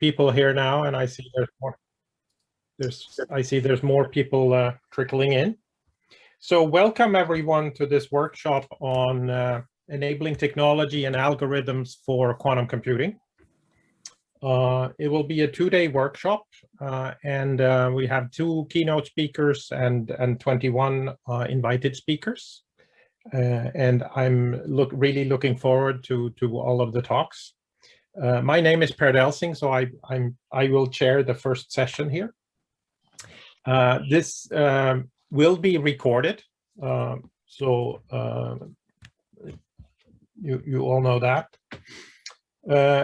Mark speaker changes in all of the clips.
Speaker 1: people here now, and I see there's more. I see there's more people trickling in. So welcome everyone to this workshop on enabling technology and algorithms for quantum computing. It will be a 2-day workshop, and we have 2 keynote speakers and 21 invited speakers. And I'm really looking forward to all of the talks. My name is Per Delsing, so I will chair the first session here. This will be recorded, so you all know that.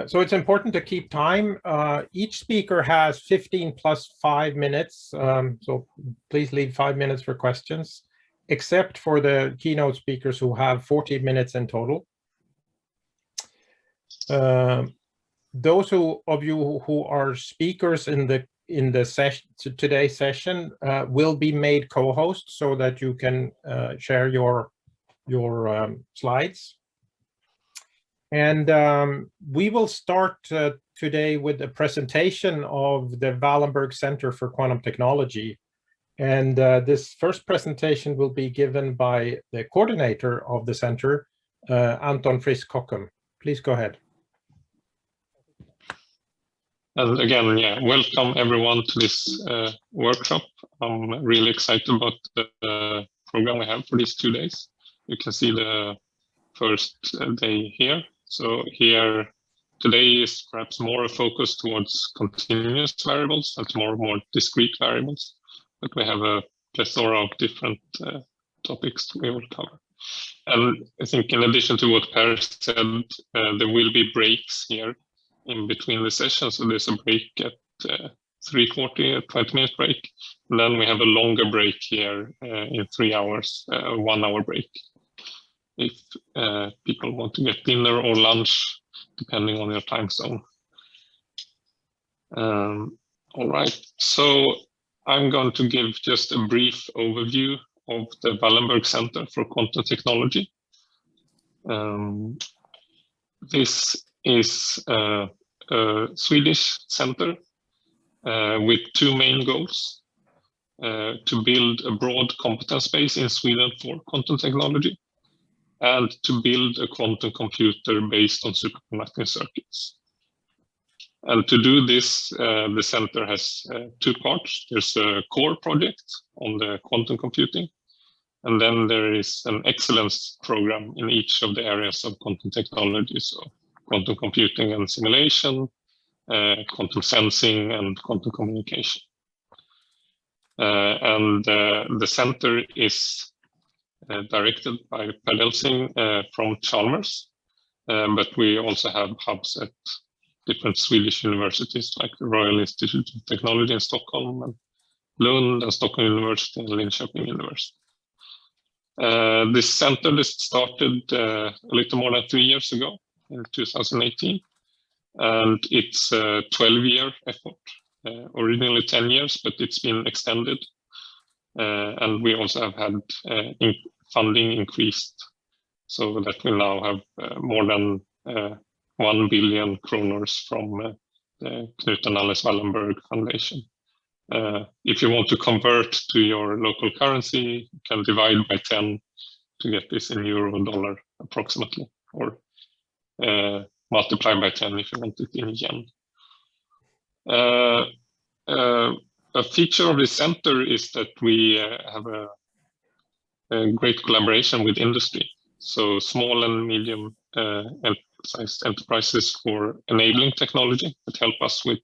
Speaker 1: So it's important to keep time. Each speaker has 15 plus 5 minutes, so please leave 5 minutes for questions, except for the keynote speakers who have 40 minutes in total. Those of you who are speakers in the session, today's session, will be made co-hosts so that you can share your slides. And we will start today with a presentation of the Wallenberg Center for Quantum Technology. And this first presentation will be given by the coordinator of the center, Anton Frisk Kockum. Please go ahead.
Speaker 2: And again, welcome everyone to this workshop. I'm really excited about the program we have for these 2 days. You can see the first day here. So here today is perhaps more a focus towards continuous variables and tomorrow more discrete variables. But we have a plethora of different topics we will cover. And I think in addition to what Per said, there will be breaks here in between the sessions. So there's a break at 3:40, a 20-minute break. And then we have a longer break here in 3 hours, a 1-hour break. If people want to get dinner or lunch, depending on your time zone. All right, so I'm going to give just a brief overview of the Wallenberg Center for Quantum Technology. This is a Swedish center with 2 main goals: to build a broad competence base in Sweden for quantum technology, and to build a quantum computer based on superconducting circuits. And to do this, the center has 2 parts. There's a core project on the quantum computing, and then there is an excellence program in each of the areas of quantum technology. So quantum computing and simulation, quantum sensing, and quantum communication. And the center is directed by Per Delsing from Chalmers, but we also have hubs at different Swedish universities like the Royal Institute of Technology in Stockholm, and Lund, and Stockholm University, and Linköping University. This center started a little more than 3 years ago, in 2018, and it's a 12-year effort. Originally 10 years, but it's been extended. And we also have had funding increased, so that we now have more than 1 billion kronors from the Knut and Alice Wallenberg Foundation. If you want to convert to your local currency, you can divide by 10 to get this in euro or dollar approximately, or multiply by 10 if you want it in yen. A feature of this center is that we have a great collaboration with industry. So small and medium sized enterprises for enabling technology that help us with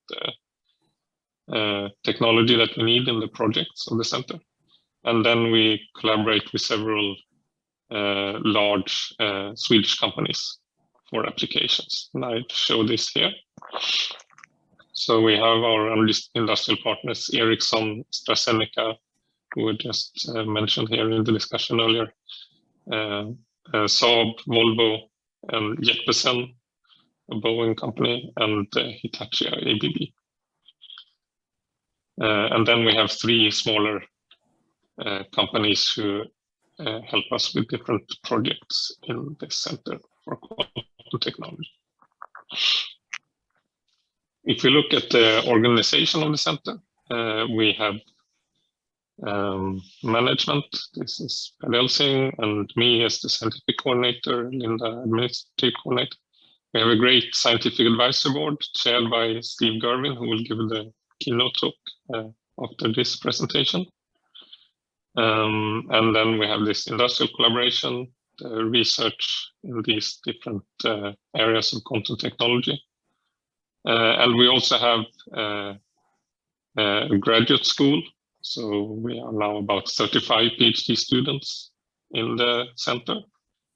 Speaker 2: technology that we need in the projects of the center. And then we collaborate with several large Swedish companies for applications. And I show this here. So we have our industrial partners, Ericsson, AstraZeneca, who were just mentioned here in the discussion earlier, Saab, Volvo, and Jeppesen, a Boeing company, and Hitachi ABB. And then we have 3 smaller companies who help us with different projects in this center for quantum technology. If you look at the organization of the center, we have management. This is Per Elsing and me as the scientific coordinator, Linda administrative coordinator. We have a great scientific advisory board chaired by Steve Girvin, who will give the keynote talk after this presentation. And then we have this industrial collaboration, research in these different areas of quantum technology. And we also have a graduate school. So we are now about 35 PhD students in the center,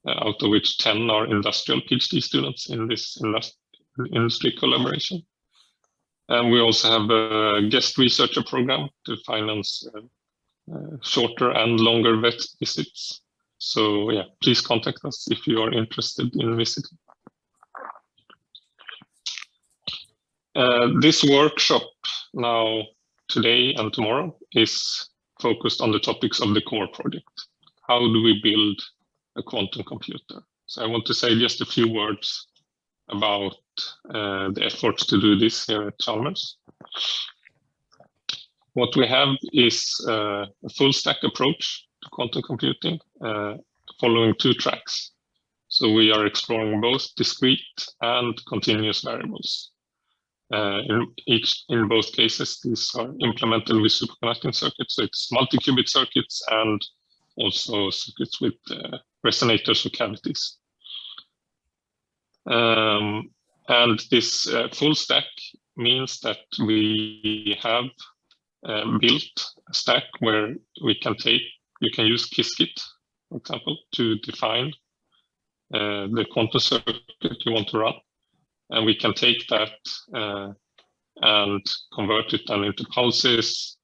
Speaker 2: out of which 10 are industrial PhD students in this industry collaboration. And we also have a guest researcher program to finance shorter and longer vet visits. So yeah, please contact us if you are interested in visiting. This workshop now, today and tomorrow, is focused on the topics of the core project. How do we build a quantum computer? So I want to say just a few words about the efforts to do this here at Chalmers. What we have is a full stack approach to quantum computing, following two tracks. So we are exploring both discrete and continuous variables. In both cases, these are implemented with superconducting circuits. So it's multi-qubit circuits and also circuits with resonators or cavities. And this full stack means that we have built a stack where you can use Qiskit, for example, to define the quantum circuit you want to run. And we can take that and convert it then into pulses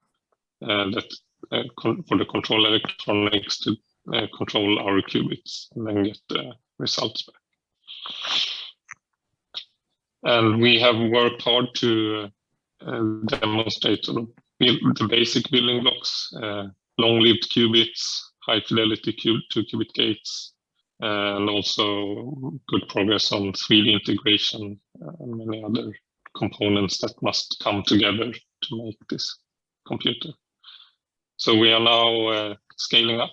Speaker 2: for the control electronics to control our qubits and then get the results back. And we have worked hard to demonstrate the basic building blocks, long-lived qubits, high-fidelity 2-qubit gates, and also good progress on 3D integration and many other components that must come together to make this computer. So we are now scaling up,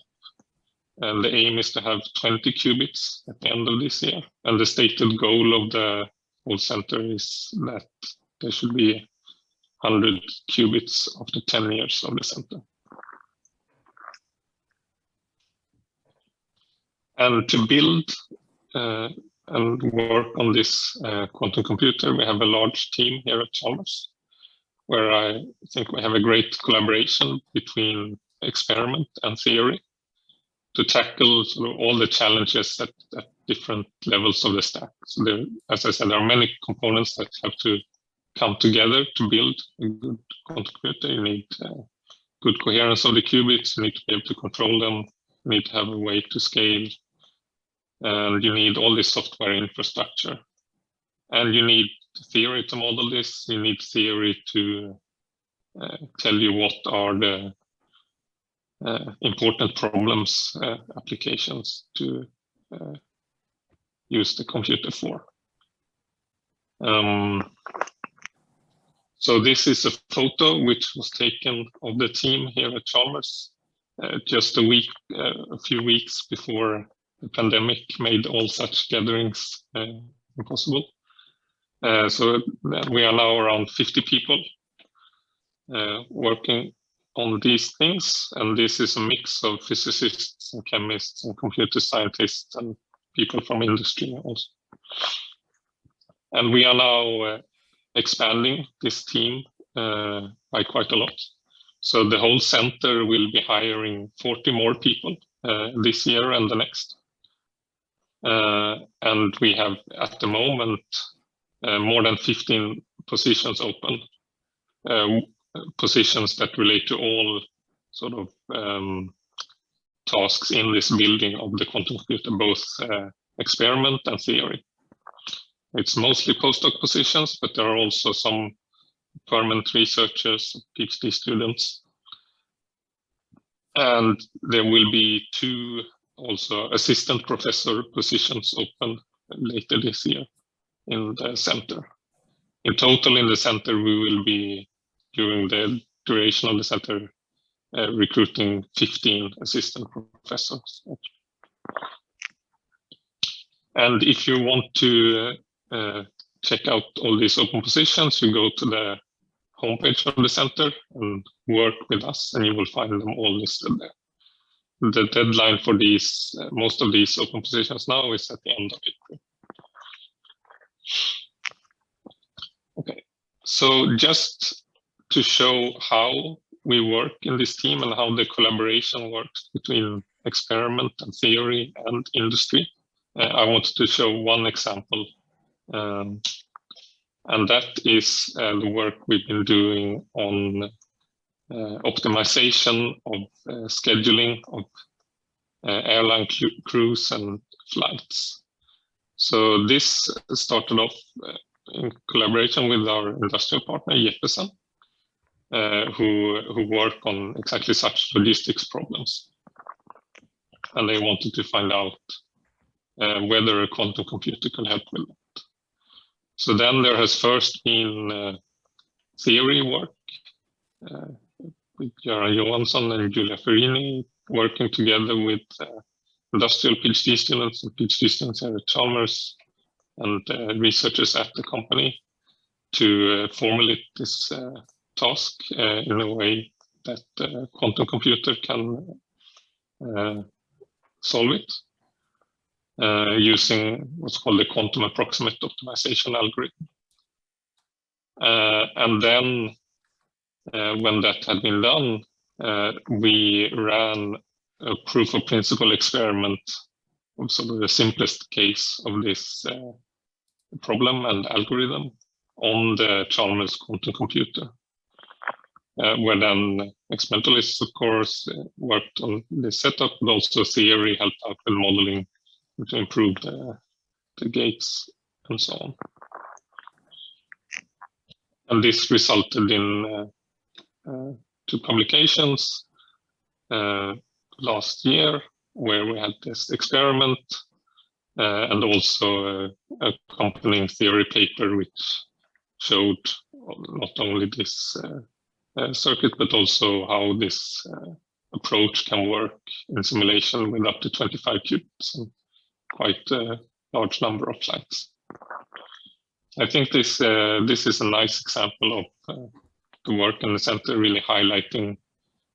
Speaker 2: and the aim is to have 20 qubits at the end of this year. And the stated goal of the whole center is that there should be 100 qubits after 10 years of the center. And to build and work on this quantum computer, we have a large team here at Chalmers, where I think we have a great collaboration between experiment and theory to tackle sort of all the challenges at different levels of the stack. So there, as I said, there are many components that have to come together to build a good quantum computer. You need good coherence of the qubits, you need to be able to control them, you need to have a way to scale, and you need all this software infrastructure. And you need theory to model this, you need theory to tell you what are the important problems, applications to use the computer for. So this is a photo which was taken of the team here at Chalmers just a few weeks before the pandemic made all such gatherings impossible. So we are now around 50 people working on these things, and this is a mix of physicists and chemists and computer scientists and people from industry also. And we are now expanding this team by quite a lot. So the whole center will be hiring 40 more people this year and the next. And we have at the moment more than 15 positions open, positions that relate to all sort of tasks in this building of the quantum computer, both experiment and theory. It's mostly postdoc positions, but there are also some permanent researchers, PhD students. And there will be 2 also assistant professor positions open later this year in the center. in total in the center, we will be, during the duration of the center, recruiting 15 assistant professors. And if you want to check out all these open positions, you go to the homepage of the center and work with us, and you will find them all listed there. The deadline for these, most of these open positions now is at the end of April. Okay, so just to show how we work in this team and how the collaboration works between experiment and theory and industry, I wanted to show one example, and that is the work we've been doing on optimization of scheduling of airline crews and flights. So this started off in collaboration with our industrial partner, Jeppesen, who work on exactly such logistics problems. And they wanted to find out whether a quantum computer can help with that. So then there has first been theory work with Göran Johansson and Julia Ferini, working together with industrial PhD students and PhD students here at Chalmers and researchers at the company to formulate this task in a way that a quantum computer can solve it using what's called the quantum approximate optimization algorithm. And then when that had been done, we ran a proof of principle experiment of sort of the simplest case of this problem and algorithm on the Chalmers quantum computer, where then experimentalists, of course, worked on the setup, but also theory helped out with modeling to improve the gates and so on. And this resulted in 2 publications last year, where we had this experiment and also a accompanying theory paper which showed not only this circuit, but also how this approach can work in simulation with up to 25 qubits and quite a large number of flights. I think this is a nice example of the work in the center, really highlighting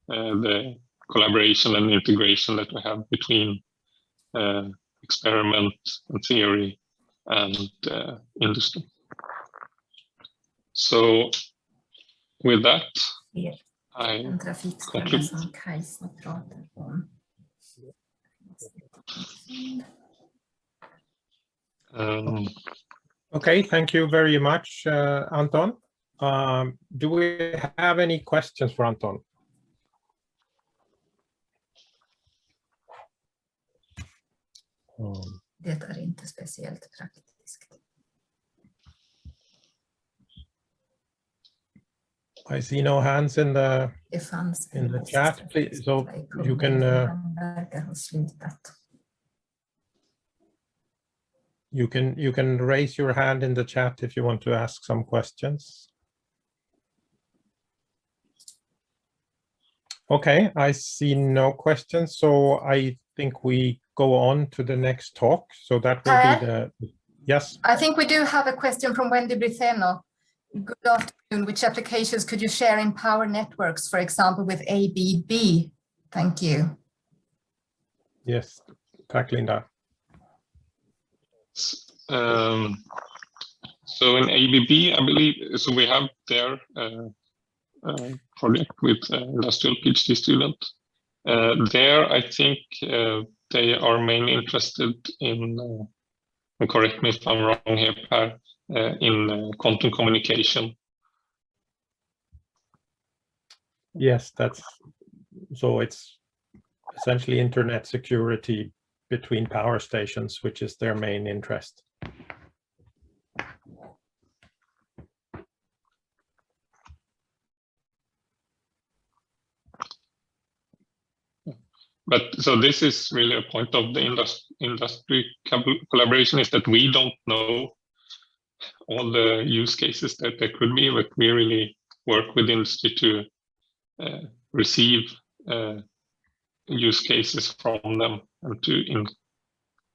Speaker 2: the collaboration and integration that we have between experiment and theory and industry. So with that, I conclude.
Speaker 1: Okay, thank you very much, Anton. Do we have any questions for Anton?
Speaker 3: Det är inte speciellt praktiskt.
Speaker 1: I see no hands in the chat, please. So you can you can raise your hand in the chat if you want to ask some questions. Okay, I see no questions, so I think we go on to the next talk. So that will be the, yes.
Speaker 3: I think we do have a question from Wendy Britheno. Good afternoon. Which applications could you share in power networks, for example, with ABB? Thank you.
Speaker 1: Yes, tack Linda.
Speaker 2: So in ABB, I believe, so we have their project with industrial PhD student. There, I think they are mainly interested in, and correct me if I'm wrong here, Per, in quantum communication.
Speaker 1: Yes, that's, so it's essentially internet security between power stations, which is their main interest.
Speaker 2: But so this is really a point of the industry collaboration, is that we don't know all the use cases that there could be, but we really work with industry to receive use cases from them and to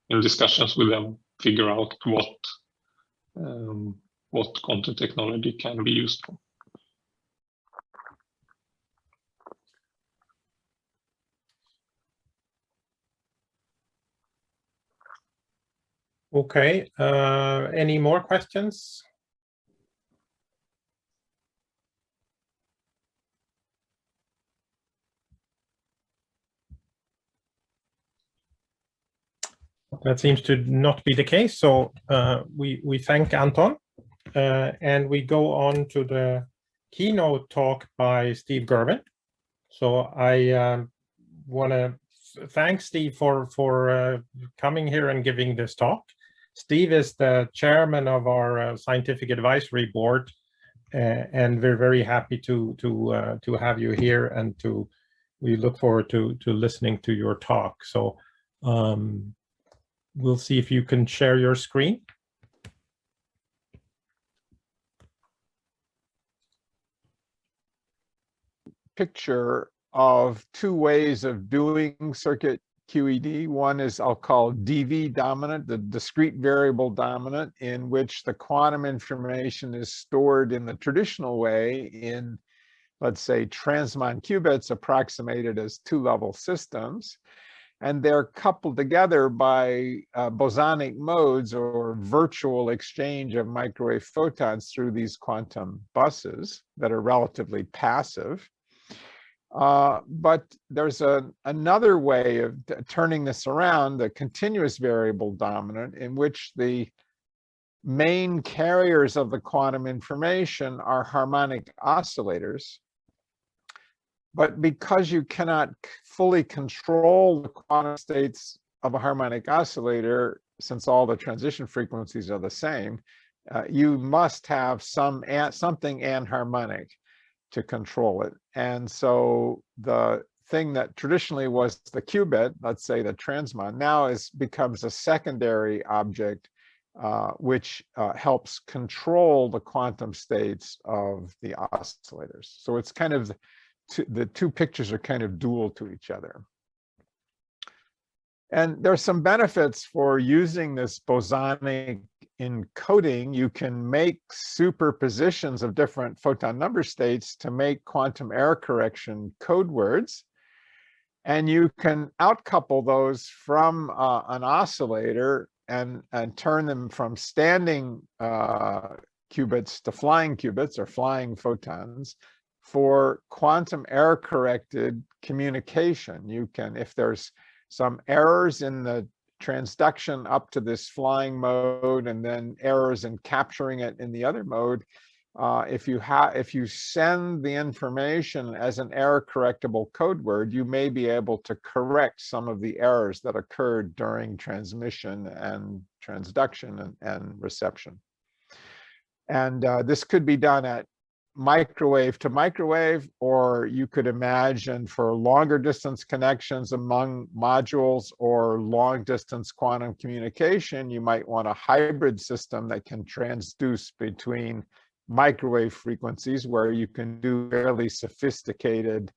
Speaker 2: in discussions with them figure out what quantum technology can be used for.
Speaker 1: Okay, any more questions? That seems to not be the case. So we thank Anton, and we go on to the keynote talk by Steve Girvin. So I want to thank Steve for coming here and giving this talk. Steve is the chairman of our scientific advisory board, and we're very happy to have you here, and we look forward to listening to your talk. So we'll see if you can share your screen.
Speaker 4: Picture of two ways of doing circuit QED. One is I'll call DV dominant, the discrete variable dominant, in which the quantum information is stored in the traditional way in, let's say, transmon qubits approximated as two-level systems. And they're coupled together by bosonic modes or virtual exchange of microwave photons through these quantum buses that are relatively passive. But there's another way of turning this around, the continuous variable dominant, in which the main carriers of the quantum information are harmonic oscillators. But because you cannot fully control the quantum states of a harmonic oscillator, since all the transition frequencies are the same, you must have something anharmonic to control it. And so the thing that traditionally was the qubit, let's say the transmon, now becomes a secondary object which helps control the quantum states of the oscillators. So it's kind of the two pictures are kind of dual to each other. And there's some benefits for using this bosonic encoding. You can make superpositions of different photon number states to make quantum error correction code words. And you can outcouple those from an oscillator and turn them from standing qubits to flying qubits or flying photons for quantum error corrected communication. You can, if there's some errors in the transduction up to this flying mode and then errors in capturing it in the other mode, if you send the information as an error correctable code word, you may be able to correct some of the errors that occurred during transmission and transduction and reception. And this could be done at microwave to microwave, or you could imagine for longer distance connections among modules or long distance quantum communication, you might want a hybrid system that can transduce between microwave frequencies where you can do fairly sophisticated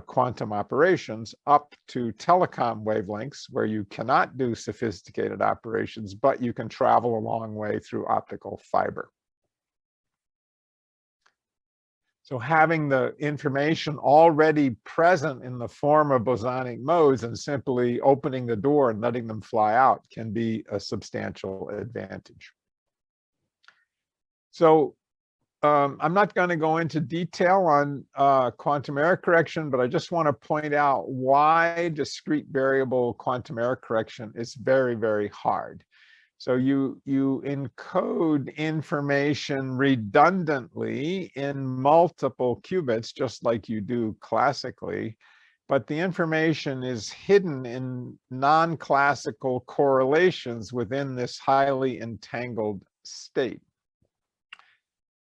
Speaker 4: quantum operations up to telecom wavelengths where you cannot do sophisticated operations, but you can travel a long way through optical fiber. So having the information already present in the form of bosonic modes and simply opening the door and letting them fly out can be a substantial advantage. So I'm not going to go into detail on quantum error correction, but I just want to point out why discrete variable quantum error correction is very, very hard. So you encode information redundantly in multiple qubits, just like you do classically, but the information is hidden in non-classical correlations within this highly entangled state.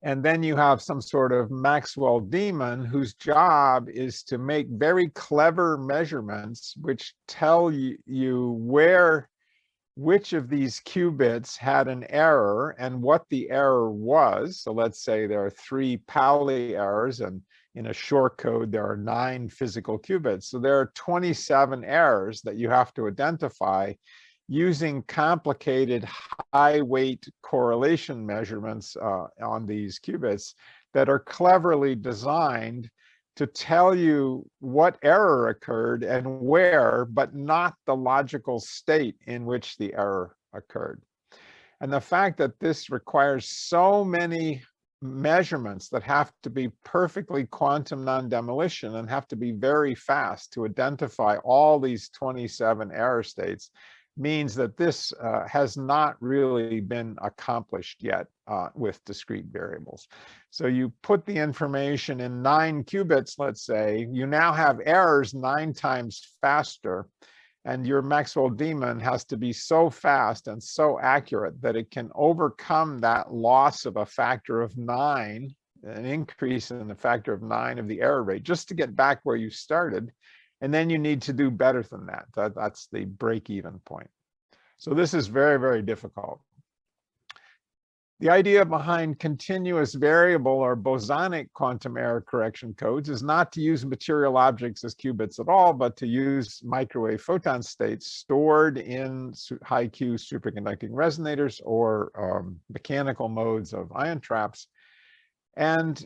Speaker 4: And then you have some sort of Maxwell demon whose job is to make very clever measurements which tell you where which of these qubits had an error and what the error was. So let's say there are 3 Pauli errors, and in a short code, there are 9 physical qubits. So there are 27 errors that you have to identify using complicated high weight correlation measurements on these qubits that are cleverly designed to tell you what error occurred and where, but not the logical state in which the error occurred. And the fact that this requires so many measurements that have to be perfectly quantum non-demolition and have to be very fast to identify all these 27 error states means that this has not really been accomplished yet with discrete variables. So you put the information in 9 qubits, let's say, you now have errors 9 times faster, and your Maxwell daemon has to be so fast and so accurate that it can overcome that loss of a factor of 9, an increase in the factor of 9 of the error rate, just to get back where you started. And then you need to do better than that. That's the break-even point. So this is very, very difficult. The idea behind continuous variable or bosonic quantum error correction codes is not to use material objects as qubits at all, but to use microwave photon states stored in high Q superconducting resonators or mechanical modes of ion traps. And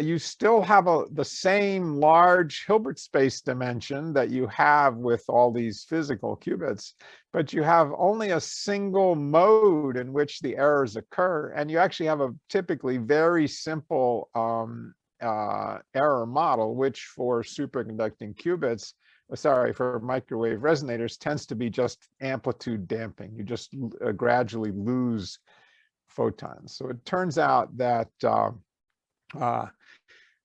Speaker 4: you still have the same large Hilbert space dimension that you have with all these physical qubits, but you have only a single mode in which the errors occur. And you actually have a typically very simple error model, which for superconducting qubits, for microwave resonators, tends to be just amplitude damping. You just gradually lose photons. So it turns out that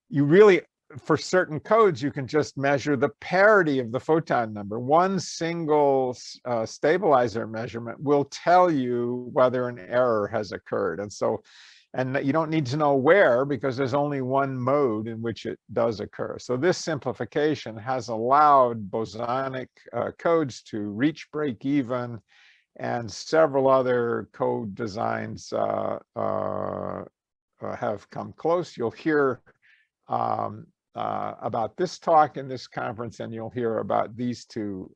Speaker 4: you really, for certain codes, you can just measure the parity of the photon number. One single stabilizer measurement will tell you whether an error has occurred. And so, and you don't need to know where, because there's only one mode in which it does occur. So this simplification has allowed bosonic codes to reach break even, and several other code designs have come close. You'll hear about this talk in this conference, and you'll hear about these 2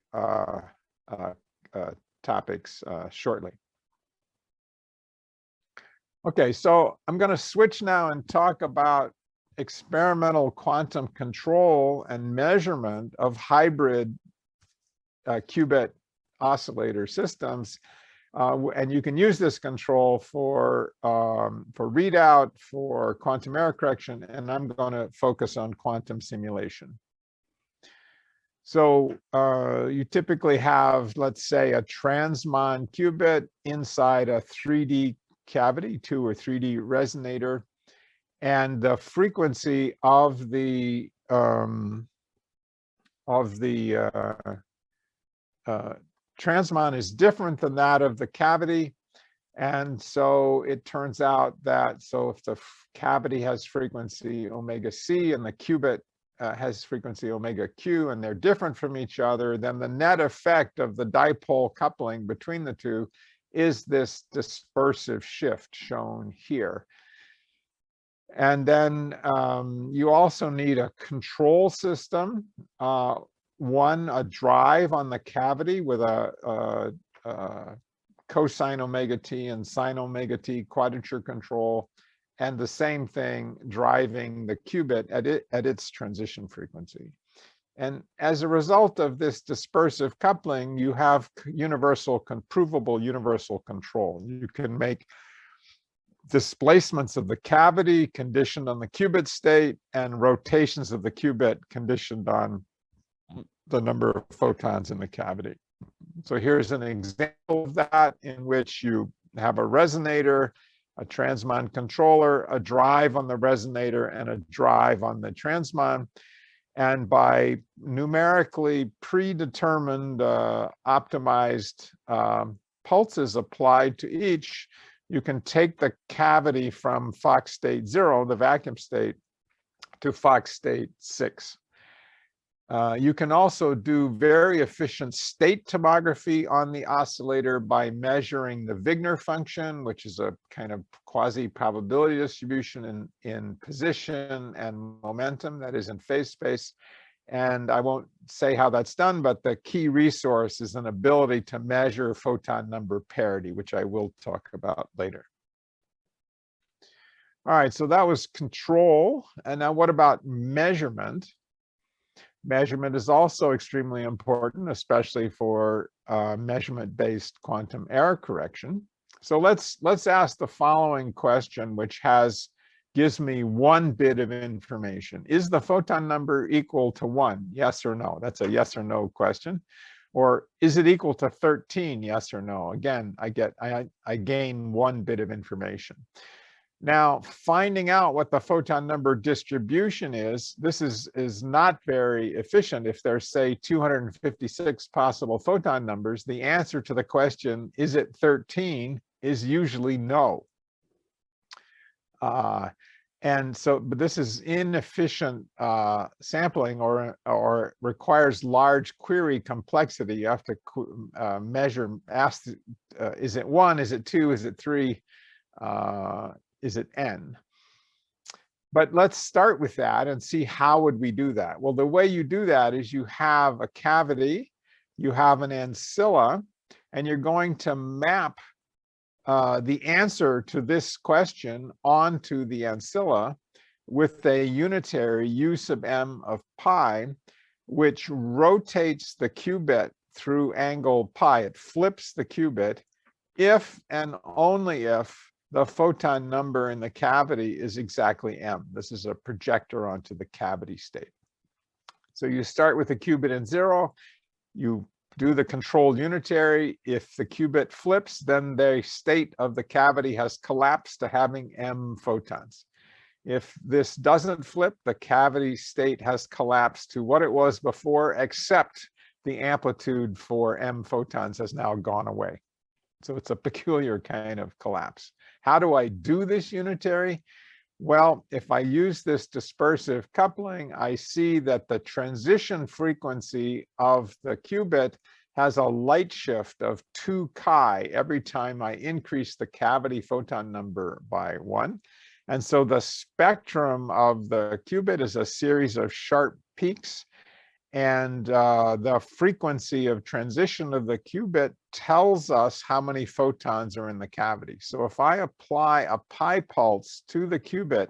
Speaker 4: topics shortly. Okay, so I'm going to switch now and talk about experimental quantum control and measurement of hybrid qubit oscillator systems. And you can use this control for readout, for quantum error correction, and I'm going to focus on quantum simulation. So you typically have, let's say, a transmon qubit inside a 3D cavity, 2 or 3D resonator, and the frequency of the transmon is different than that of the cavity. And so it turns out that, so if the cavity has frequency omega c and the qubit has frequency omega q, and they're different from each other, then the net effect of the dipole coupling between the 2 is this dispersive shift shown here. And then you also need a control system. One, a drive on the cavity with a cosine omega t and sine omega t quadrature control, and the same thing driving the qubit at its transition frequency. And as a result of this dispersive coupling, you have provable universal control. You can make displacements of the cavity conditioned on the qubit state, and rotations of the qubit conditioned on the number of photons in the cavity. So here's an example of that, in which you have a resonator, a transmon controller, a drive on the resonator, and a drive on the transmon. And by numerically predetermined, optimized pulses applied to each, you can take the cavity from Fox state 0, the vacuum state, to Fox state 6. You can also do very efficient state tomography on the oscillator by measuring the Wigner function, which is a kind of quasi-probability distribution in position and momentum, that is in phase space. And I won't say how that's done, but the key resource is an ability to measure photon number parity, which I will talk about later. All right, so that was control. And now what about measurement? Measurement is also extremely important, especially for measurement-based quantum error correction. So let's ask the following question, which gives me 1 bit of information. Is the photon number equal to 1? Yes or no? That's a yes or no question. Or is it equal to 13? Yes or no? Again, I gain 1 bit of information. Now, finding out what the photon number distribution is, this is not very efficient. If there's, say, 256 possible photon numbers, the answer to the question, is it 13, is usually no. And so, but this is inefficient sampling or requires large query complexity. You have to ask, is it 1, is it 2, is it 3? Is it n? But let's start with that and see how would we do that. Well, the way you do that is you have a cavity, you have an ancilla, and you're going to map the answer to this question onto the ancilla with a unitary u sub m of pi, which rotates the qubit through angle pi. It flips the qubit if and only if the photon number in the cavity is exactly m. This is a projector onto the cavity state. So you start with a qubit in 0, you do the controlled unitary. If the qubit flips, then the state of the cavity has collapsed to having m photons. If this doesn't flip, the cavity state has collapsed to what it was before, except the amplitude for m photons has now gone away. So it's a peculiar kind of collapse. How do I do this unitary? Well, if I use this dispersive coupling, I see that the transition frequency of the qubit has a light shift of 2 chi every time I increase the cavity photon number by 1. And so the spectrum of the qubit is a series of sharp peaks. And the frequency of transition of the qubit tells us how many photons are in the cavity. So if I apply a pi pulse to the qubit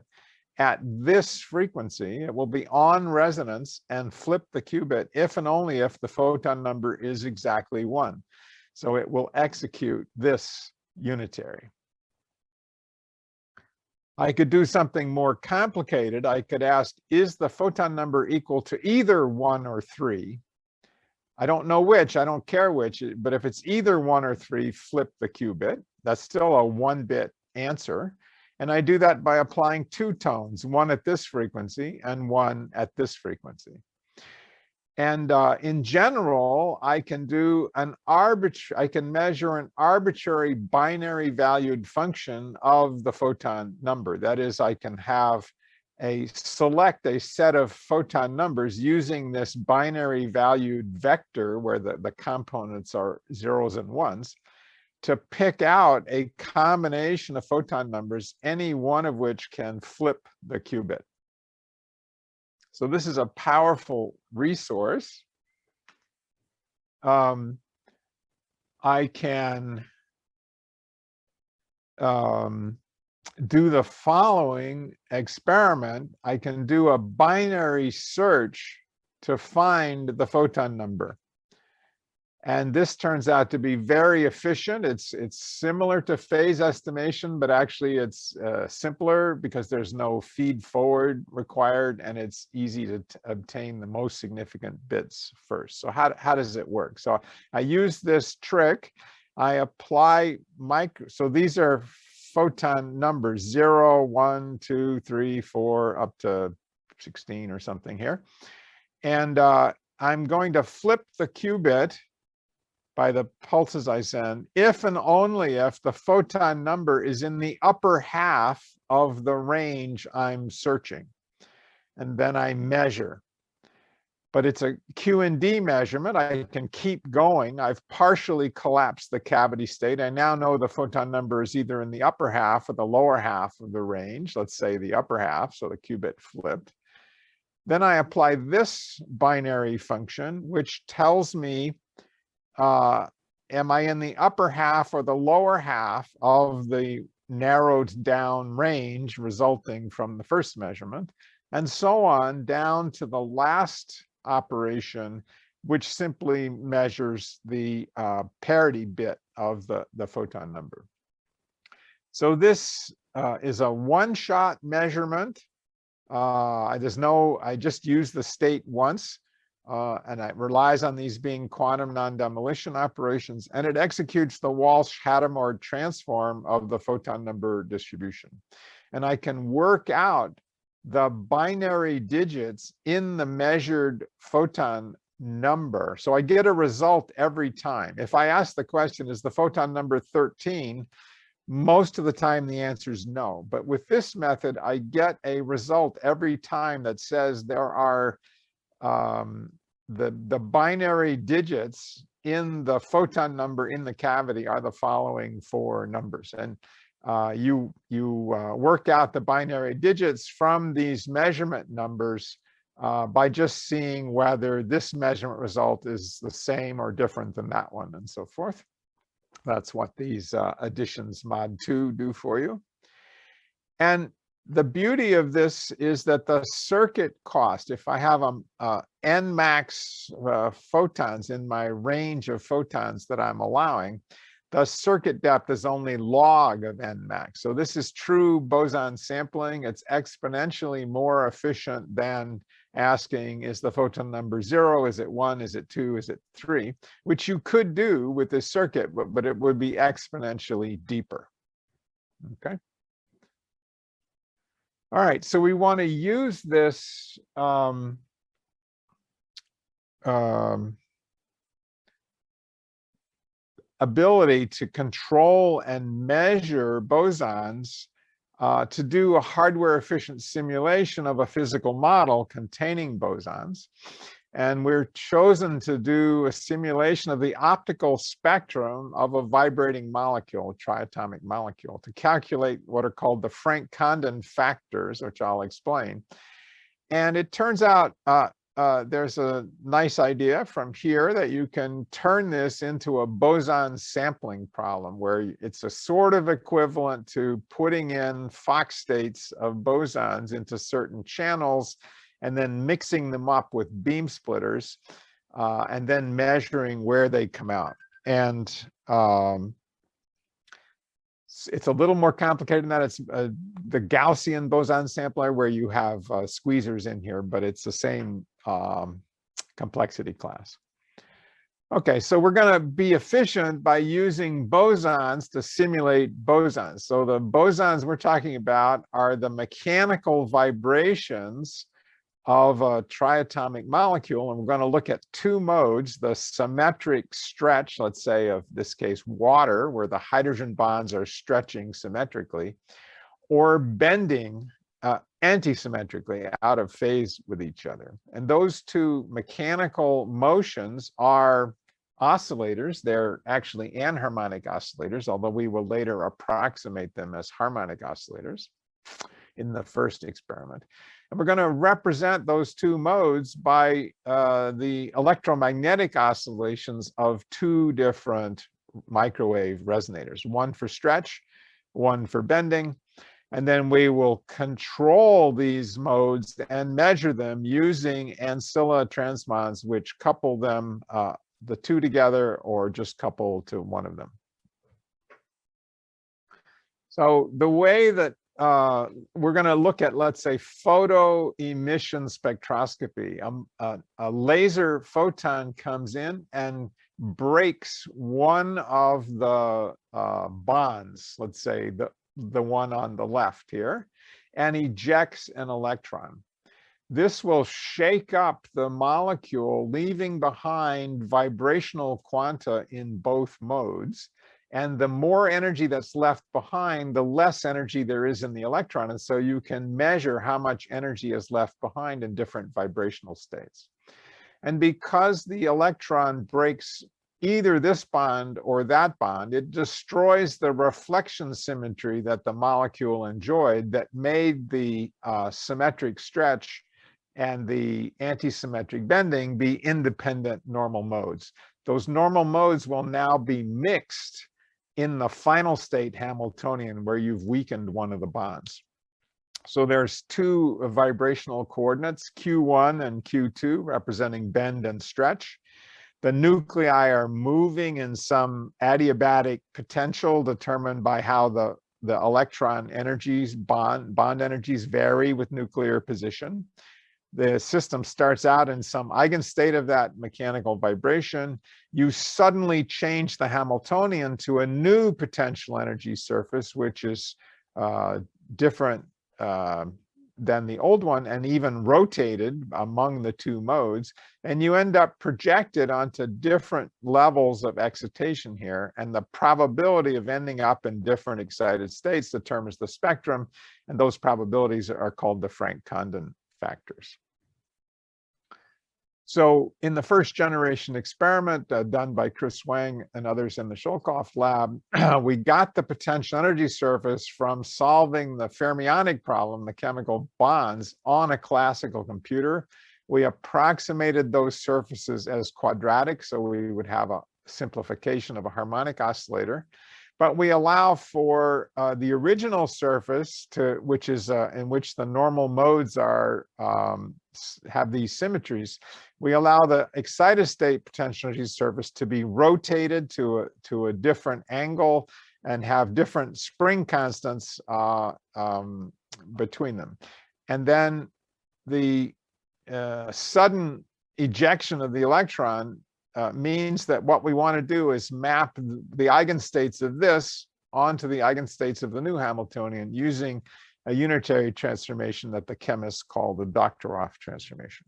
Speaker 4: at this frequency, it will be on resonance and flip the qubit if and only if the photon number is exactly 1. So it will execute this unitary. I could do something more complicated. I could ask, is the photon number equal to either 1 or 3? I don't know which, I don't care which, but if it's either 1 or 3, flip the qubit. That's still a 1-bit answer. And I do that by applying 2 tones, 1 at this frequency and 1 at this frequency. And in general, I can do I can measure an arbitrary binary valued function of the photon number. That is, I can have select a set of photon numbers using this binary valued vector where the components are 0s and 1s to pick out a combination of photon numbers, any one of which can flip the qubit. So this is a powerful resource. I can do the following experiment. I can do a binary search to find the photon number. And this turns out to be very efficient. It's similar to phase estimation, but actually it's simpler because there's no feed forward required, and it's easy to obtain the most significant bits first. So how does it work? So I use this trick. I apply so these are photon numbers, 0, 1, 2, 3, 4, up to 16 or something here. And I'm going to flip the qubit by the pulses I send, if and only if the photon number is in the upper half of the range I'm searching. And then I measure. but it's a Q&D measurement. I can keep going. I've partially collapsed the cavity state. I now know the photon number is either in the upper half or the lower half of the range. Let's say the upper half, so the qubit flipped. Then I apply this binary function, which tells me, am I in the upper half or the lower half of the narrowed down range resulting from the first measurement, and so on down to the last operation, which simply measures the parity bit of the photon number. So this is a one-shot measurement. I just use the state once, and it relies on these being quantum non-demolition operations, and it executes the Walsh-Hadamard transform of the photon number distribution. And I can work out the binary digits in the measured photon number. So I get a result every time. If I ask the question, is the photon number 13? Most of the time the answer is no. But with this method, I get a result every time that says there are the binary digits in the photon number in the cavity are the following four numbers. And you work out the binary digits from these measurement numbers by just seeing whether this measurement result is the same or different than that one, and so forth. That's what these additions mod 2 do for you. And the beauty of this is that the circuit cost, if I have n max photons in my range of photons that I'm allowing, the circuit depth is only log of n max. So this is true boson sampling. It's exponentially more efficient than asking, is the photon number 0? Is it 1? Is it 2? Is it 3? Which you could do with this circuit, but it would be exponentially deeper. Okay. All right, so we want to use this ability to control and measure bosons to do a hardware efficient simulation of a physical model containing bosons. And we're chosen to do a simulation of the optical spectrum of a vibrating molecule, triatomic molecule, to calculate what are called the Frank-Condon factors, which I'll explain. And it turns out there's a nice idea from here that you can turn this into a boson sampling problem, where it's a sort of equivalent to putting in Fock states of bosons into certain channels and then mixing them up with beam splitters and then measuring where they come out. And it's a little more complicated than that. It's the Gaussian boson sampler, where you have squeezers in here, but it's the same complexity class. Okay, so we're going to be efficient by using bosons to simulate bosons. So the bosons we're talking about are the mechanical vibrations of a triatomic molecule, and we're going to look at two modes: the symmetric stretch, let's say of this case water, where the hydrogen bonds are stretching symmetrically, or bending antisymmetrically out of phase with each other. And those two mechanical motions are oscillators. They're actually anharmonic oscillators, although we will later approximate them as harmonic oscillators in the first experiment. And we're going to represent those two modes by the electromagnetic oscillations of two different microwave resonators, one for stretch, one for bending. And then we will control these modes and measure them using ancilla transmons, which couple them, the two together, or just couple to one of them. So the way that we're going to look at, let's say, photo emission spectroscopy. A laser photon comes in and breaks one of the bonds, let's say the one on the left here, and ejects an electron. This will shake up the molecule, leaving behind vibrational quanta in both modes. And the more energy that's left behind, the less energy there is in the electron. And so you can measure how much energy is left behind in different vibrational states. And because the electron breaks either this bond or that bond, it destroys the reflection symmetry that the molecule enjoyed that made the symmetric stretch and the antisymmetric bending be independent normal modes. Those normal modes will now be mixed in the final state Hamiltonian where you've weakened one of the bonds. So there's two vibrational coordinates, Q1 and Q2, representing bend and stretch. The nuclei are moving in some adiabatic potential determined by how the electron energies, bond energies vary with nuclear position. The system starts out in some eigenstate of that mechanical vibration. You suddenly change the Hamiltonian to a new potential energy surface, which is different than the old one and even rotated among the two modes. And you end up projected onto different levels of excitation here. And the probability of ending up in different excited states determines the spectrum. And those probabilities are called the Frank-Condon factors. So in the first generation experiment done by Chris Wang and others in the Sholkoff lab, we got the potential energy surface from solving the fermionic problem, the chemical bonds, on a classical computer. We approximated those surfaces as quadratic, so we would have a simplification of a harmonic oscillator. But we allow for the original surface which is in which the normal modes are have these symmetries. We allow the excited state potential energy surface to be rotated to a different angle and have different spring constants between them. And then the sudden ejection of the electron means that what we want to do is map the eigenstates of this onto the eigenstates of the new Hamiltonian using a unitary transformation that the chemists call the Doctoroff transformation.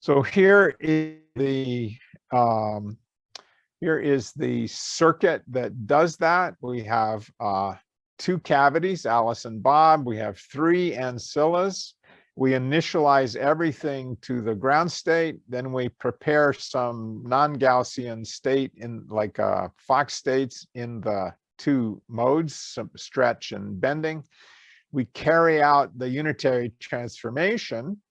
Speaker 4: So here is the circuit that does that. We have two cavities, Alice and Bob. We have three ancillas. We initialize everything to the ground state. Then we prepare some non-Gaussian state in like Fock states in the two modes, some stretch and bending. We carry out the unitary transformation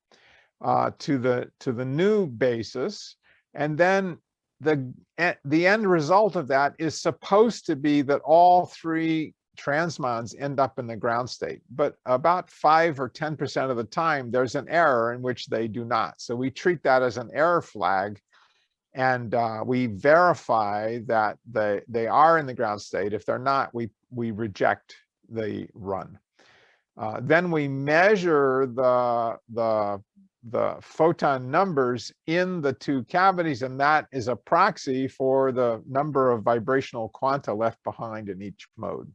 Speaker 4: to the new basis. And then the end result of that is supposed to be that all three transmons end up in the ground state, but about 5 or 10% of the time there's an error in which they do not. So we treat that as an error flag, and we verify that they are in the ground state. If they're not, we reject the run. Then we measure the photon numbers in the two cavities, and that is a proxy for the number of vibrational quanta left behind in each mode.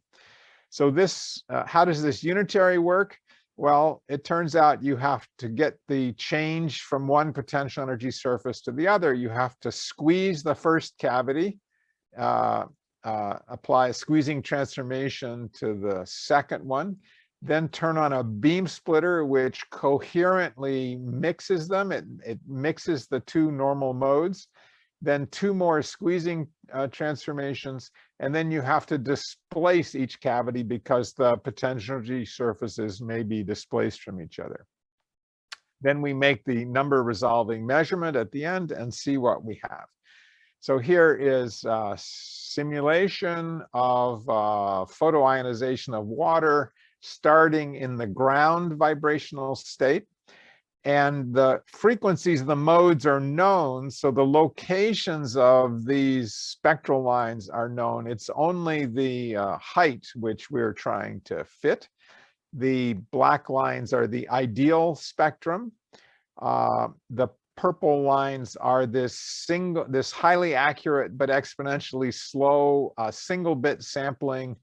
Speaker 4: So this, how does this unitary work? Well, it turns out you have to get the change from one potential energy surface to the other. You have to squeeze the first cavity, apply a squeezing transformation to the second one, then turn on a beam splitter, which coherently mixes them. It mixes the two normal modes, then two more squeezing transformations, and then you have to displace each cavity because the potential energy surfaces may be displaced from each other. Then we make the number resolving measurement at the end and see what we have. So here is a simulation of photoionization of water starting in the ground vibrational state. And the frequencies of the modes are known, so the locations of these spectral lines are known. It's only the height which we're trying to fit. The black lines are the ideal spectrum. The purple lines are this highly accurate but exponentially slow single bit sampling.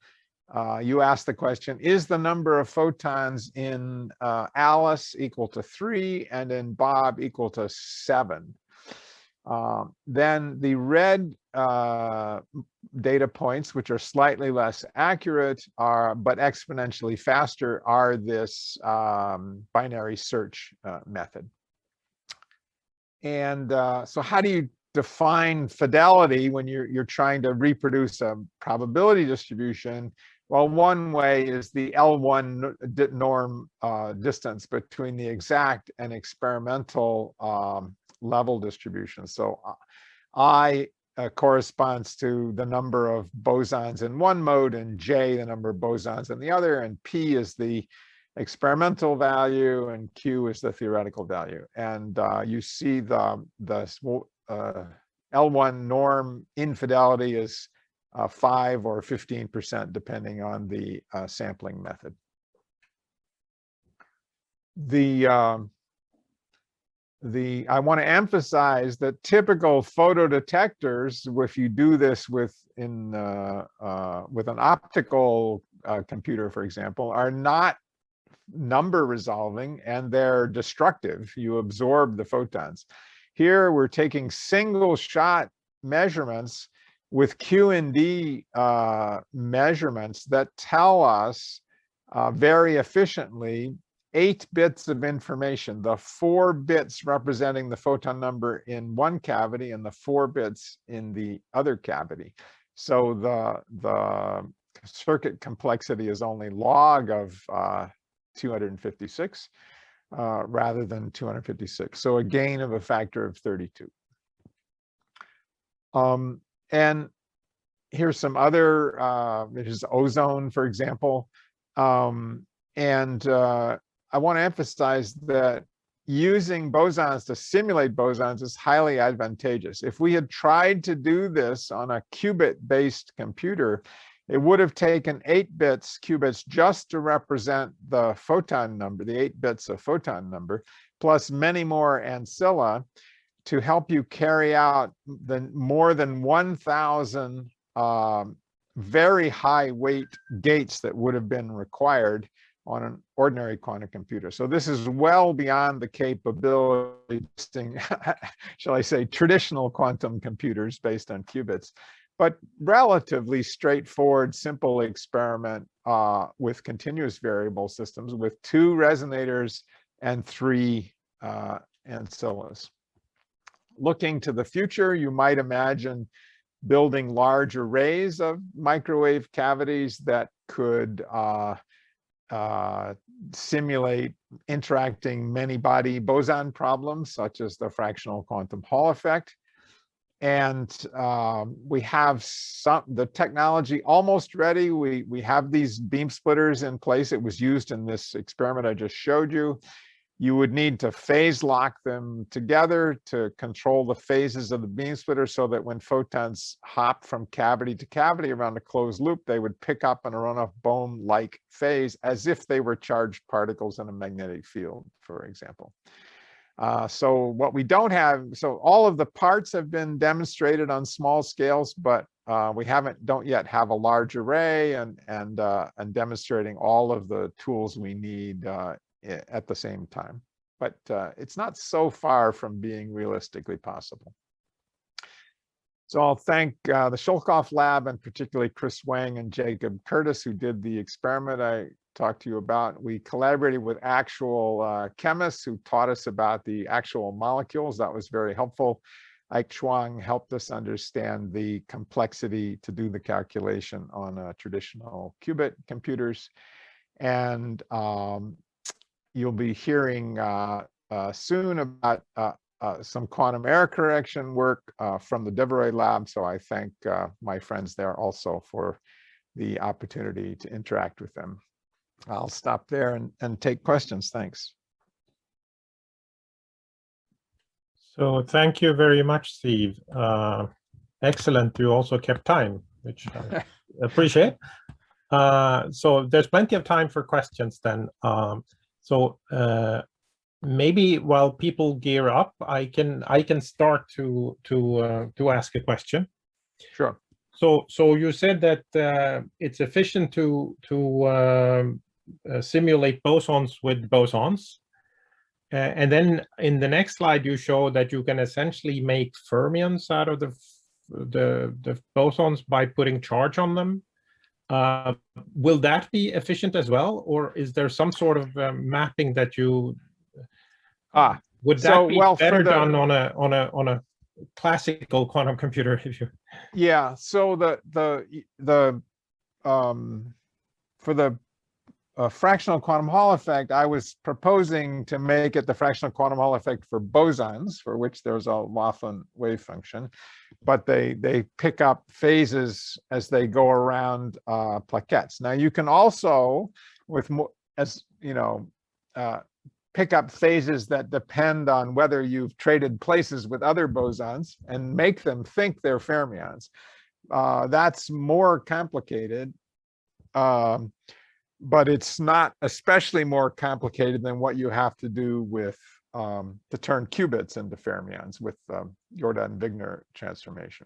Speaker 4: You asked the question, is the number of photons in Alice equal to 3 and in Bob equal to 7? Then the red data points, which are slightly less accurate but exponentially faster, are this binary search method. And so how do you define fidelity when you're trying to reproduce a probability distribution? Well, one way is the L1 norm distance between the exact and experimental level distribution. So I corresponds to the number of bosons in one mode, and J the number of bosons in the other, and P is the experimental value, and Q is the theoretical value. And you see the L1 norm infidelity is 5 or 15%, depending on the sampling method. I want to emphasize that typical photodetectors, if you do this with an optical computer, for example, are not number resolving, and they're destructive. You absorb the photons. Here we're taking single shot measurements with QND measurements that tell us very efficiently 8 bits of information, the 4 bits representing the photon number in one cavity and the 4 bits in the other cavity. So the circuit complexity is only log of 256 rather than 256. So a gain of a factor of 32. And here's some other, this is ozone, for example. I want to emphasize that using bosons to simulate bosons is highly advantageous. If we had tried to do this on a qubit-based computer, it would have taken 8 qubits just to represent the photon number, the 8 bits of photon number, plus many more ancilla to help you carry out the more than 1,000 very high weight gates that would have been required on an ordinary quantum computer. So this is well beyond the capability of, shall I say, traditional quantum computers based on qubits, but relatively straightforward, simple experiment with continuous variable systems with 2 resonators and 3 ancillas. Looking to the future, you might imagine building large arrays of microwave cavities that could simulate interacting many-body boson problems, such as the fractional quantum Hall effect. And we have the technology almost ready. We have these beam splitters in place. It was used in this experiment I just showed you. You would need to phase lock them together to control the phases of the beam splitter so that when photons hop from cavity to cavity around a closed loop, they would pick up an Aronoff-Bohm-like phase as if they were charged particles in a magnetic field, for example. So what we don't have, so all of the parts have been demonstrated on small scales, but we don't yet have a large array and demonstrating all of the tools we need at the same time. But it's not so far from being realistically possible. So I'll thank the Shulkoff lab, and particularly Chris Wang and Jacob Curtis, who did the experiment I talked to you about. We collaborated with actual chemists who taught us about the actual molecules. That was very helpful. Ike Chuang helped us understand the complexity to do the calculation on traditional qubit computers. And you'll be hearing soon about some quantum error correction work from the Deveroy lab. So I thank my friends there also for the opportunity to interact with them. I'll stop there and take questions. Thanks.
Speaker 1: So thank you very much, Steve. Excellent. You also kept time, which I appreciate. So there's plenty of time for questions then. So maybe while people gear up, I can start to ask a question.
Speaker 4: Sure.
Speaker 1: So you said that it's efficient to simulate bosons with bosons, and then in the next slide you show that you can essentially make fermions out of the bosons by putting charge on them. Will that be efficient as well, or is there some sort of mapping that you? Would
Speaker 4: So,
Speaker 1: that be
Speaker 4: well,
Speaker 1: better
Speaker 4: for the-
Speaker 1: done on a classical quantum computer? If you
Speaker 4: Yeah, so for the fractional quantum Hall effect, I was proposing to make it the fractional quantum Hall effect for bosons, for which there's a Laughlin wave function, but they pick up phases as they go around plaquettes. Now you can also, with more, as you know, pick up phases that depend on whether you've traded places with other bosons and make them think they're fermions. That's more complicated, but it's not especially more complicated than what you have to do with to turn qubits into fermions with Jordan-Wigner transformation.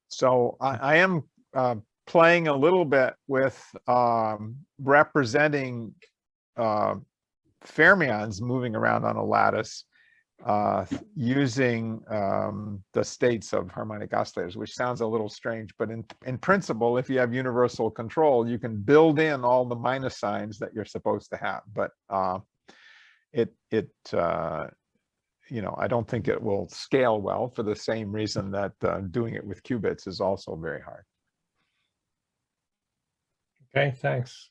Speaker 4: So I am playing a little bit with representing fermions moving around on a lattice using the states of harmonic oscillators, which sounds a little strange, but in principle, if you have universal control, you can build in all the minus signs that you're supposed to have. But you know, I don't think it will scale well for the same reason that doing it with qubits is also very hard.
Speaker 1: okay? Thanks.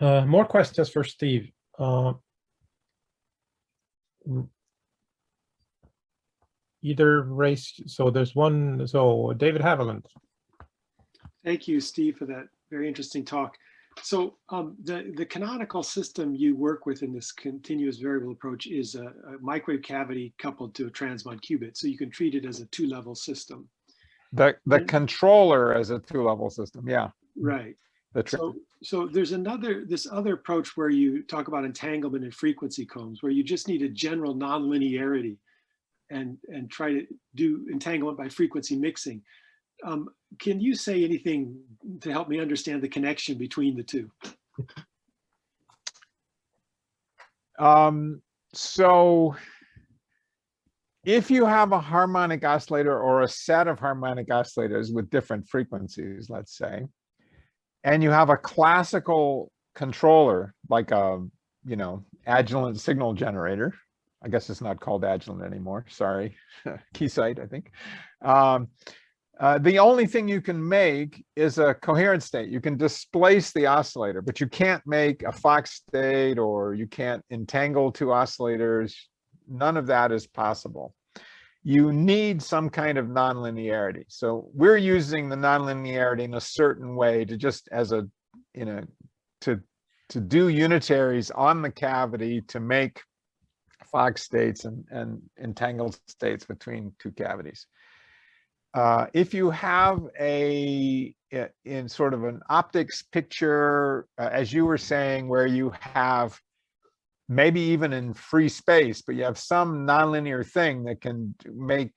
Speaker 1: More questions for Steve. Either race. So there's one. So David Haviland.
Speaker 5: Thank you, Steve, for that very interesting talk. So the canonical system you work with in this continuous variable approach is a microwave cavity coupled to a transmon qubit. So you can treat it as a two-level system.
Speaker 4: The controller as a two-level system, yeah.
Speaker 5: Right. So there's this other approach where you talk about entanglement and frequency combs, where you just need a general nonlinearity and try to do entanglement by frequency mixing. Can you say anything to help me understand the connection between the two?
Speaker 4: So if you have a harmonic oscillator or a set of harmonic oscillators with different frequencies, let's say, and you have a classical controller, like a, you know, Agilent signal generator. I guess it's not called Agilent anymore. Sorry, Keysight, I think. The only thing you can make is a coherent state. You can displace the oscillator, but you can't make a Fox state, or you can't entangle two oscillators. None of that is possible. You need some kind of nonlinearity. So we're using the nonlinearity in a certain way to just as a, you know, to do unitaries on the cavity to make Fox states and entangled states between two cavities. If you have in sort of an optics picture, as you were saying, where you have maybe even in free space, but you have some nonlinear thing that can make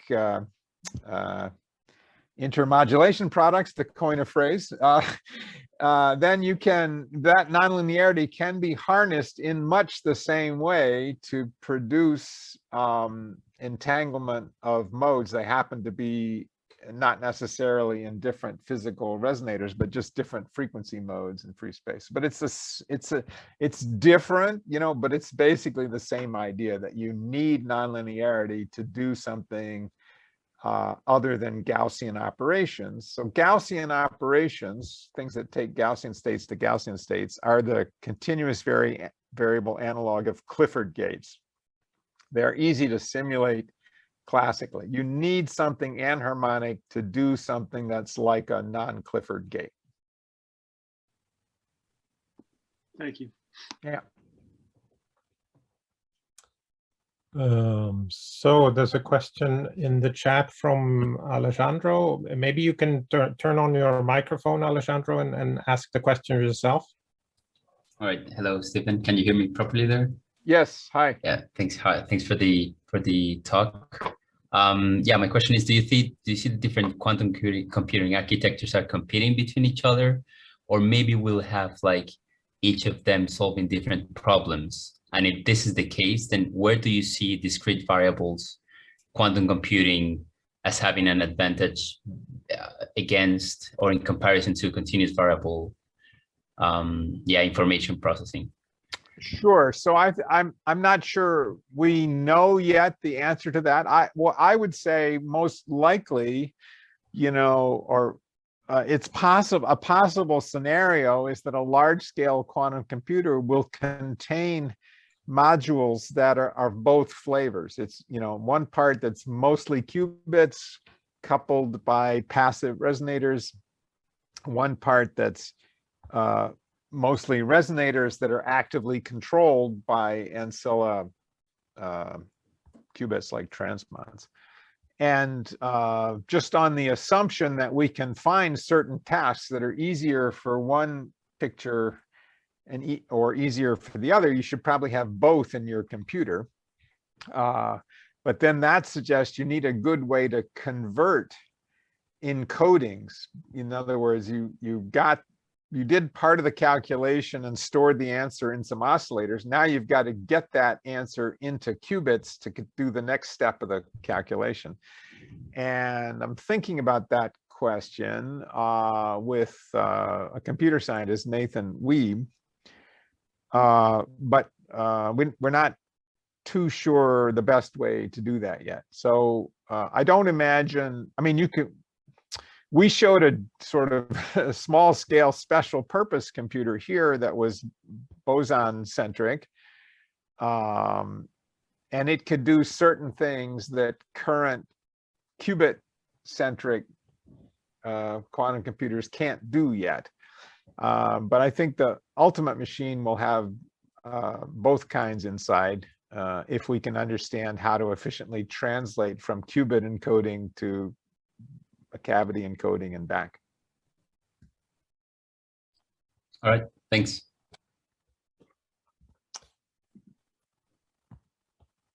Speaker 4: intermodulation products, to coin a phrase, then you can, that nonlinearity can be harnessed in much the same way to produce entanglement of modes. They happen to be not necessarily in different physical resonators, but just different frequency modes in free space. But it's different, you know, but it's basically the same idea that you need nonlinearity to do something other than Gaussian operations. So Gaussian operations, things that take Gaussian states to Gaussian states, are the continuous variable analog of Clifford gates. They're easy to simulate classically. You need something anharmonic to do something that's like a non-Clifford gate.
Speaker 5: Thank you.
Speaker 4: Yeah.
Speaker 1: So there's a question in the chat from Alejandro. Maybe you can turn on your microphone, Alejandro, and ask the question yourself.
Speaker 6: All right. Hello, Stephen. Can you hear me properly there?
Speaker 4: Yes. Hi.
Speaker 6: Yeah. Thanks. Hi. Thanks for the talk. Yeah. My question is: do you see the different quantum computing architectures are competing between each other, or maybe we'll have like each of them solving different problems? And if this is the case, then where do you see discrete variables quantum computing as having an advantage against or in comparison to continuous variable information processing?
Speaker 4: Sure. So I'm not sure we know yet the answer to that. I would say most likely, you know, or it's possible. A possible scenario is that a large-scale quantum computer will contain modules that are both flavors. It's, you know, one part that's mostly qubits coupled by passive resonators, one part that's mostly resonators that are actively controlled by ancilla qubits like transmons. And just on the assumption that we can find certain tasks that are easier for one picture and or easier for the other, you should probably have both in your computer. But then that suggests you need a good way to convert encodings. In other words, you did part of the calculation and stored the answer in some oscillators. Now you've got to get that answer into qubits to do the next step of the calculation. And I'm thinking about that question with a computer scientist, Nathan Weeb. But we're not too sure the best way to do that yet. So I don't imagine, I mean, we showed a sort of a small scale special purpose computer here that was boson centric. And it could do certain things that current qubit centric quantum computers can't do yet. But I think the ultimate machine will have both kinds inside if we can understand how to efficiently translate from qubit encoding to a cavity encoding and back.
Speaker 6: All right, thanks.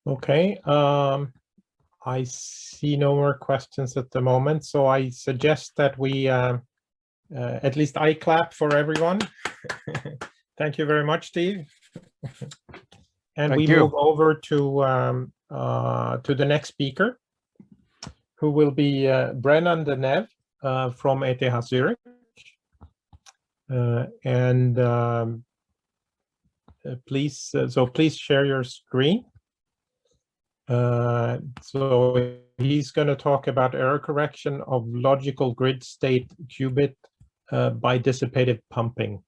Speaker 1: Okay, I see no more questions at the moment, so I suggest that we, at least I clap for everyone. Thank you very much, Steve. And we move over to the next speaker, who will be Brennan de Neeve from ETH Zurich. Please share your screen. So he's going to talk about error correction of logical grid state qubit by dissipative pumping.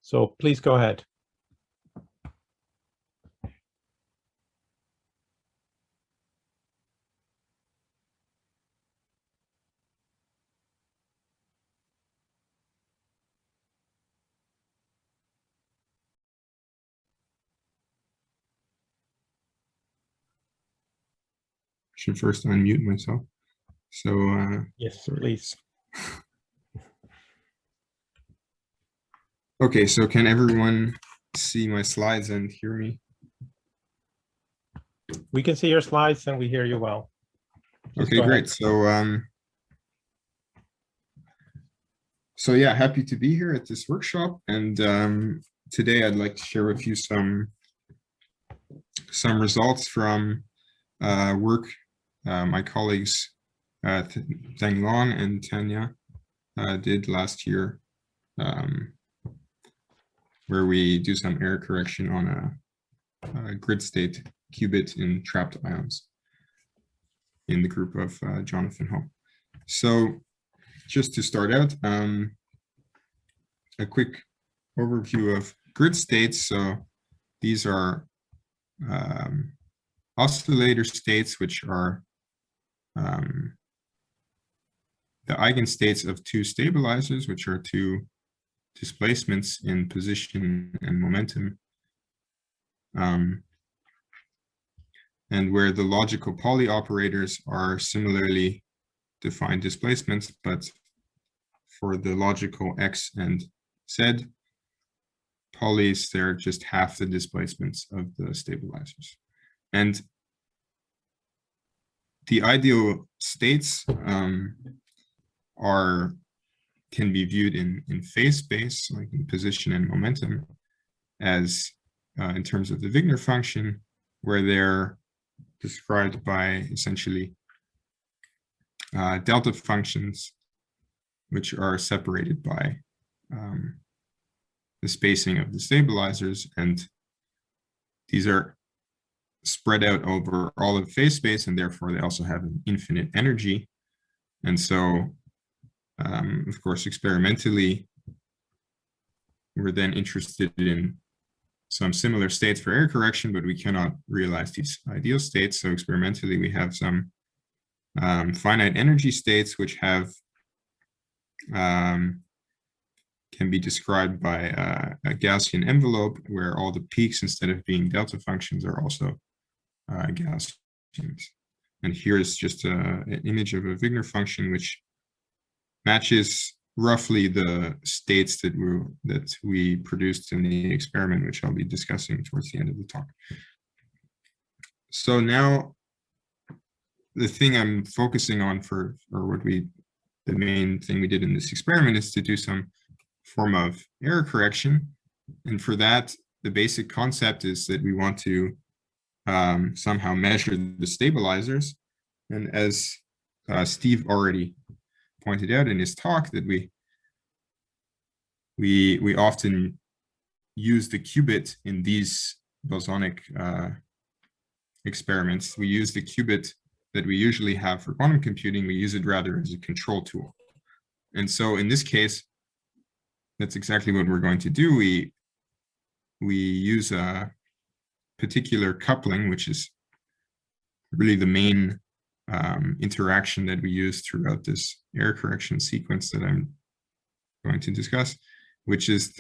Speaker 1: So please go ahead.
Speaker 7: Should first unmute myself. So
Speaker 1: yes, please.
Speaker 7: Okay, so can everyone see my slides and hear me?
Speaker 1: We can see your slides and we hear you well.
Speaker 7: Okay, great. So yeah, happy to be here at this workshop, and today I'd like to share with you some results from work my colleagues Thang Long and Tanya did last year, where we do some error correction on a grid state qubit in trapped ions in the group of Jonathan Ho. So just to start out, a quick overview of grid states. So these are oscillator states, which are the eigenstates of two stabilizers, which are two displacements in position and momentum, and where the logical Pauli operators are similarly defined displacements, but for the logical x and z Paulis, they're just half the displacements of the stabilizers. And the ideal states can be viewed in phase space, like in position and momentum, as in terms of the Wigner function, where they're described by essentially delta functions, which are separated by the spacing of the stabilizers, and these are spread out over all of phase space, and therefore they also have an infinite energy. And so, of course, experimentally, we're then interested in some similar states for error correction, but we cannot realize these ideal states. So experimentally, we have some finite energy states, which have can be described by a Gaussian envelope, where all the peaks, instead of being delta functions, are also Gaussians. And here is just an image of a Wigner function, which matches roughly the states that we produced in the experiment, which I'll be discussing towards the end of the talk. So now, the thing I'm focusing on the main thing we did in this experiment is to do some form of error correction. And for that, the basic concept is that we want to somehow measure the stabilizers. And as Steve already pointed out in his talk, that we often use the qubit in these bosonic experiments. We use the qubit that we usually have for quantum computing. We use it rather as a control tool. And so in this case, that's exactly what we're going to do. We use a particular coupling, which is really the main interaction that we use throughout this error correction sequence that I'm going to discuss, which is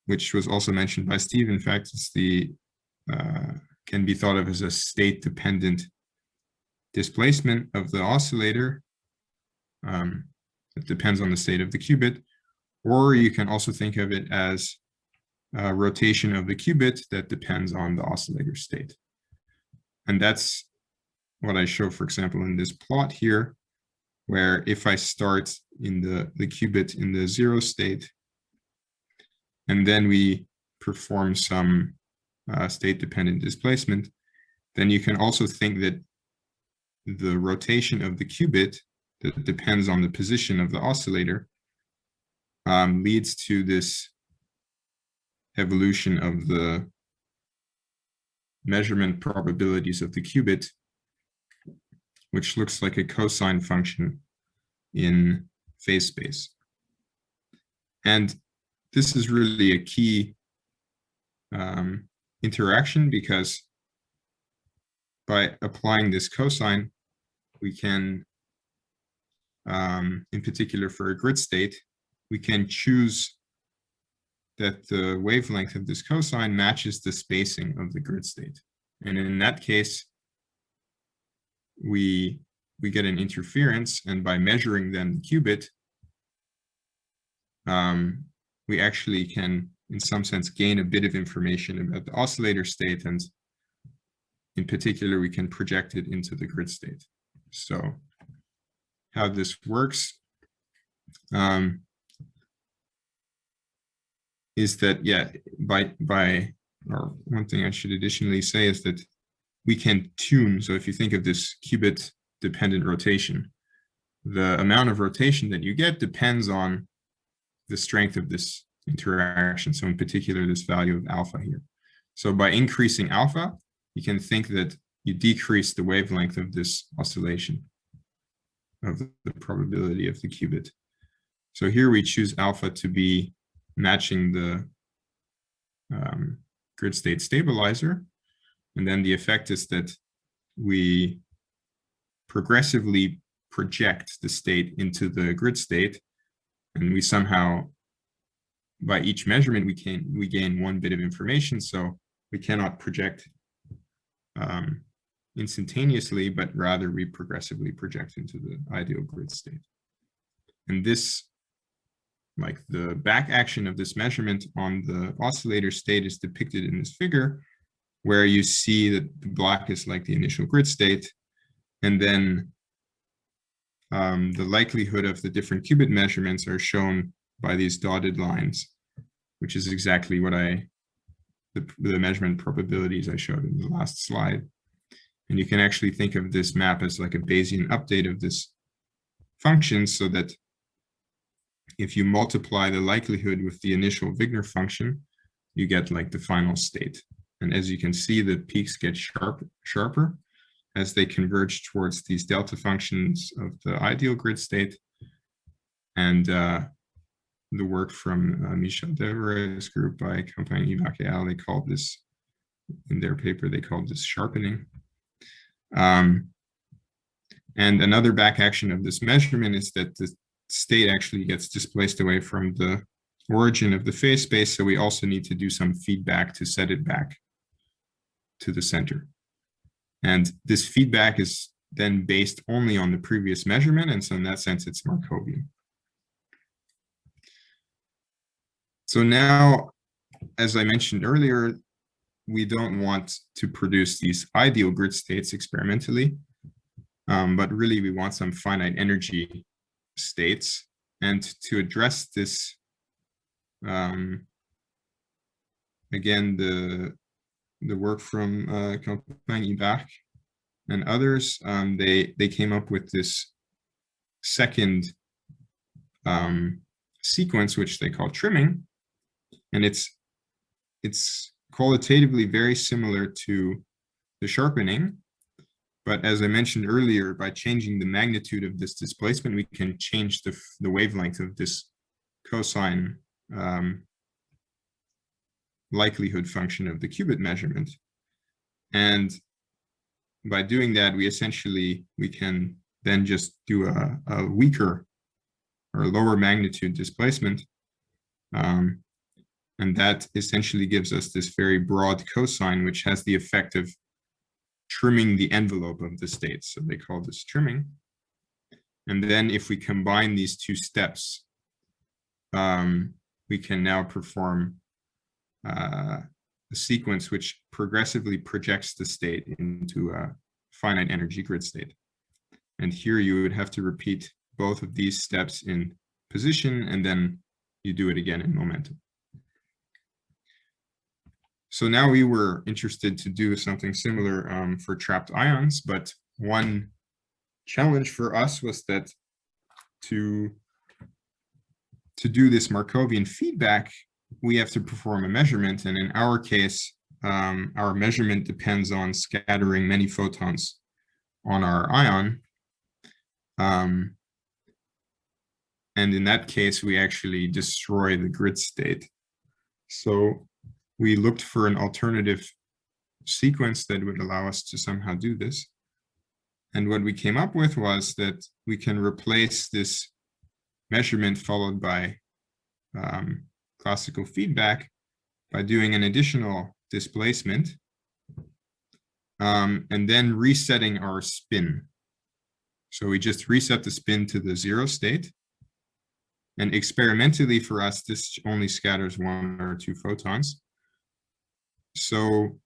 Speaker 7: which was also mentioned by Steve. In fact, it's can be thought of as a state-dependent displacement of the oscillator. It depends on the state of the qubit, or you can also think of it as a rotation of the qubit that depends on the oscillator state. And that's what I show, for example, in this plot here, where if I start in the qubit in the 0 state, and then we perform some state-dependent displacement, then you can also think that the rotation of the qubit that depends on the position of the oscillator leads to this evolution of the measurement probabilities of the qubit, which looks like a cosine function in phase space. And this is really a key interaction, because by applying this cosine, we can, in particular for a grid state, we can choose that the wavelength of this cosine matches the spacing of the grid state. And in that case, we get an interference, and by measuring then the qubit, we actually can, in some sense, gain a bit of information about the oscillator state, and in particular, we can project it into the grid state. So how this works is that, or one thing I should additionally say is that we can tune. So if you think of this qubit dependent rotation, the amount of rotation that you get depends on the strength of this interaction. So in particular, this value of alpha here. So by increasing alpha, you can think that you decrease the wavelength of this oscillation of the probability of the qubit. So here we choose alpha to be matching the grid state stabilizer. And then the effect is that we progressively project the state into the grid state, and we somehow, by each measurement, we gain one bit of information. So we cannot project instantaneously, but rather we progressively project into the ideal grid state. And this, like the back action of this measurement on the oscillator state, is depicted in this figure, where you see that the black is like the initial grid state, and then the likelihood of the different qubit measurements are shown by these dotted lines, which is exactly what the measurement probabilities I showed in the last slide. And you can actually think of this map as like a Bayesian update of this function, so that if you multiply the likelihood with the initial Wigner function, you get like the final state. And as you can see, the peaks get sharper as they converge towards these delta functions of the ideal grid state. And the work from Michel Devereux's group by Koottandavida et al., they called this, in their paper, they called this sharpening. And another back action of this measurement is that the state actually gets displaced away from the origin of the phase space. So we also need to do some feedback to set it back to the center. And this feedback is then based only on the previous measurement. And so in that sense, it's Markovian. So now, as I mentioned earlier, we don't want to produce these ideal grid states experimentally, but really we want some finite energy states. And to address this, again, the work from Koottandavida and others, they came up with this second sequence, which they call trimming. And it's qualitatively very similar to the sharpening. But as I mentioned earlier, by changing the magnitude of this displacement, we can change the wavelength of this cosine likelihood function of the qubit measurement. And by doing that, we can then just do a weaker or lower magnitude displacement. And that essentially gives us this very broad cosine, which has the effect of trimming the envelope of the state. So they call this trimming. And then if we combine these two steps, we can now perform a sequence which progressively projects the state into a finite energy grid state. And here you would have to repeat both of these steps in position, and then you do it again in momentum. So now we were interested to do something similar for trapped ions, but one challenge for us was that to do this Markovian feedback, we have to perform a measurement. And in our case, our measurement depends on scattering many photons on our ion. And in that case, we actually destroy the grid state. So we looked for an alternative sequence that would allow us to somehow do this. And what we came up with was that we can replace this measurement followed by classical feedback by doing an additional displacement and then resetting our spin. So we just reset the spin to the 0 state. And experimentally for us, this only scatters 1 or 2 photons. So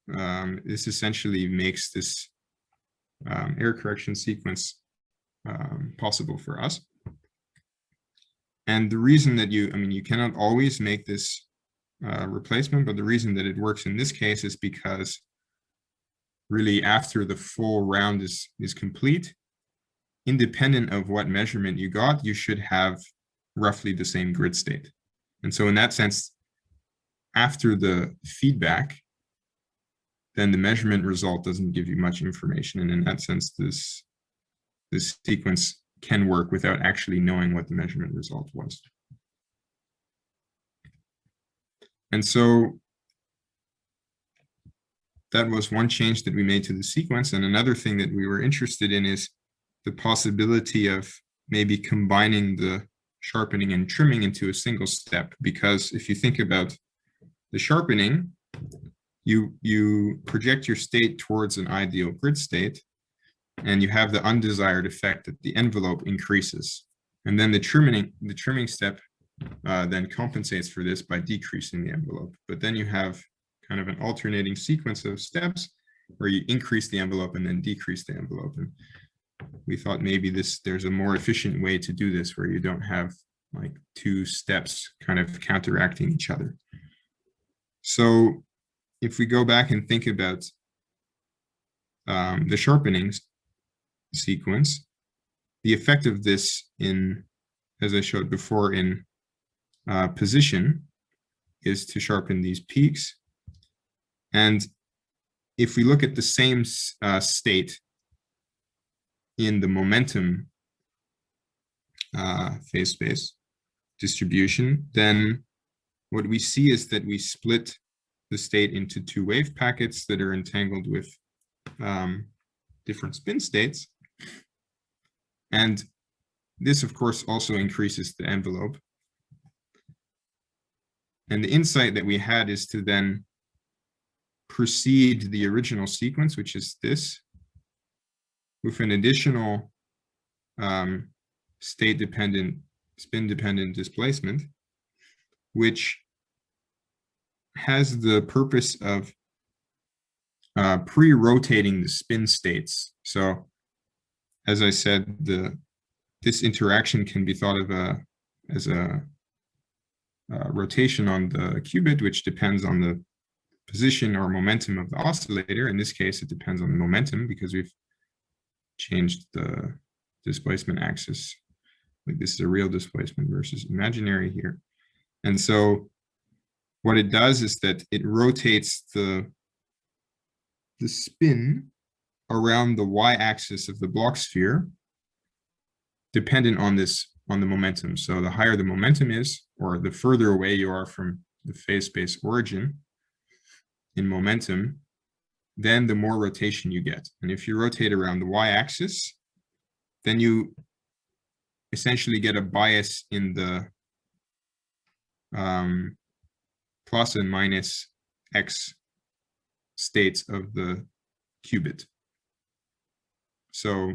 Speaker 7: this essentially makes this error correction sequence possible for us. And the reason that you cannot always make this replacement, but the reason that it works in this case is because really after the full round is complete, independent of what measurement you got, you should have roughly the same grid state. And so in that sense, after the feedback, then the measurement result doesn't give you much information. And in that sense, this sequence can work without actually knowing what the measurement result was. And so that was one change that we made to the sequence. And another thing that we were interested in is the possibility of maybe combining the sharpening and trimming into a single step. Because if you think about the sharpening, you project your state towards an ideal grid state, and you have the undesired effect that the envelope increases. And then the trimming step then compensates for this by decreasing the envelope. But then you have kind of an alternating sequence of steps where you increase the envelope and then decrease the envelope. And we thought maybe there's a more efficient way to do this where you don't have like 2 steps kind of counteracting each other. So if we go back and think about the sharpening sequence, the effect of this in as I showed before in position, is to sharpen these peaks. And if we look at the same state in the momentum phase space distribution, then what we see is that we split the state into two wave packets that are entangled with different spin states. And this, of course, also increases the envelope. And the insight that we had is to then proceed the original sequence, which is this, with an additional state-dependent, spin-dependent displacement, which has the purpose of pre-rotating the spin states. So, as I said, this interaction can be thought of as a rotation on the qubit, which depends on the position or momentum of the oscillator. In this case, it depends on the momentum because we've changed the displacement axis. Like this is a real displacement versus imaginary here. And so what it does is that it rotates the spin around the y-axis of the Bloch sphere, dependent on the momentum. So the higher the momentum is, or the further away you are from the phase space origin in momentum, then the more rotation you get. And if you rotate around the y-axis, then you essentially get a bias in the plus and minus x states of the qubit. So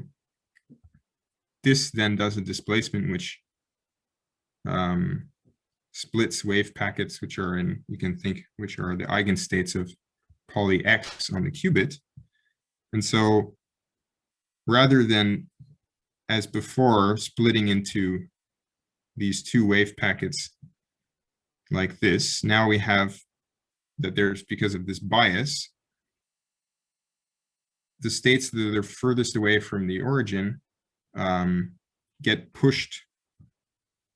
Speaker 7: this then does a displacement which splits wave packets, which are in, you can think, which are the eigenstates of poly X on the qubit. And so rather than, as before, splitting into these two wave packets like this, now we have that there's, because of this bias, the states that are furthest away from the origin get pushed.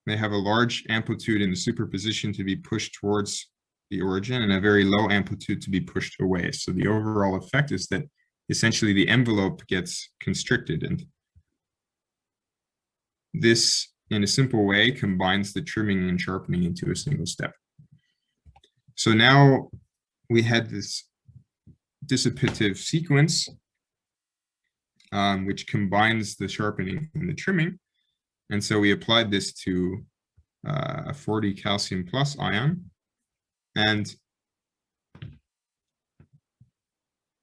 Speaker 7: They have a large amplitude in the superposition to be pushed towards the origin and a very low amplitude to be pushed away. So the overall effect is that essentially the envelope gets constricted, and this, in a simple way, combines the trimming and sharpening into a single step. So now we had this dissipative sequence which combines the sharpening and the trimming. And so we applied this to a 40 calcium plus ion. And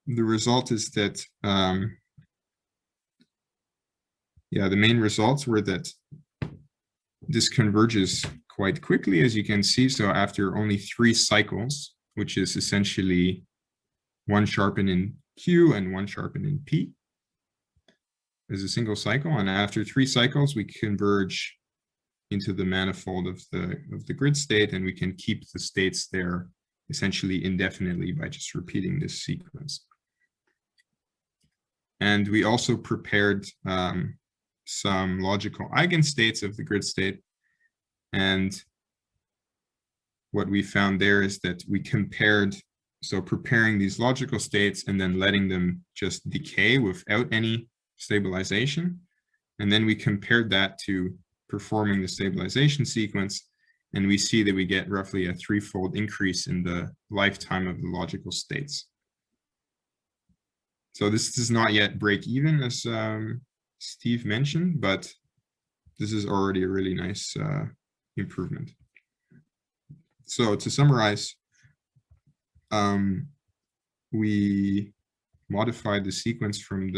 Speaker 7: the result is that, the main results were that this converges quite quickly, as you can see. So after only 3 cycles, which is essentially 1 sharpen in Q and 1 sharpen in P, as a single cycle, and after 3 cycles, we converge into the manifold of the grid state, and we can keep the states there essentially indefinitely by just repeating this sequence. And we also prepared some logical eigenstates of the grid state, and what we found there is that we compared, so preparing these logical states and then letting them just decay without any stabilization, and then we compared that to performing the stabilization sequence, and we see that we get roughly a 3-fold increase in the lifetime of the logical states. So this does not yet break even, as Steve mentioned, but this is already a really nice improvement. So to summarize, we modified the sequence from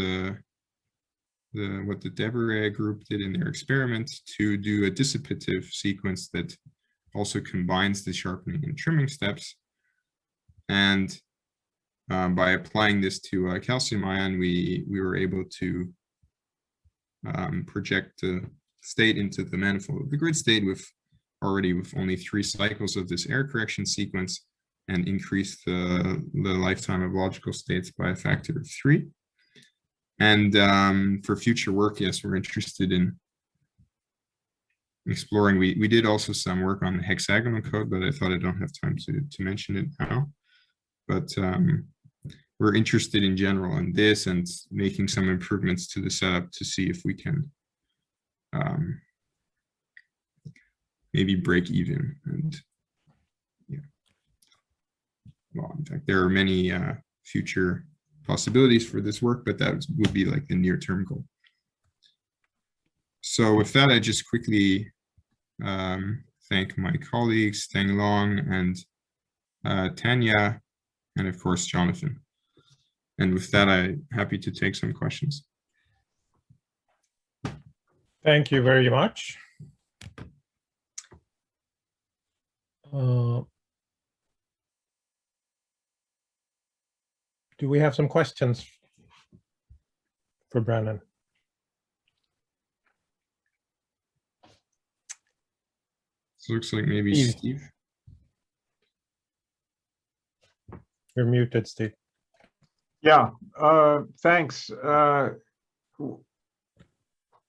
Speaker 7: what the Devereux group did in their experiment to do a dissipative sequence that also combines the sharpening and trimming steps. And by applying this to a calcium ion, we were able to project the state into the manifold of the grid state with only 3 cycles of this error correction sequence, and increase the lifetime of logical states by a factor of 3. And for future work, yes, we're interested in exploring. We did also some work on hexagonal code, but I thought I don't have time to mention it now. But we're interested in general in this and making some improvements to the setup to see if we can maybe break even. And yeah, well, in fact, there are many future possibilities for this work, but that would be like the near-term goal. So with that, I just quickly thank my colleagues, Tang Long and Tanya, and of course, Jonathan. And with that, I'm happy to take some questions.
Speaker 1: Thank you very much. Do we have some questions for Brennan?
Speaker 7: So it looks like maybe Steve.
Speaker 1: You're muted, Steve.
Speaker 4: Yeah, thanks.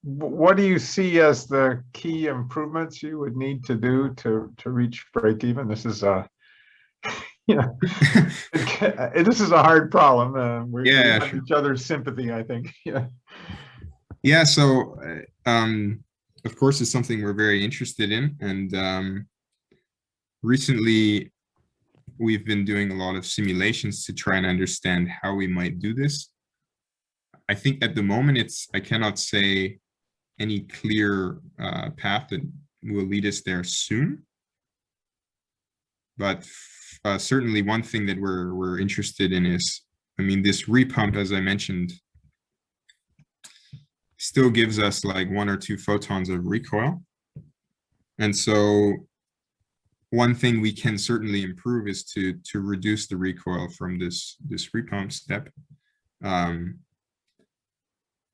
Speaker 4: What do you see as the key improvements you would need to do to reach break even? This is this is a hard problem. We have
Speaker 7: sure.
Speaker 4: each other's sympathy, I think.
Speaker 7: Yeah. So of course, it's something we're very interested in, and recently we've been doing a lot of simulations to try and understand how we might do this. I think at the moment I cannot say any clear path that will lead us there soon. But certainly one thing that we're interested in is, I mean, this repump, as I mentioned, still gives us like 1 or 2 photons of recoil. And so one thing we can certainly improve is to reduce the recoil from this repump step.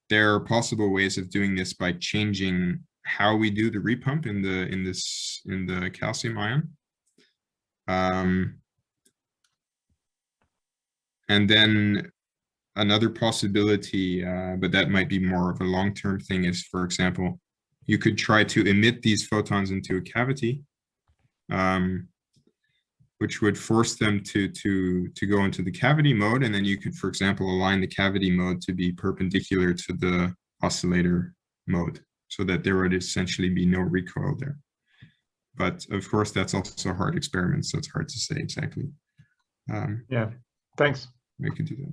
Speaker 7: There are possible ways of doing this by changing how we do the repump in the calcium ion. And then another possibility, but that might be more of a long-term thing, is, for example, you could try to emit these photons into a cavity, which would force them to go into the cavity mode, and then you could, for example, align the cavity mode to be perpendicular to the oscillator mode, so that there would essentially be no recoil there. But of course, that's also a hard experiment, so it's hard to say exactly.
Speaker 4: Yeah, thanks.
Speaker 7: We could do that.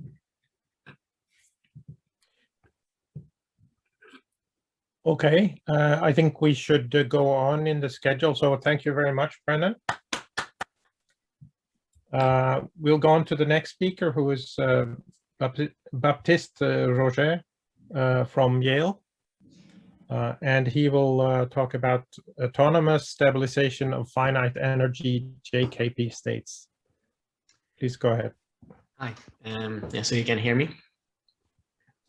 Speaker 1: Okay, I think we should go on in the schedule. So thank you very much, Brennan. We'll go on to the next speaker, who is Baptiste Roger from Yale. And he will talk about autonomous stabilization of finite energy JKP states. Please go ahead.
Speaker 8: Hi, yeah, so you can hear me?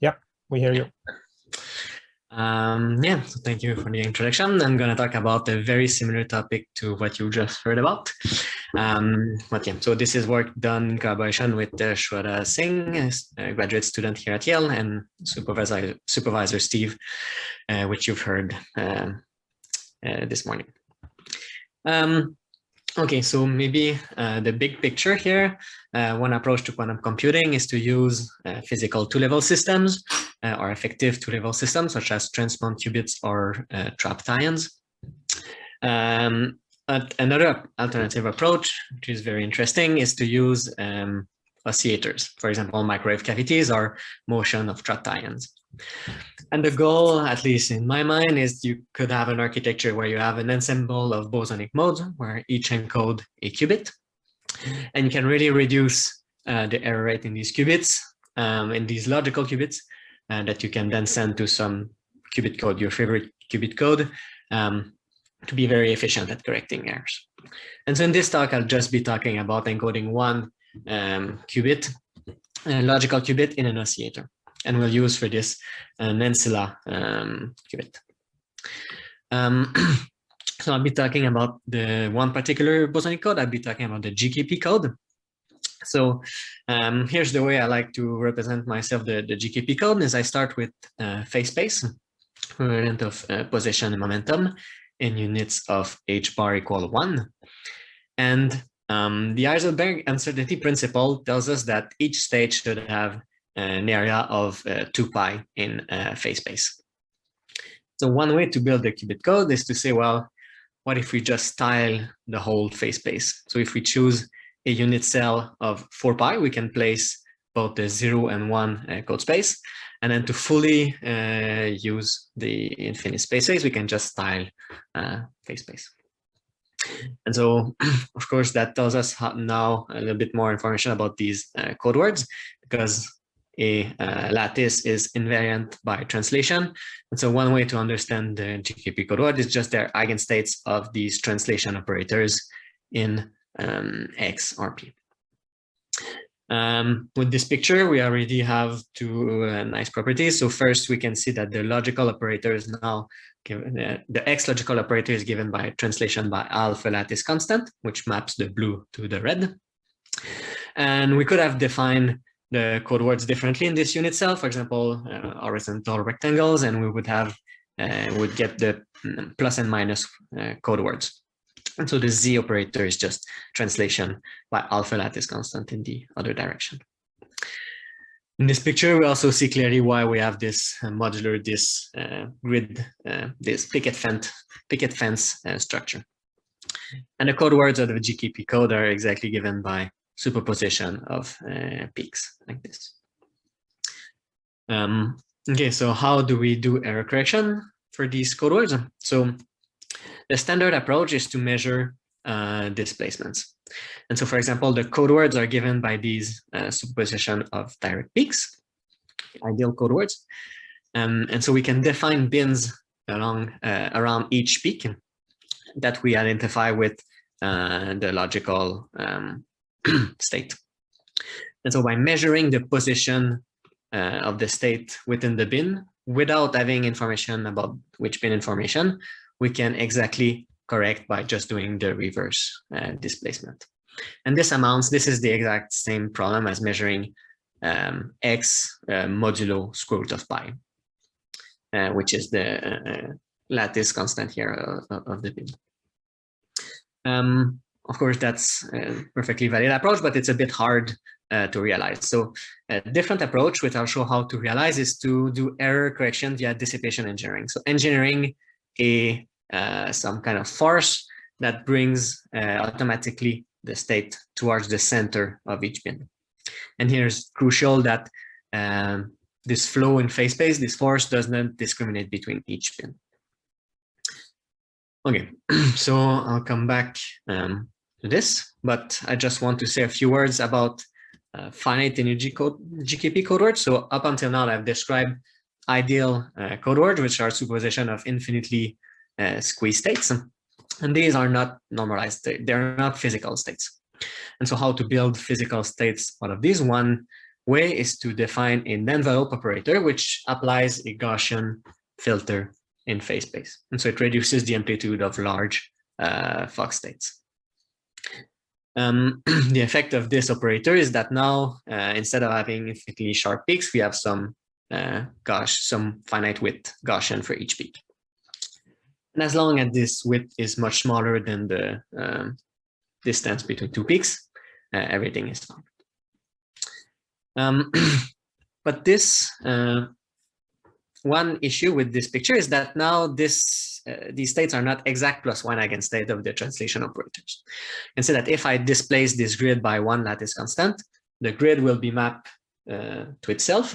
Speaker 1: Yep, we hear you.
Speaker 8: Yeah, so thank you for the introduction. I'm going to talk about a very similar topic to what you just heard about. But yeah, so this is work done in collaboration with Shweta Singh, a graduate student here at Yale, and supervisor Steve, which you've heard this morning. Okay, so maybe the big picture here, one approach to quantum computing is to use physical two-level systems or effective two-level systems such as transpond qubits or trapped ions. Another alternative approach, which is very interesting, is to use oscillators, for example, microwave cavities or motion of trapped ions. And the goal, at least in my mind, is you could have an architecture where you have an ensemble of bosonic modes where each encode a qubit, and you can really reduce the error rate in these qubits, in these logical qubits, that you can then send to some qubit code, your favorite qubit code, to be very efficient at correcting errors. And so in this talk, I'll just be talking about encoding one qubit, a logical qubit in an oscillator. And we'll use for this an Ancilla qubit. So I'll be talking about the one particular bosonic code. I'll be talking about the GKP code. So here's the way I like to represent myself, the GKP code, is I start with phase space, variant of position and momentum, in units of h bar equal 1. And the Heisenberg uncertainty principle tells us that each state should have an area of 2 pi in phase space. So one way to build the qubit code is to say, well, what if we just tile the whole phase space? So if we choose a unit cell of 4 pi, we can place both the 0 and 1 code space. And then to fully use the infinite spaces, we can just tile phase space. And so, of course, that tells us now a little bit more information about these code words, because a lattice is invariant by translation. And so one way to understand the GKP code word is just their eigenstates of these translation operators in X or P. With this picture, we already have two nice properties. So first, we can see that the logical operator is now given, the X logical operator is given by translation by alpha lattice constant, which maps the blue to the red. And we could have defined the code words differently in this unit cell, for example, horizontal rectangles, and we would have would get the plus and minus code words. And so the Z operator is just translation by alpha lattice constant in the other direction. In this picture, we also see clearly why we have this modular, this grid, this picket fence structure. And the code words of the GKP code are exactly given by superposition of peaks like this. Okay, so how do we do error correction for these code words? So the standard approach is to measure displacements. And so, for example, the code words are given by these superposition of direct peaks, ideal code words. And so we can define bins along around each peak that we identify with the logical state. And so by measuring the position of the state within the bin without having information about which bin information, we can exactly correct by just doing the reverse displacement. And this is the exact same problem as measuring X modulo square root of pi, which is the lattice constant here of the bin. Of course, that's a perfectly valid approach, but it's a bit hard to realize. So a different approach, which I'll show how to realize, is to do error correction via dissipation engineering. So engineering some kind of force that brings automatically the state towards the center of each bin. And here's crucial that this flow in phase space, this force does not discriminate between each bin. Okay, so I'll come back to this, but I just want to say a few words about finite energy code, GKP code words. So up until now, I've described ideal code words, which are superposition of infinitely squeezed states. And these are not normalized, they're not physical states. And so how to build physical states out of these? One way is to define an envelope operator, which applies a Gaussian filter in phase space. And so it reduces the amplitude of large Fock states. The effect of this operator is that now, instead of having infinitely sharp peaks, we have some finite width Gaussian for each peak. And as long as this width is much smaller than the distance between two peaks, everything is fine. But this one issue with this picture is that now these states are not exact plus one eigenstate of the translation operators. And so that if I displace this grid by one lattice constant, the grid will be mapped to itself,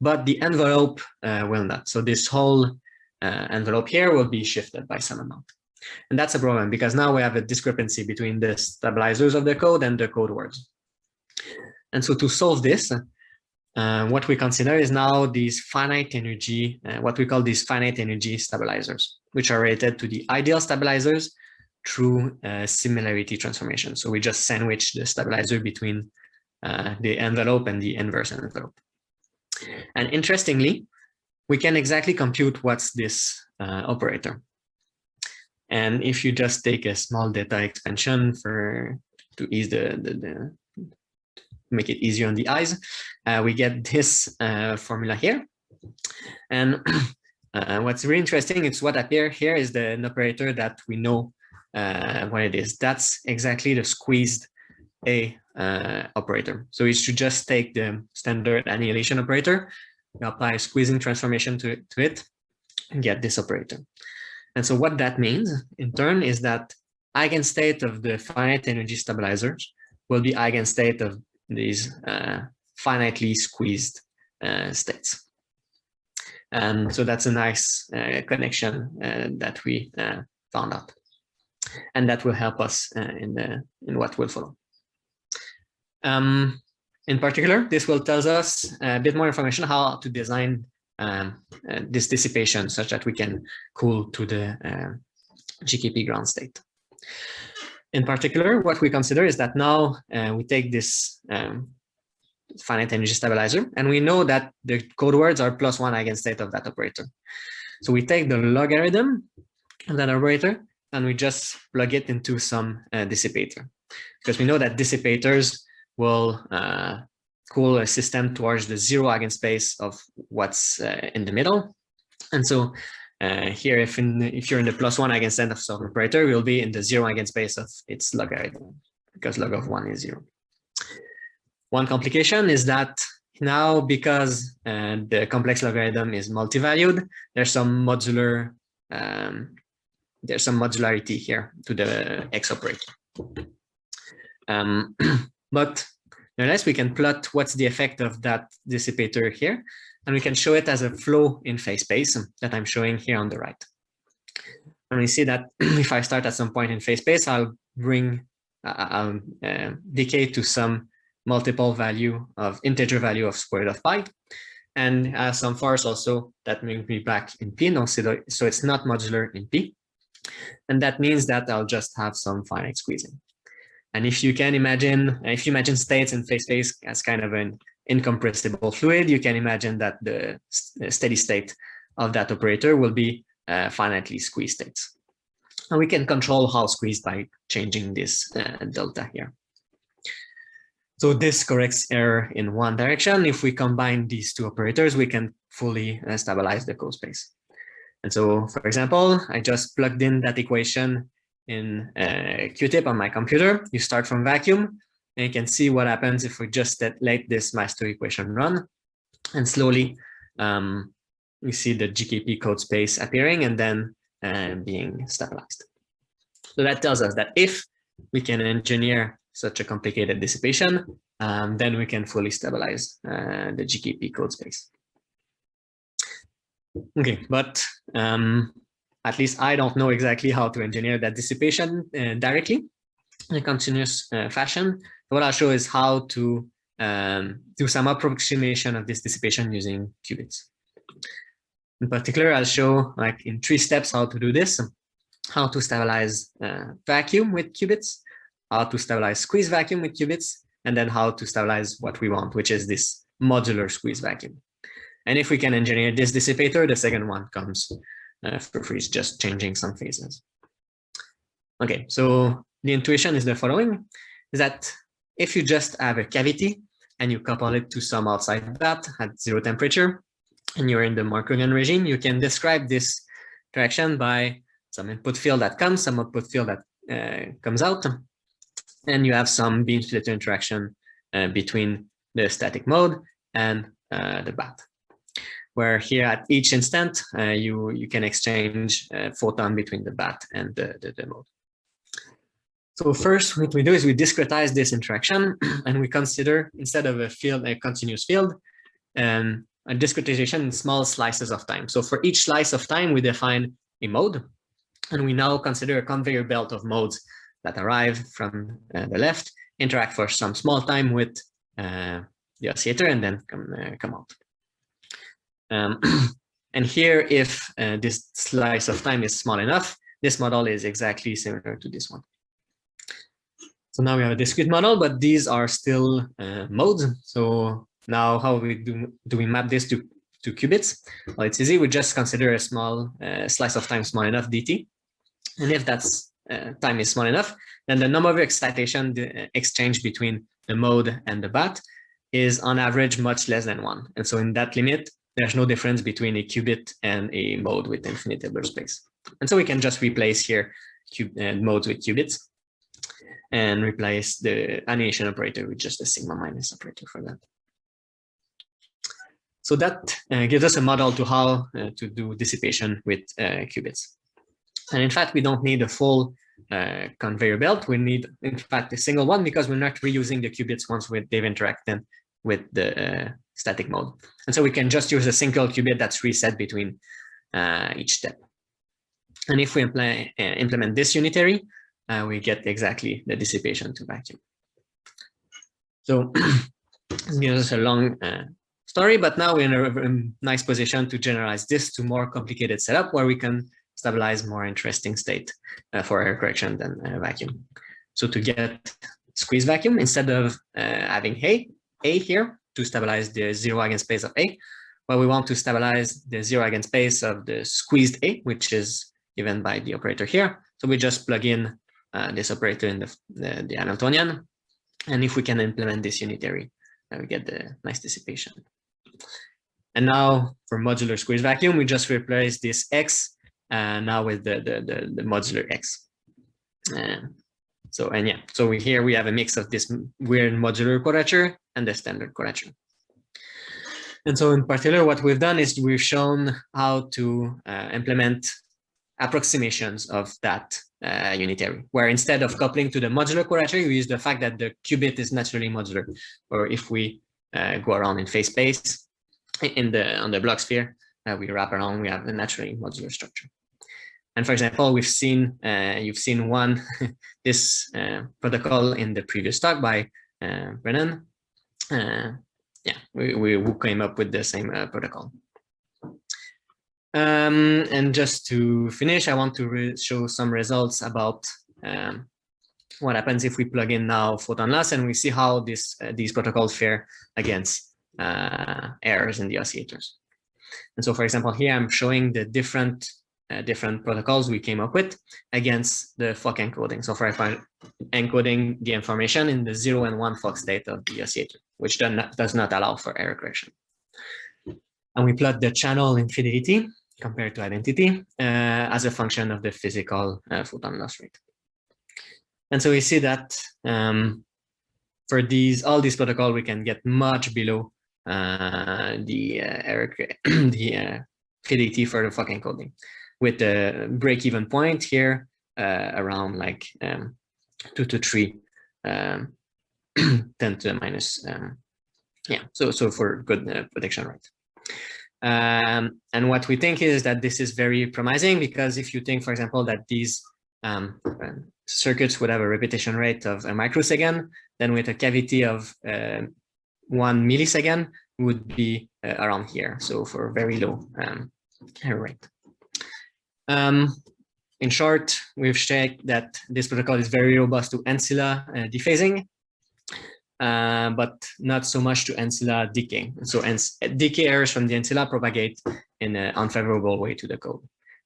Speaker 8: but the envelope will not. So this whole envelope here will be shifted by some amount. And that's a problem because now we have a discrepancy between the stabilizers of the code and the code words. And so to solve this, what we consider is now these finite energy, what we call these finite energy stabilizers, which are related to the ideal stabilizers through similarity transformation. So we just sandwich the stabilizer between the envelope and the inverse envelope. And interestingly, we can exactly compute what's this operator. And if you just take a small data expansion to ease make it easier on the eyes, we get this formula here. And what's really interesting is what appears here is an operator that we know what it is. That's exactly the squeezed A operator. So you should just take the standard annihilation operator, apply a squeezing transformation to it, and get this operator. And so what that means in turn is that eigenstate of the finite energy stabilizers will be eigenstate of these finitely squeezed states. And so that's a nice connection that we found out, and that will help us in what will follow. In particular, this will tell us a bit more information how to design this dissipation such that we can cool to the GKP ground state. In particular, what we consider is that now we take this finite energy stabilizer, and we know that the code words are +1 eigenstate of that operator. So we take the logarithm of that operator and we just plug it into some dissipator, because we know that dissipators will cool a system towards the 0 eigenspace of what's in the middle. And so here, if you're in the +1 eigenstate of some operator, we'll be in the 0 eigenspace of its logarithm, because log of 1 is 0. One complication is that now, because the complex logarithm is multi-valued, there's some modularity here to the x operator. But nonetheless, we can plot what's the effect of that dissipator here, and we can show it as a flow in phase space that I'm showing here on the right. And we see that if I start at some point in phase space, I'll decay to some multiple value of integer value of square root of pi, and some force also that brings me back in P, so it's not modular in P, and that means that I'll just have some finite squeezing. And if you imagine states in phase space as kind of an incompressible fluid, you can imagine that the steady state of that operator will be finitely squeezed states. And we can control how squeezed by changing this delta here. So this corrects error in one direction. If we combine these two operators, we can fully stabilize the co-space. And so, for example, I just plugged in that equation in QTIP on my computer. You start from vacuum, and you can see what happens if we just let this master equation run. And slowly, we see the GKP code space appearing and then being stabilized. So that tells us that if we can engineer such a complicated dissipation, then we can fully stabilize the GKP code space. Okay, but at least I don't know exactly how to engineer that dissipation directly in a continuous fashion. What I'll show is how to do some approximation of this dissipation using qubits. In particular, I'll show like in 3 steps how to do this: how to stabilize vacuum with qubits, how to stabilize squeeze vacuum with qubits, and then how to stabilize what we want, which is this modular squeeze vacuum. And if we can engineer this dissipator, the second one comes for free, just changing some phases. Okay, so the intuition is the following, is that if you just have a cavity and you couple it to some outside vat at 0 temperature, and you're in the Markovian regime, you can describe this interaction by some input field that comes, some output field that comes out, and you have some beam splitter interaction between the static mode and the bat, where here at each instant you can exchange photon between the bat and the mode. So first, what we do is we discretize this interaction, and we consider, instead of a continuous field, a discretization in small slices of time. So for each slice of time, we define a mode, and we now consider a conveyor belt of modes that arrive from the left, interact for some small time with the oscillator, and then come out. And here, if this slice of time is small enough, this model is exactly similar to this one. So now we have a discrete model, but these are still modes. So now how do we map this to qubits? Well, it's easy. We just consider a small slice of time small enough dt. And if that's time is small enough, then the number of excitation exchange between the mode and the bat is on average much less than 1. And so in that limit, there's no difference between a qubit and a mode with infinite Hilbert space. And so we can just replace here modes with qubits and replace the annihilation operator with just a sigma minus operator for that. So that gives us a model to how to do dissipation with qubits. And in fact, we don't need a full conveyor belt. We need, in fact, a single one because we're not reusing the qubits once they've interacted with the static mode. And so we can just use a single qubit that's reset between each step. And if we implement this unitary, we get exactly the dissipation to vacuum. So this gives us a long story, but now we're in a nice position to generalize this to more complicated setup where we can stabilize more interesting state for error correction than vacuum. So to get squeeze vacuum, instead of having A here to stabilize the zero eigenspace of A, well, we want to stabilize the zero eigenspace of the squeezed A, which is given by the operator here. So we just plug in this operator in the Hamiltonian. And if we can implement this unitary, we get the nice dissipation. And now for modular squeeze vacuum, we just replace this X now with the modular X. So here we have a mix of this weird modular quadrature and the standard quadrature. And so in particular, what we've done is we've shown how to implement approximations of that unitary, where instead of coupling to the modular quadrature, we use the fact that the qubit is naturally modular, or if we go around in phase space on the block sphere, we wrap around, we have a naturally modular structure. And for example, we've seen, you've seen this protocol in the previous talk by Brennan. We came up with the same protocol. And just to finish, I want to show some results about what happens if we plug in now photon loss, and we see how these protocols fare against errors in the oscillators. And so, for example, here I'm showing the different protocols we came up with against the Fock encoding. So for encoding the information in the 0 and 1 Fock state of the oscillator, which does not allow for error correction. And we plot the channel in fidelity compared to identity as a function of the physical photon loss rate. And so we see that for all these protocols, we can get much below the fidelity for the Fock encoding, with the break-even point here around like 2 to 3 10 to the minus so for good prediction rate. And what we think is that this is very promising, because if you think, for example, that these circuits would have a repetition rate of a microsecond, then with a cavity of 1 millisecond would be around here. So for very low error rate. In short, we've checked that this protocol is very robust to ancilla dephasing, but not so much to ancilla decay. So decay errors from the ancilla propagate in an unfavorable way to the code.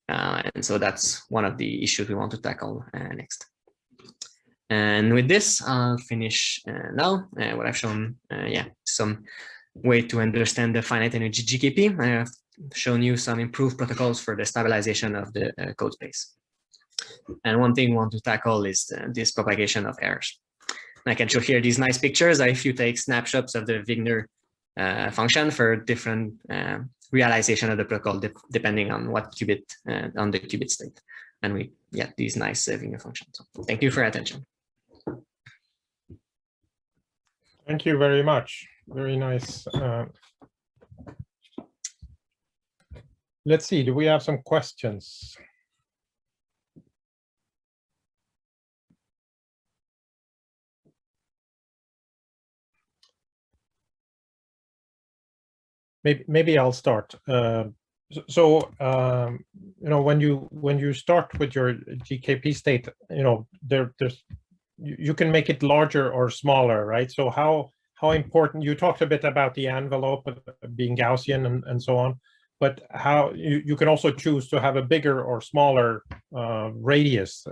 Speaker 8: And so that's one of the issues we want to tackle next. And with this, I'll finish now what I've shown, some way to understand the finite energy GKP. I have shown you some improved protocols for the stabilization of the code space. And one thing we want to tackle is this propagation of errors. And I can show here these nice pictures. If you take snapshots of the Wigner function for different realization of the protocol, depending on what qubit, on the qubit state. And we get these nice Wigner functions. So thank you for your attention.
Speaker 1: Thank you very much. Very nice. Let's see, do we have some questions? Maybe I'll start. You know, when you start with your GKP state, you know, you can make it larger or smaller, right? So how important, you talked a bit about the envelope being Gaussian and so on, but how you can also choose to have a bigger or smaller radius.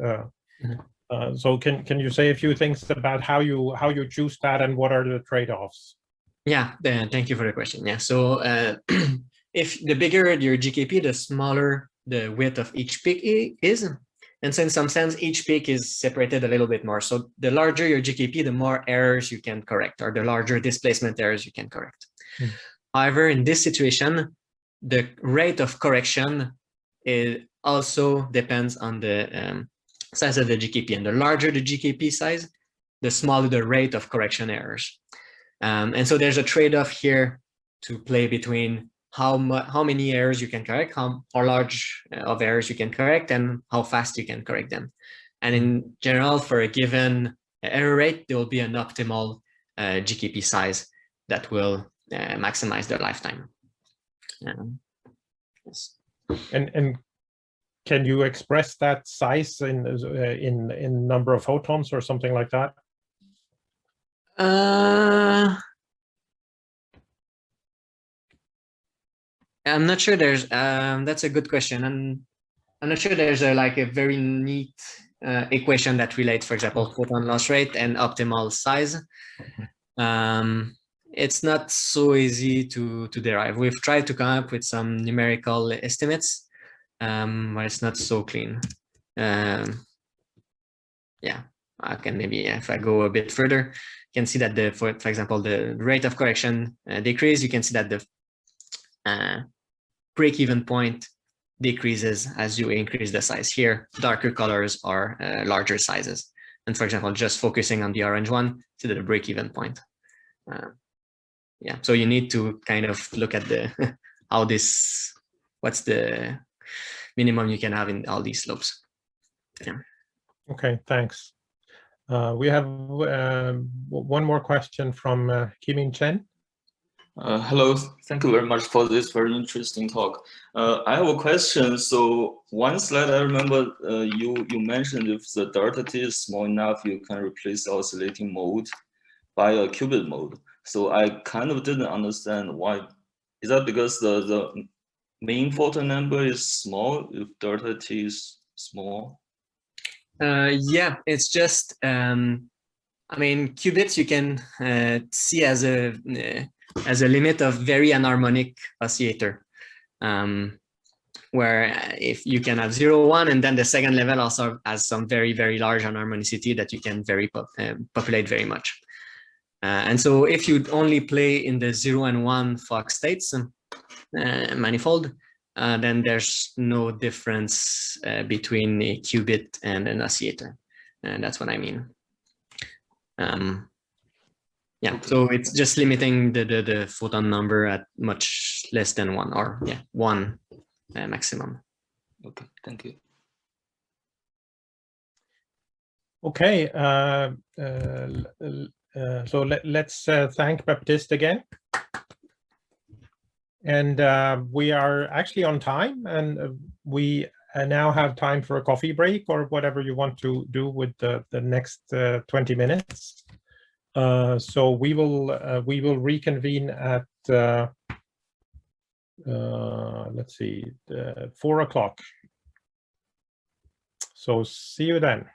Speaker 1: So can you say a few things about how you choose that and what are the trade-offs?
Speaker 8: Yeah, thank you for the question. Yeah, so if the bigger your GKP, the smaller the width of each peak is. And so in some sense, each peak is separated a little bit more. So the larger your GKP, the more errors you can correct, or the larger displacement errors you can correct. However, in this situation, the rate of correction also depends on the size of the GKP. And the larger the GKP size, the smaller the rate of correction errors. And so there's a trade-off here to play between how many errors you can correct, how large of errors you can correct, and how fast you can correct them. And in general, for a given error rate, there will be an optimal GKP size that will maximize the lifetime. Yes.
Speaker 1: And can you express that size in number of photons or something like that?
Speaker 8: I'm not sure there's that's a good question. I'm not sure there's a very neat equation that relates, for example, photon loss rate and optimal size. It's not so easy to derive. We've tried to come up with some numerical estimates, but it's not so clean. Yeah, I can maybe, if I go a bit further, you can see that for example, the rate of correction decrease. You can see that the break-even point decreases as you increase the size. Here, darker colors are larger sizes. And for example, just focusing on the orange one, see the break-even point. Yeah, so you need to kind of look at the what's the minimum you can have in all these slopes. Yeah.
Speaker 1: Okay, thanks. We have one more question from Kimin Chen.
Speaker 9: Hello, thank you very much for this very interesting talk. I have a question. So one slide I remember you mentioned if the delta T is small enough, you can replace the oscillating mode by a qubit mode. So I kind of didn't understand why. Is that because the mean photon number is small if delta T is small?
Speaker 8: Yeah, it's just, I mean, qubits you can see as a limit of very anharmonic oscillator, where if you can have 0, 1, and then the second level also has some very, very large anharmonicity that you can populate very much. And so if you only play in the 0 and 1 Fock states manifold, then there's no difference between a qubit and an oscillator. And that's what I mean. Yeah, so it's just limiting the photon number at much less than 1, or yeah, 1 maximum.
Speaker 9: Okay, thank you.
Speaker 1: Okay, so let's thank Baptiste again. And we are actually on time, and we now have time for a coffee break or whatever you want to do with the next 20 minutes. So we will reconvene at let's see, 4 o'clock. So see you then.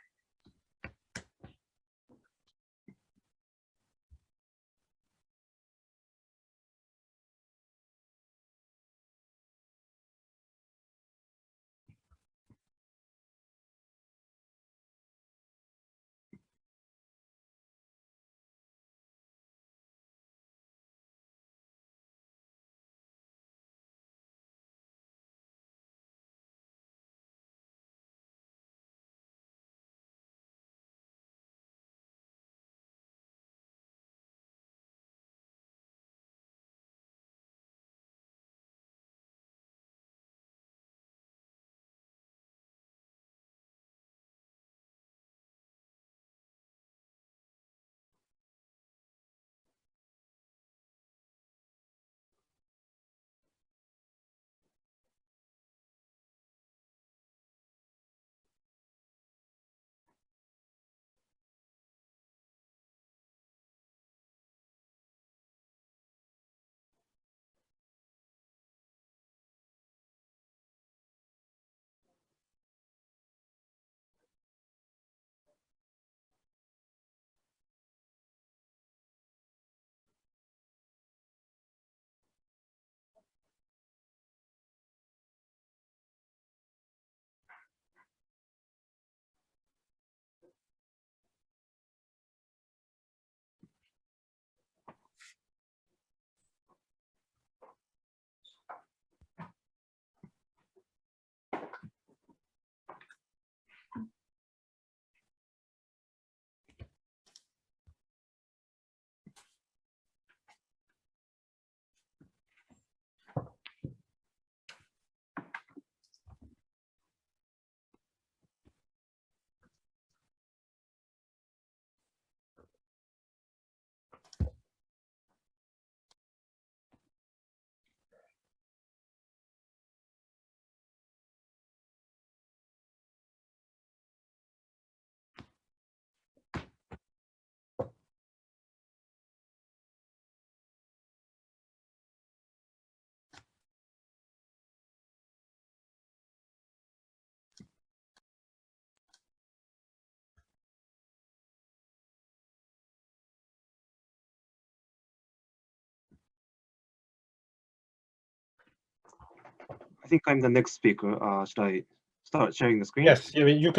Speaker 10: I think I'm the next speaker. Should I start sharing the screen?
Speaker 1: Yes, you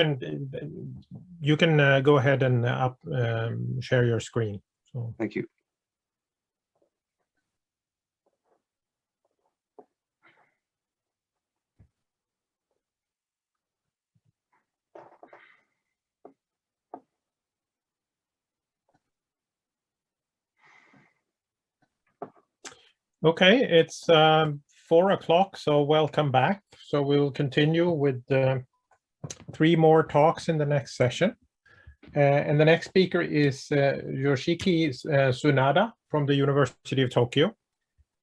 Speaker 1: can go ahead and share your screen. So.
Speaker 10: Thank you.
Speaker 1: Okay, it's 4 o'clock, so welcome back. So we'll continue with 3 more talks in the next session. And the next speaker is Yoshiki Sunada from the University of Tokyo.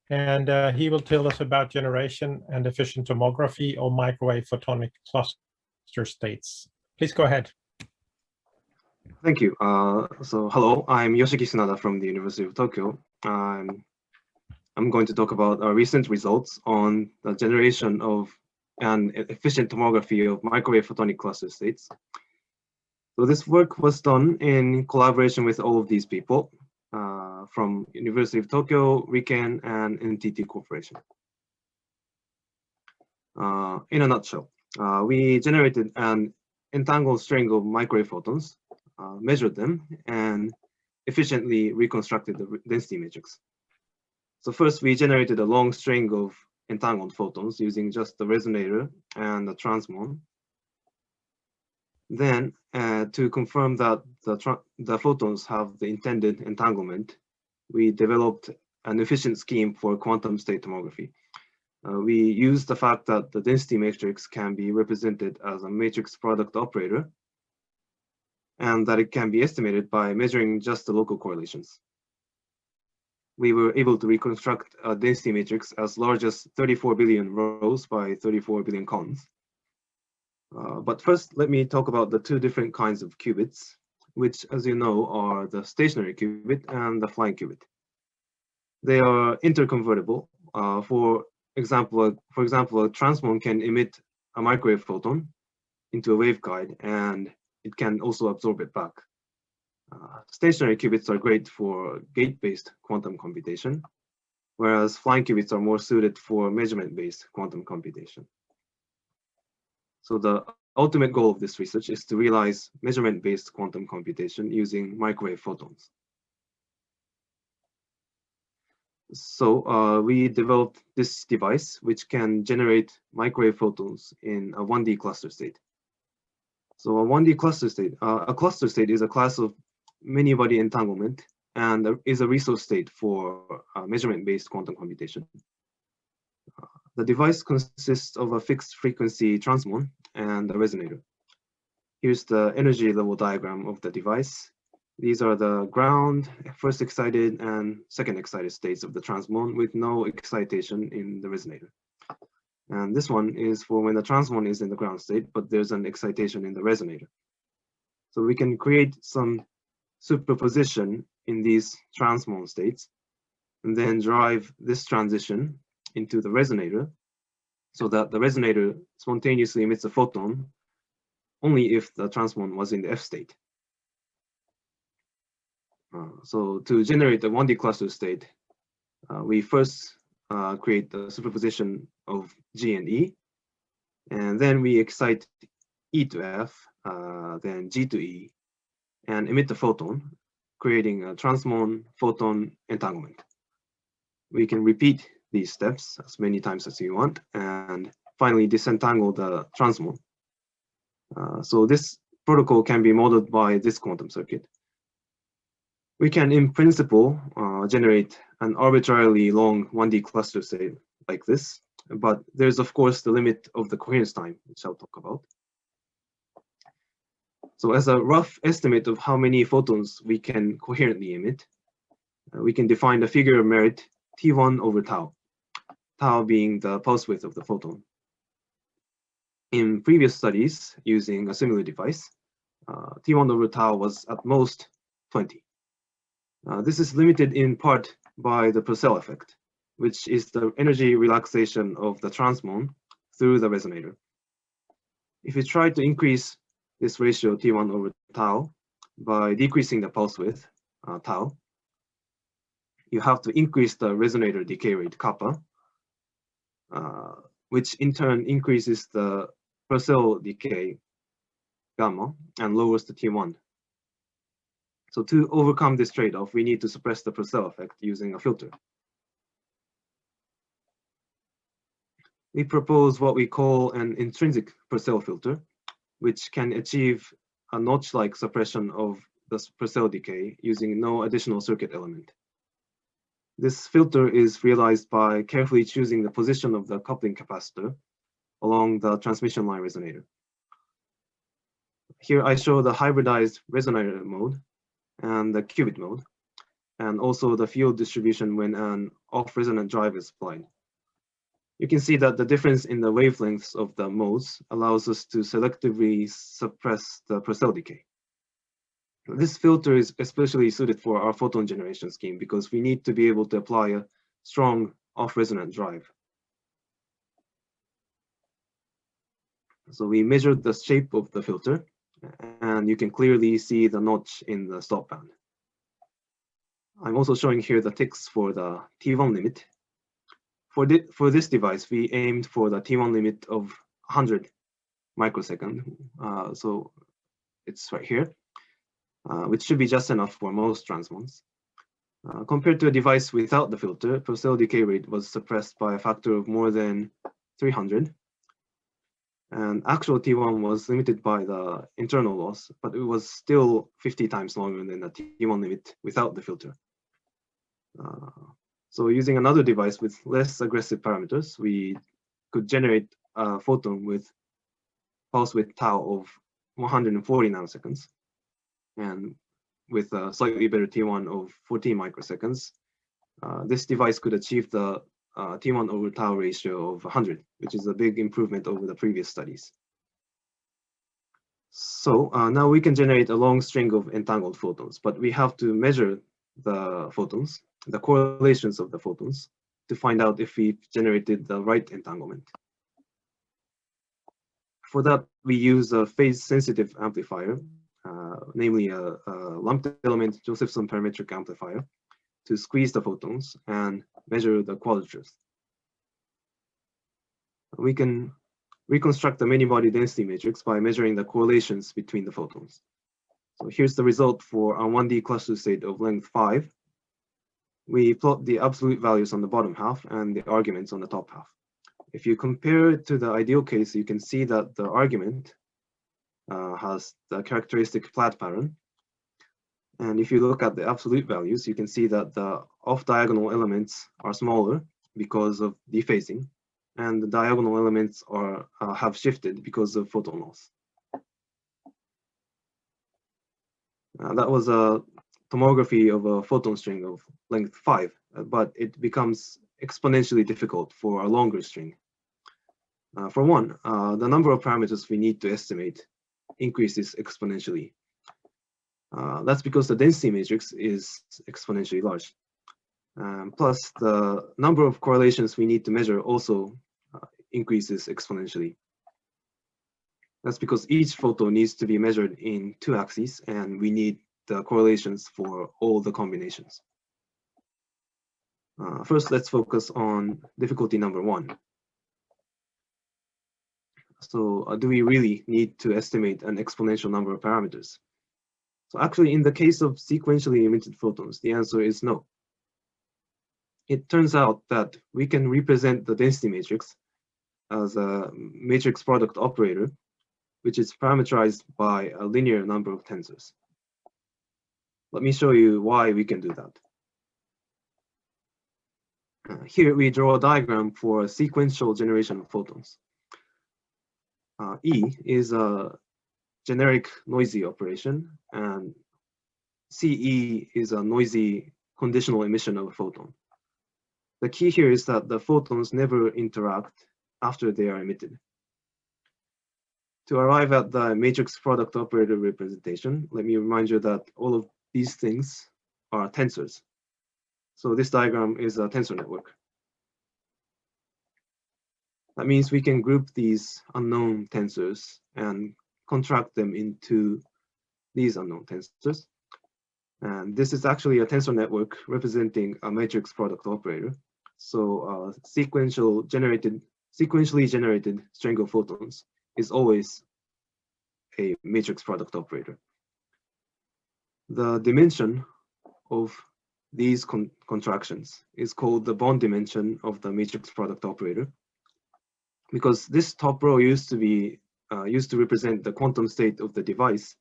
Speaker 1: And he will tell us about generation and efficient tomography of microwave photonic cluster states. Please go ahead.
Speaker 10: Thank you. So hello, I'm Yoshiki Sunada from the University of Tokyo. I'm going to talk about our recent results on the generation of an efficient tomography of microwave photonic cluster states. So this work was done in collaboration with all of these people from University of Tokyo, RIKEN, and NTT Corporation. In a nutshell, we generated an entangled string of microwave photons, measured them, and efficiently reconstructed the density matrix. So first, we generated a long string of entangled photons using just the resonator and the transmon. Then, to confirm that the photons have the intended entanglement, we developed an efficient scheme for quantum state tomography. We used the fact that the density matrix can be represented as a matrix product operator, and that it can be estimated by measuring just the local correlations. We were able to reconstruct a density matrix as large as 34 billion rows by 34 billion columns. But first, let me talk about the 2 different kinds of qubits, which, as you know, are the stationary qubit and the flying qubit. They are interconvertible. For example, a transmon can emit a microwave photon into a waveguide, and it can also absorb it back. Stationary qubits are great for gate-based quantum computation, whereas flying qubits are more suited for measurement-based quantum computation. So the ultimate goal of this research is to realize measurement-based quantum computation using microwave photons. So we developed this device which can generate microwave photons in a 1D cluster state. So a 1D cluster state, a cluster state is a class of many-body entanglement and is a resource state for measurement-based quantum computation. The device consists of a fixed frequency transmon and a resonator. Here's the energy level diagram of the device. These are the ground, first excited, and second excited states of the transmon with no excitation in the resonator. And this one is for when the transmon is in the ground state, but there's an excitation in the resonator. So we can create some superposition in these transmon states and then drive this transition into the resonator so that the resonator spontaneously emits a photon only if the transmon was in the F state. So to generate the 1D cluster state, we first create the superposition of G and E, and then we excite E to F, then G to E, and emit the photon, creating a transmon photon entanglement. We can repeat these steps as many times as you want, and finally disentangle the transmon. So this protocol can be modeled by this quantum circuit. We can, in principle, generate an arbitrarily long 1D cluster state like this, but there's of course the limit of the coherence time, which I'll talk about. So as a rough estimate of how many photons we can coherently emit, we can define the figure of merit T1 over tau, tau being the pulse width of the photon. In previous studies using a similar device, T1 over tau was at most 20. This is limited in part by the Purcell effect, which is the energy relaxation of the transmon through the resonator. If you try to increase this ratio T1 over tau by decreasing the pulse width, tau, you have to increase the resonator decay rate, kappa. which in turn increases the Purcell decay gamma and lowers the T1. So to overcome this trade-off, we need to suppress the Purcell effect using a filter. We propose what we call an intrinsic Purcell filter, which can achieve a notch-like suppression of the Purcell decay using no additional circuit element. This filter is realized by carefully choosing the position of the coupling capacitor along the transmission line resonator. Here I show the hybridized resonator mode and the Qubit mode, and also the field distribution when an off-resonant drive is applied. You can see that the difference in the wavelengths of the modes allows us to selectively suppress the Purcell decay. This filter is especially suited for our photon generation scheme because we need to be able to apply a strong off-resonant drive. So we measured the shape of the filter, and you can clearly see the notch in the stop band. I'm also showing here the ticks for the T1 limit. For this device, we aimed for the T1 limit of 100 microsecond. So it's right here, which should be just enough for most transmons. Compared to a device without the filter, Purcell decay rate was suppressed by a factor of more than 300. And actual T1 was limited by the internal loss, but it was still 50 times longer than the T1 limit without the filter. So using another device with less aggressive parameters, we could generate a photon with pulse width tau of 140 nanoseconds, and with a slightly better T1 of 14 microseconds. This device could achieve the T1 over tau ratio of 100, which is a big improvement over the previous studies. So now we can generate a long string of entangled photons, but we have to measure the photons, the correlations of the photons, to find out if we've generated the right entanglement. For that, we use a phase-sensitive amplifier, namely a lumped element Josephson parametric amplifier, to squeeze the photons and measure the quadratures. We can reconstruct the many-body density matrix by measuring the correlations between the photons. So here's the result for a 1D cluster state of length 5. We plot the absolute values on the bottom half and the arguments on the top half. If you compare it to the ideal case, you can see that the argument has the characteristic flat pattern. And if you look at the absolute values, you can see that the off-diagonal elements are smaller because of dephasing, and the diagonal elements are have shifted because of photon loss. That was a tomography of a photon string of length 5, but it becomes exponentially difficult for a longer string. For one, the number of parameters we need to estimate increases exponentially. That's because the density matrix is exponentially large. Plus, the number of correlations we need to measure also increases exponentially. That's because each photon needs to be measured in 2 axes, and we need the correlations for all the combinations. First, let's focus on difficulty number 1. So do we really need to estimate an exponential number of parameters? So actually, in the case of sequentially emitted photons, the answer is no. It turns out that we can represent the density matrix as a matrix product operator, which is parameterized by a linear number of tensors. Let me show you why we can do that. Here we draw a diagram for a sequential generation of photons. E is a generic noisy operation, and CE is a noisy conditional emission of a photon. The key here is that the photons never interact after they are emitted. To arrive at the matrix product operator representation, let me remind you that all of these things are tensors. So this diagram is a tensor network. That means we can group these unknown tensors and contract them into these unknown tensors. And this is actually a tensor network representing a matrix product operator. So sequential generated sequentially generated string of photons is always a matrix product operator. The dimension of these contractions is called the bond dimension of the matrix product operator, because this top row used to represent the quantum state of the device.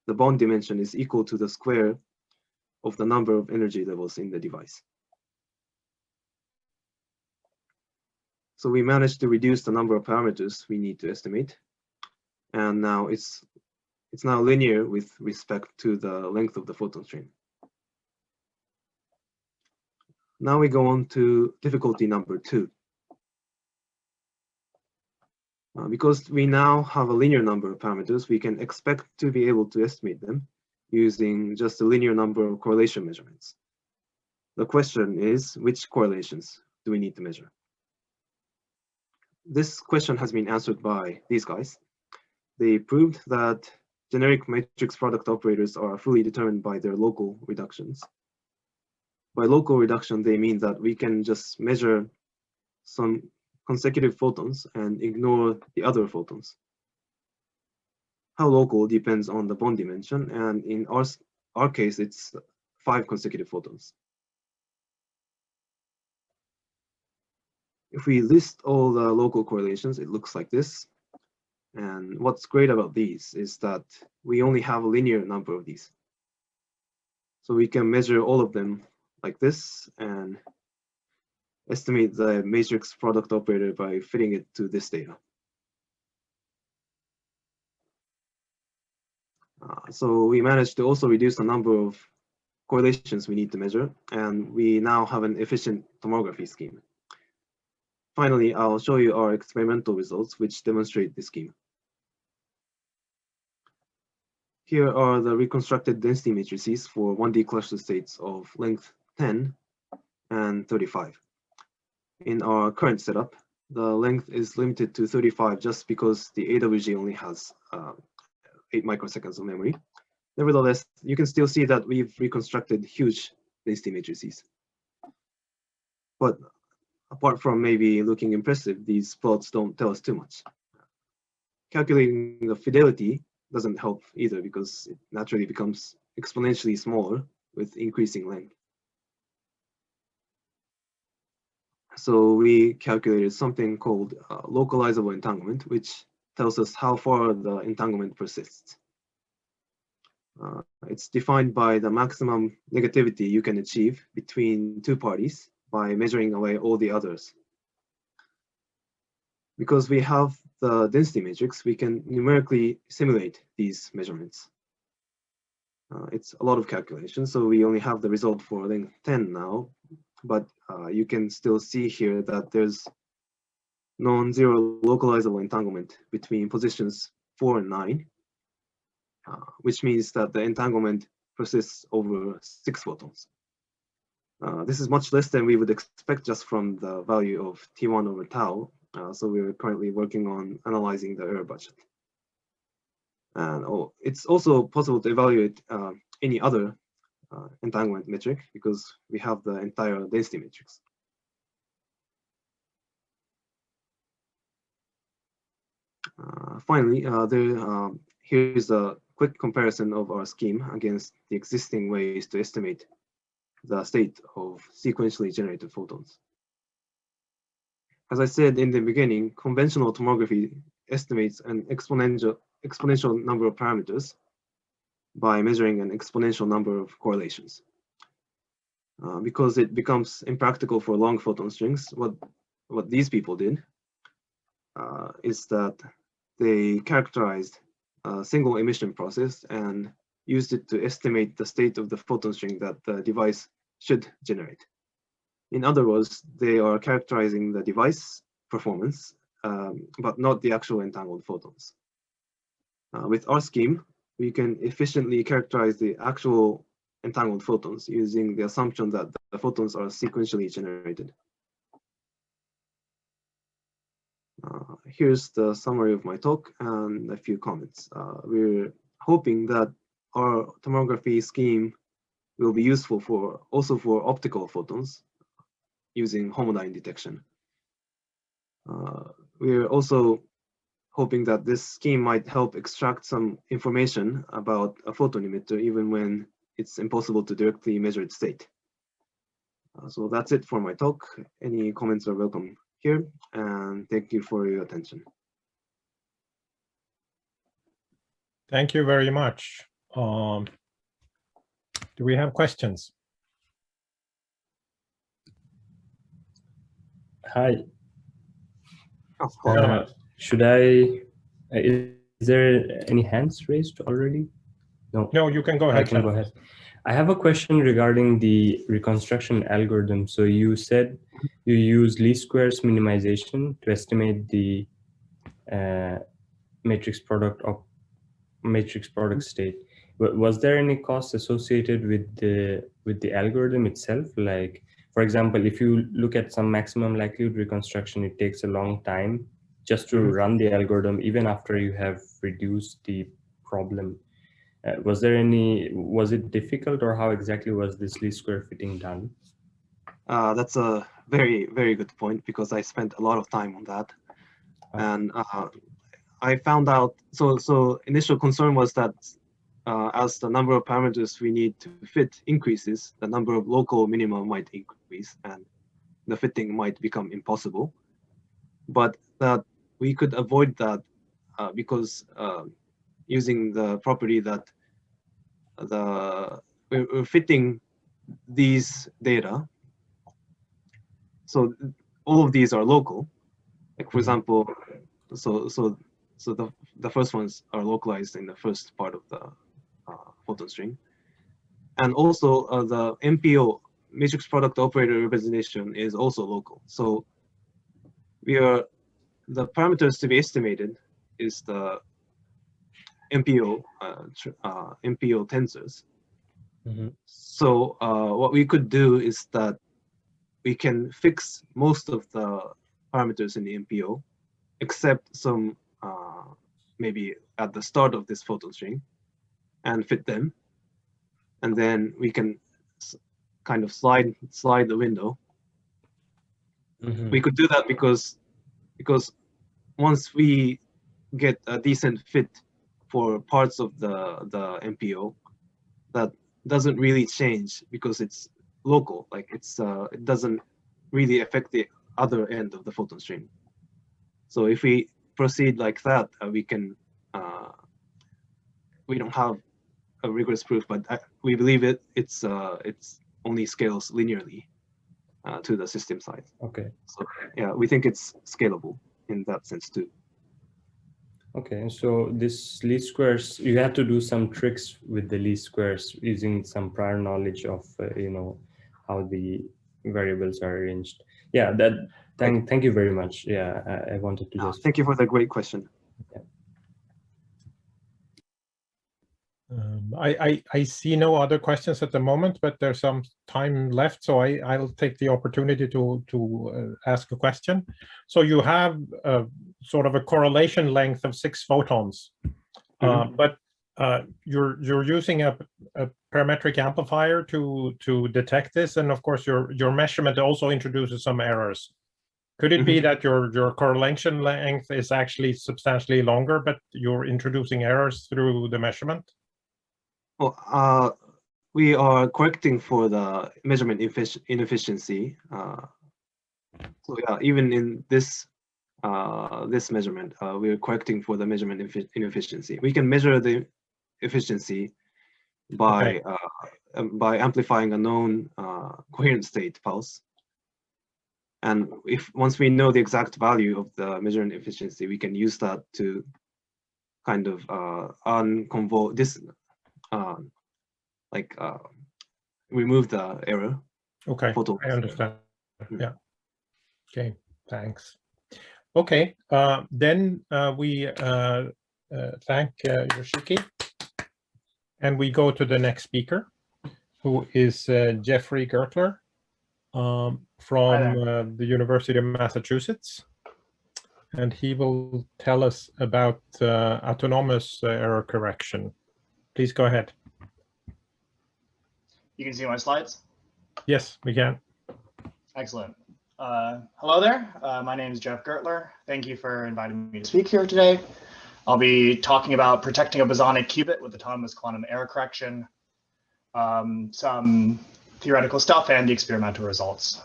Speaker 10: The bond dimension is equal to the square of the number of energy levels in the device. So we managed to reduce the number of parameters we need to estimate, and now it's now linear with respect to the length of the photon stream. Now we go on to difficulty number 2. Because we now have a linear number of parameters, we can expect to be able to estimate them using just a linear number of correlation measurements. The question is, which correlations do we need to measure? This question has been answered by these guys. They proved that generic matrix product operators are fully determined by their local reductions. By local reduction, they mean that we can just measure some consecutive photons and ignore the other photons. How local depends on the bond dimension, and in our case, it's 5 consecutive photons. If we list all the local correlations, it looks like this. And what's great about these is that we only have a linear number of these. So we can measure all of them like this and estimate the matrix product operator by fitting it to this data. So we managed to also reduce the number of correlations we need to measure, and we now have an efficient tomography scheme. Finally, I'll show you our experimental results, which demonstrate this scheme. Here are the reconstructed density matrices for 1D cluster states of length 10 and 35. In our current setup, the length is limited to 35 just because the AWG only has 8 microseconds of memory. Nevertheless, you can still see that we've reconstructed huge density matrices. But apart from maybe looking impressive, these plots don't tell us too much. Calculating the fidelity doesn't help either, because it naturally becomes exponentially smaller with increasing length. So we calculated something called localizable entanglement, which tells us how far the entanglement persists. It's defined by the maximum negativity you can achieve between 2 parties by measuring away all the others. Because we have the density matrix, we can numerically simulate these measurements. It's a lot of calculations, so we only have the result for length 10 now, but you can still see here that there's non-zero localizable entanglement between positions 4 and 9, which means that the entanglement persists over 6 photons. This is much less than we would expect just from the value of T1 over tau, so we're currently working on analyzing the error budget. And it's also possible to evaluate any other entanglement metric because we have the entire density matrix. Finally, here's a quick comparison of our scheme against the existing ways to estimate the state of sequentially generated photons. As I said in the beginning, conventional tomography estimates an exponential number of parameters by measuring an exponential number of correlations. Because it becomes impractical for long photon strings, what these people did is that they characterized a single emission process and used it to estimate the state of the photon string that the device should generate. In other words, they are characterizing the device performance, but not the actual entangled photons. With our scheme, we can efficiently characterize the actual entangled photons using the assumption that the photons are sequentially generated. Here's the summary of my talk and a few comments. We're hoping that our tomography scheme will be useful also for optical photons using homodyne detection. We're also hoping that this scheme might help extract some information about a photon emitter, even when it's impossible to directly measure its state. So that's it for my talk. Any comments are welcome here, and thank you for your attention.
Speaker 1: Thank you very much. Do we have questions?
Speaker 11: Hi.
Speaker 10: Oh,
Speaker 11: Should I? Is there any hands raised already? No.
Speaker 1: No, you can go ahead.
Speaker 11: I can go ahead. I have a question regarding the reconstruction algorithm. So you said you use least squares minimization to estimate the matrix product state. Was there any cost associated with the algorithm itself? Like, for example, if you look at some maximum likelihood reconstruction, it takes a long time just to run the algorithm, even after you have reduced the problem. Was it difficult, or how exactly was this least square fitting done?
Speaker 10: That's a very, very good point, because I spent a lot of time on that. And I found out, so initial concern was that as the number of parameters we need to fit increases, the number of local minima might increase and the fitting might become impossible. But that we could avoid that because using the property that we're fitting these data. So all of these are local. Like, for example, so the first ones are localized in the first part of the photon string. And also the MPO, matrix product operator representation, is also local. So the parameters to be estimated is the MPO tensors. So what we could do is that we can fix most of the parameters in the MPO, except some maybe at the start of this photon string, and fit them. And then we can kind of slide the window. We could do that because once we get a decent fit for parts of the MPO, that doesn't really change because it's local. Like, it doesn't really affect the other end of the photon string. So if we proceed like that, we can we don't have a rigorous proof, but we believe it's only scales linearly to the system size.
Speaker 11: Okay.
Speaker 10: So yeah, we think it's scalable in that sense too.
Speaker 11: Okay, so this least squares, you have to do some tricks with the least squares using some prior knowledge of how the variables are arranged. Yeah, thank you very much. Yeah, I wanted to just.
Speaker 10: Thank you for the great question.
Speaker 11: Yeah.
Speaker 1: I see no other questions at the moment, but there's some time left, so I'll take the opportunity to ask a question. So you have sort of a correlation length of 6 photons, but you're using a parametric amplifier to detect this, and of course your measurement also introduces some errors. Could it be that your correlation length is actually substantially longer, but you're introducing errors through the measurement?
Speaker 10: Well, we are correcting for the measurement inefficiency. So yeah, even in this this measurement, we are correcting for the measurement inefficiency. We can measure the efficiency by amplifying a known coherent state pulse. And once we know the exact value of the measurement efficiency, we can use that to kind of unconvolve this. Remove the error.
Speaker 1: Okay, I understand. Yeah. Okay, thanks. Okay, then we thank Yoshiki, and we go to the next speaker, who is Jeffrey Gertler from the University of Massachusetts, and he will tell us about autonomous error correction. Please go ahead.
Speaker 12: You can see my slides?
Speaker 1: Yes, we can.
Speaker 12: Excellent. Hello there. My name is Jeff Gertler. Thank you for inviting me to speak here today. I'll be talking about protecting a bosonic qubit with autonomous quantum error correction, some theoretical stuff, and the experimental results.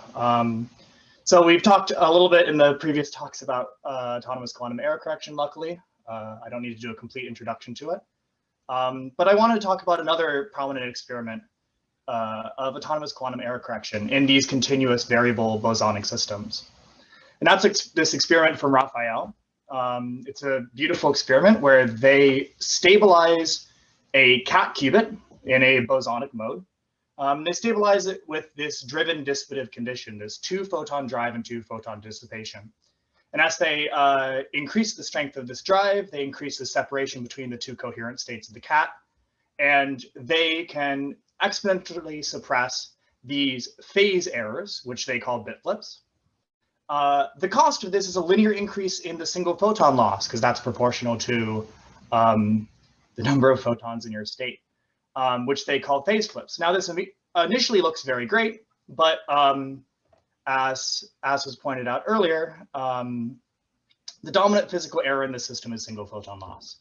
Speaker 12: So we've talked a little bit in the previous talks about autonomous quantum error correction, luckily. I don't need to do a complete introduction to it. But I wanted to talk about another prominent experiment of autonomous quantum error correction in these continuous variable bosonic systems. And that's this experiment from Raphael. It's a beautiful experiment where they stabilize a cat qubit in a bosonic mode. They stabilize it with this driven dissipative condition, this 2-photon drive and 2-photon dissipation. And as they increase the strength of this drive, they increase the separation between the two coherent states of the cat, and they can exponentially suppress these phase errors, which they call bit flips. The cost of this is a linear increase in the single photon loss, because that's proportional to the number of photons in your state, which they call phase flips. Now, this initially looks very great, but as was pointed out earlier, the dominant physical error in the system is single photon loss.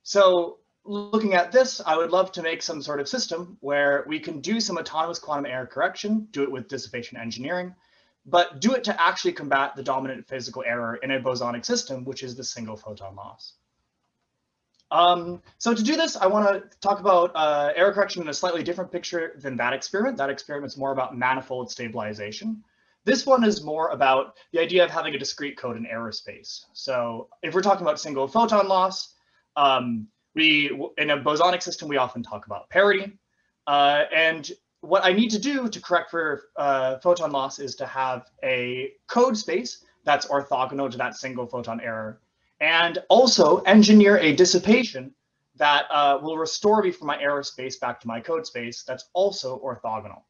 Speaker 12: So looking at this, I would love to make some sort of system where we can do some autonomous quantum error correction, do it with dissipation engineering, but do it to actually combat the dominant physical error in a bosonic system, which is the single photon loss. So to do this, I want to talk about error correction in a slightly different picture than that experiment. That experiment's more about manifold stabilization. This one is more about the idea of having a discrete code in error space. So if we're talking about single photon loss, in a bosonic system, we often talk about parity. And what I need to do to correct for photon loss is to have a code space that's orthogonal to that single photon error, and also engineer a dissipation that will restore me from my error space back to my code space that's also orthogonal.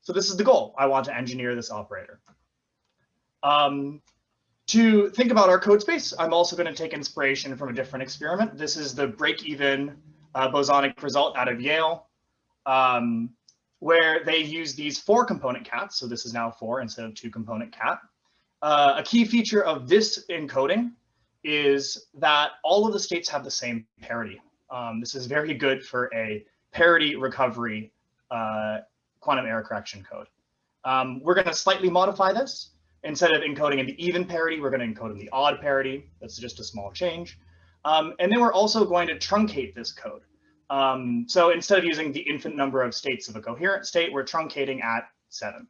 Speaker 12: So this is the goal. I want to engineer this operator. To think about our code space, I'm also going to take inspiration from a different experiment. This is the break-even bosonic result out of Yale, where they use these 4-component cats. So this is now 4 instead of 2-component cat. A key feature of this encoding is that all of the states have the same parity. This is very good for a parity recovery quantum error correction code. We're going to slightly modify this. Instead of encoding in the even parity, we're going to encode in the odd parity. That's just a small change. And then we're also going to truncate this code. So instead of using the infinite number of states of a coherent state, we're truncating at 7.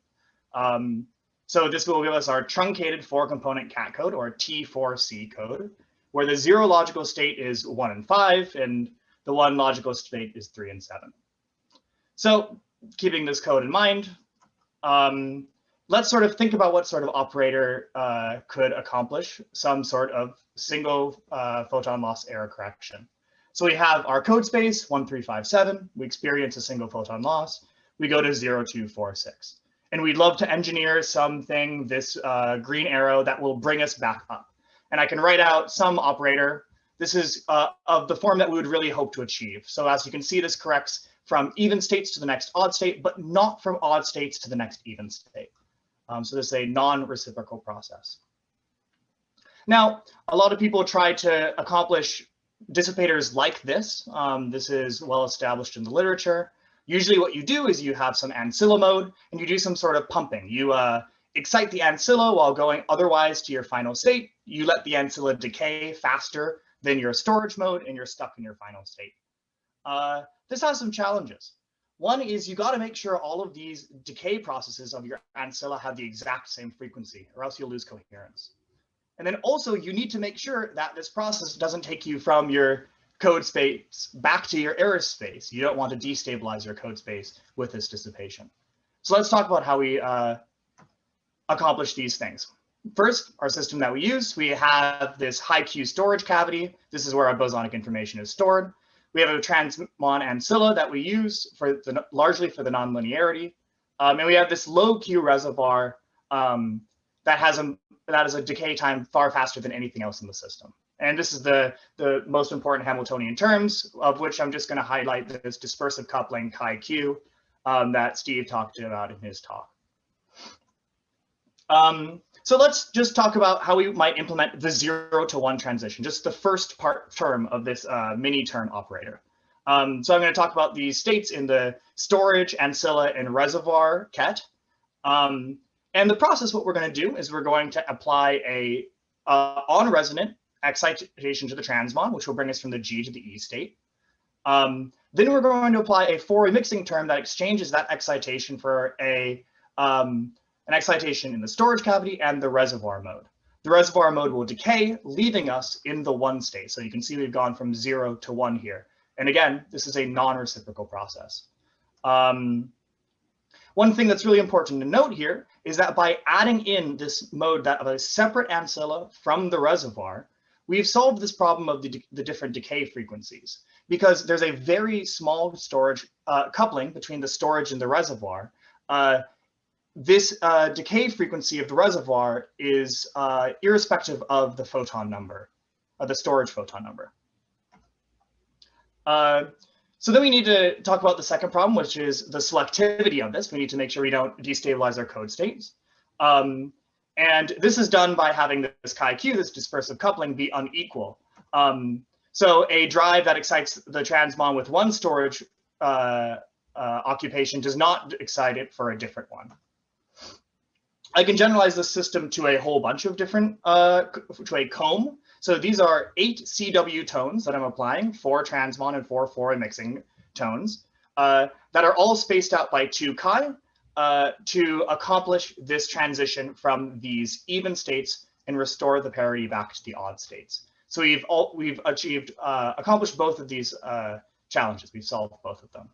Speaker 12: So this will give us our truncated 4-component cat code, or T4C code, where the 0 logical state is 1 and 5, and the 1 logical state is 3 and 7. So keeping this code in mind, let's sort of think about what sort of operator could accomplish some sort of single photon loss error correction. So we have our code space 1357. We experience a single photon loss. We go to 0246. And we'd love to engineer something, this green arrow, that will bring us back up. And I can write out some operator. This is of the form that we would really hope to achieve. So as you can see, this corrects from even states to the next odd state, but not from odd states to the next even state. So this is a non-reciprocal process. Now, a lot of people try to accomplish dissipators like this. This is well established in the literature. Usually what you do is you have some ancilla mode and you do some sort of pumping. You excite the ancilla while going otherwise to your final state. You let the ancilla decay faster than your storage mode and you're stuck in your final state. This has some challenges. One is you got to make sure all of these decay processes of your ancilla have the exact same frequency, or else you'll lose coherence. And then also you need to make sure that this process doesn't take you from your code space back to your error space. You don't want to destabilize your code space with this dissipation. So let's talk about how we accomplish these things. First, our system that we use, we have this high Q storage cavity. This is where our bosonic information is stored. We have a transmon ancilla that we use for largely for the nonlinearity. And we have this low Q reservoir that has a decay time far faster than anything else in the system. And this is the most important Hamiltonian terms, of which I'm just going to highlight this dispersive coupling chi Q. that Steve talked about in his talk. So let's just talk about how we might implement the 0 to 1 transition, just the first term of this mini term operator. So I'm going to talk about these states in the storage, ancilla, and reservoir ket. And the process, what we're going to do is we're going to apply a on-resonant excitation to the transmon, which will bring us from the G to the E state. Then we're going to apply a Fourier mixing term that exchanges that excitation for an excitation in the storage cavity and the reservoir mode. The reservoir mode will decay, leaving us in the 1 state. So you can see we've gone from 0 to 1 here. And again, this is a non-reciprocal process. One thing that's really important to note here is that by adding in this mode that of a separate ancilla from the reservoir, we've solved this problem of the different decay frequencies, because there's a very small storage coupling between the storage and the reservoir. This decay frequency of the reservoir is irrespective of the photon number, the storage photon number. So then we need to talk about the second problem, which is the selectivity of this. We need to make sure we don't destabilize our code states. And this is done by having this chi-q, this dispersive coupling, be unequal. So a drive that excites the transmon with one storage occupation does not excite it for a different one. I can generalize this system to a whole bunch of different, to a comb. So these are 8 CW tones that I'm applying, 4 transmon and 4 Fourier mixing tones, that are all spaced out by 2 chi to accomplish this transition from these even states and restore the parity back to the odd states. So we've accomplished both of these challenges. We've solved both of them.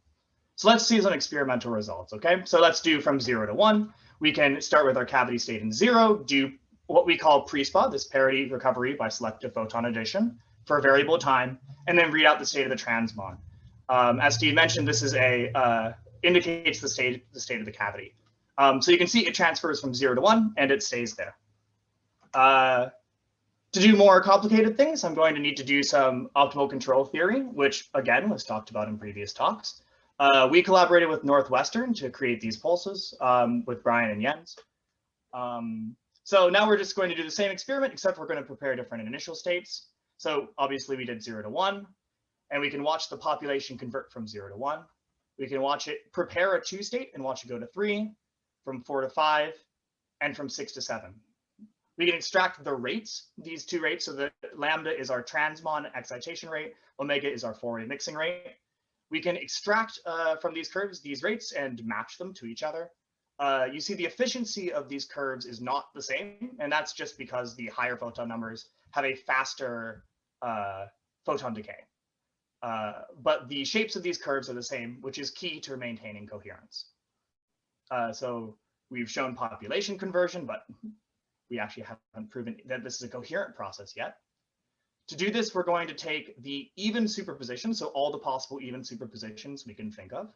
Speaker 12: So let's see some experimental results, okay? So let's do from 0 to 1. We can start with our cavity state in 0, do what we call pre-SPA, this parity recovery by selective photon addition for a variable time, and then read out the state of the transmon. As Steve mentioned, this is indicates the state of the cavity. So you can see it transfers from 0 to 1 and it stays there. To do more complicated things, I'm going to need to do some optimal control theory, which again was talked about in previous talks. We collaborated with Northwestern to create these pulses with Brian and Jens. So now we're just going to do the same experiment, except we're going to prepare different initial states. So obviously we did 0 to 1, and we can watch the population convert from 0 to 1. We can watch it prepare a 2 state and watch it go to 3, from 4 to 5, and from 6 to 7. We can extract the rates, these 2 rates. So the lambda is our transmon excitation rate, omega is our Fourier mixing rate. We can extract from these curves these rates and match them to each other. You see the efficiency of these curves is not the same, and that's just because the higher photon numbers have a faster photon decay. But the shapes of these curves are the same, which is key to maintaining coherence. So we've shown population conversion, but we actually haven't proven that this is a coherent process yet. To do this, we're going to take the even superposition, so all the possible even superpositions we can think of.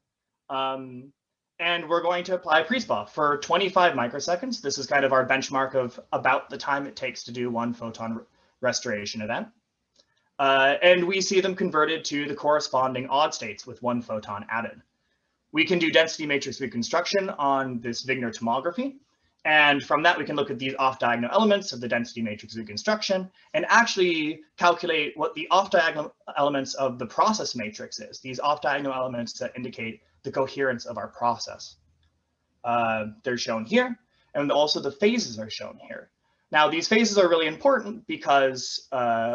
Speaker 12: And we're going to apply pre-SPA for 25 microseconds. This is kind of our benchmark of about the time it takes to do one photon restoration event. And we see them converted to the corresponding odd states with 1 photon added. We can do density matrix reconstruction on this Wigner tomography. And from that, we can look at these off-diagonal elements of the density matrix reconstruction and actually calculate what the off-diagonal elements of the process matrix is, these off-diagonal elements that indicate the coherence of our process. They're shown here, and also the phases are shown here. Now, these phases are really important because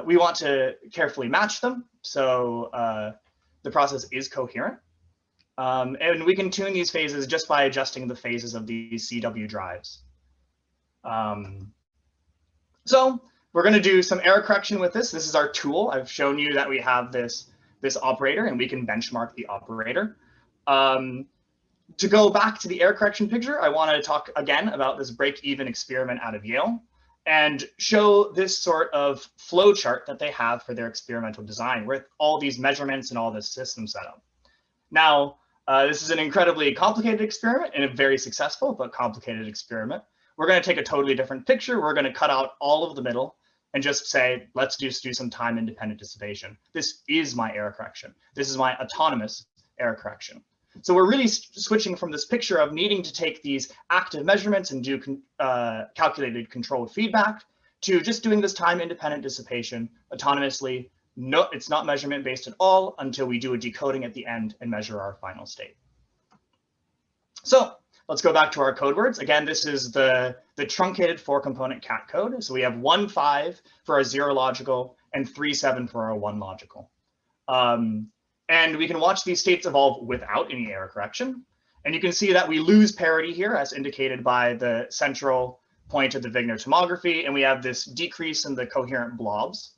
Speaker 12: we want to carefully match them, so the process is coherent. And we can tune these phases just by adjusting the phases of these CW drives. So we're going to do some error correction with this. This is our tool. I've shown you that we have this operator, and we can benchmark the operator. To go back to the error correction picture, I want to talk again about this break-even experiment out of Yale and show this sort of flow chart that they have for their experimental design with all these measurements and all this system setup. Now, this is an incredibly complicated experiment and a very successful but complicated experiment. We're going to take a totally different picture. We're going to cut out all of the middle and just say, let's just do some time-independent dissipation. This is my error correction. This is my autonomous error correction. So we're really switching from this picture of needing to take these active measurements and do calculated controlled feedback to just doing this time-independent dissipation autonomously. No, it's not measurement based at all until we do a decoding at the end and measure our final state. So let's go back to our code words. Again, this is the truncated 4-component cat code. So we have 1, 5 for our 0 logical and 3, 7 for our 1 logical. And we can watch these states evolve without any error correction. And you can see that we lose parity here as indicated by the central point of the Wigner tomography, and we have this decrease in the coherent blobs.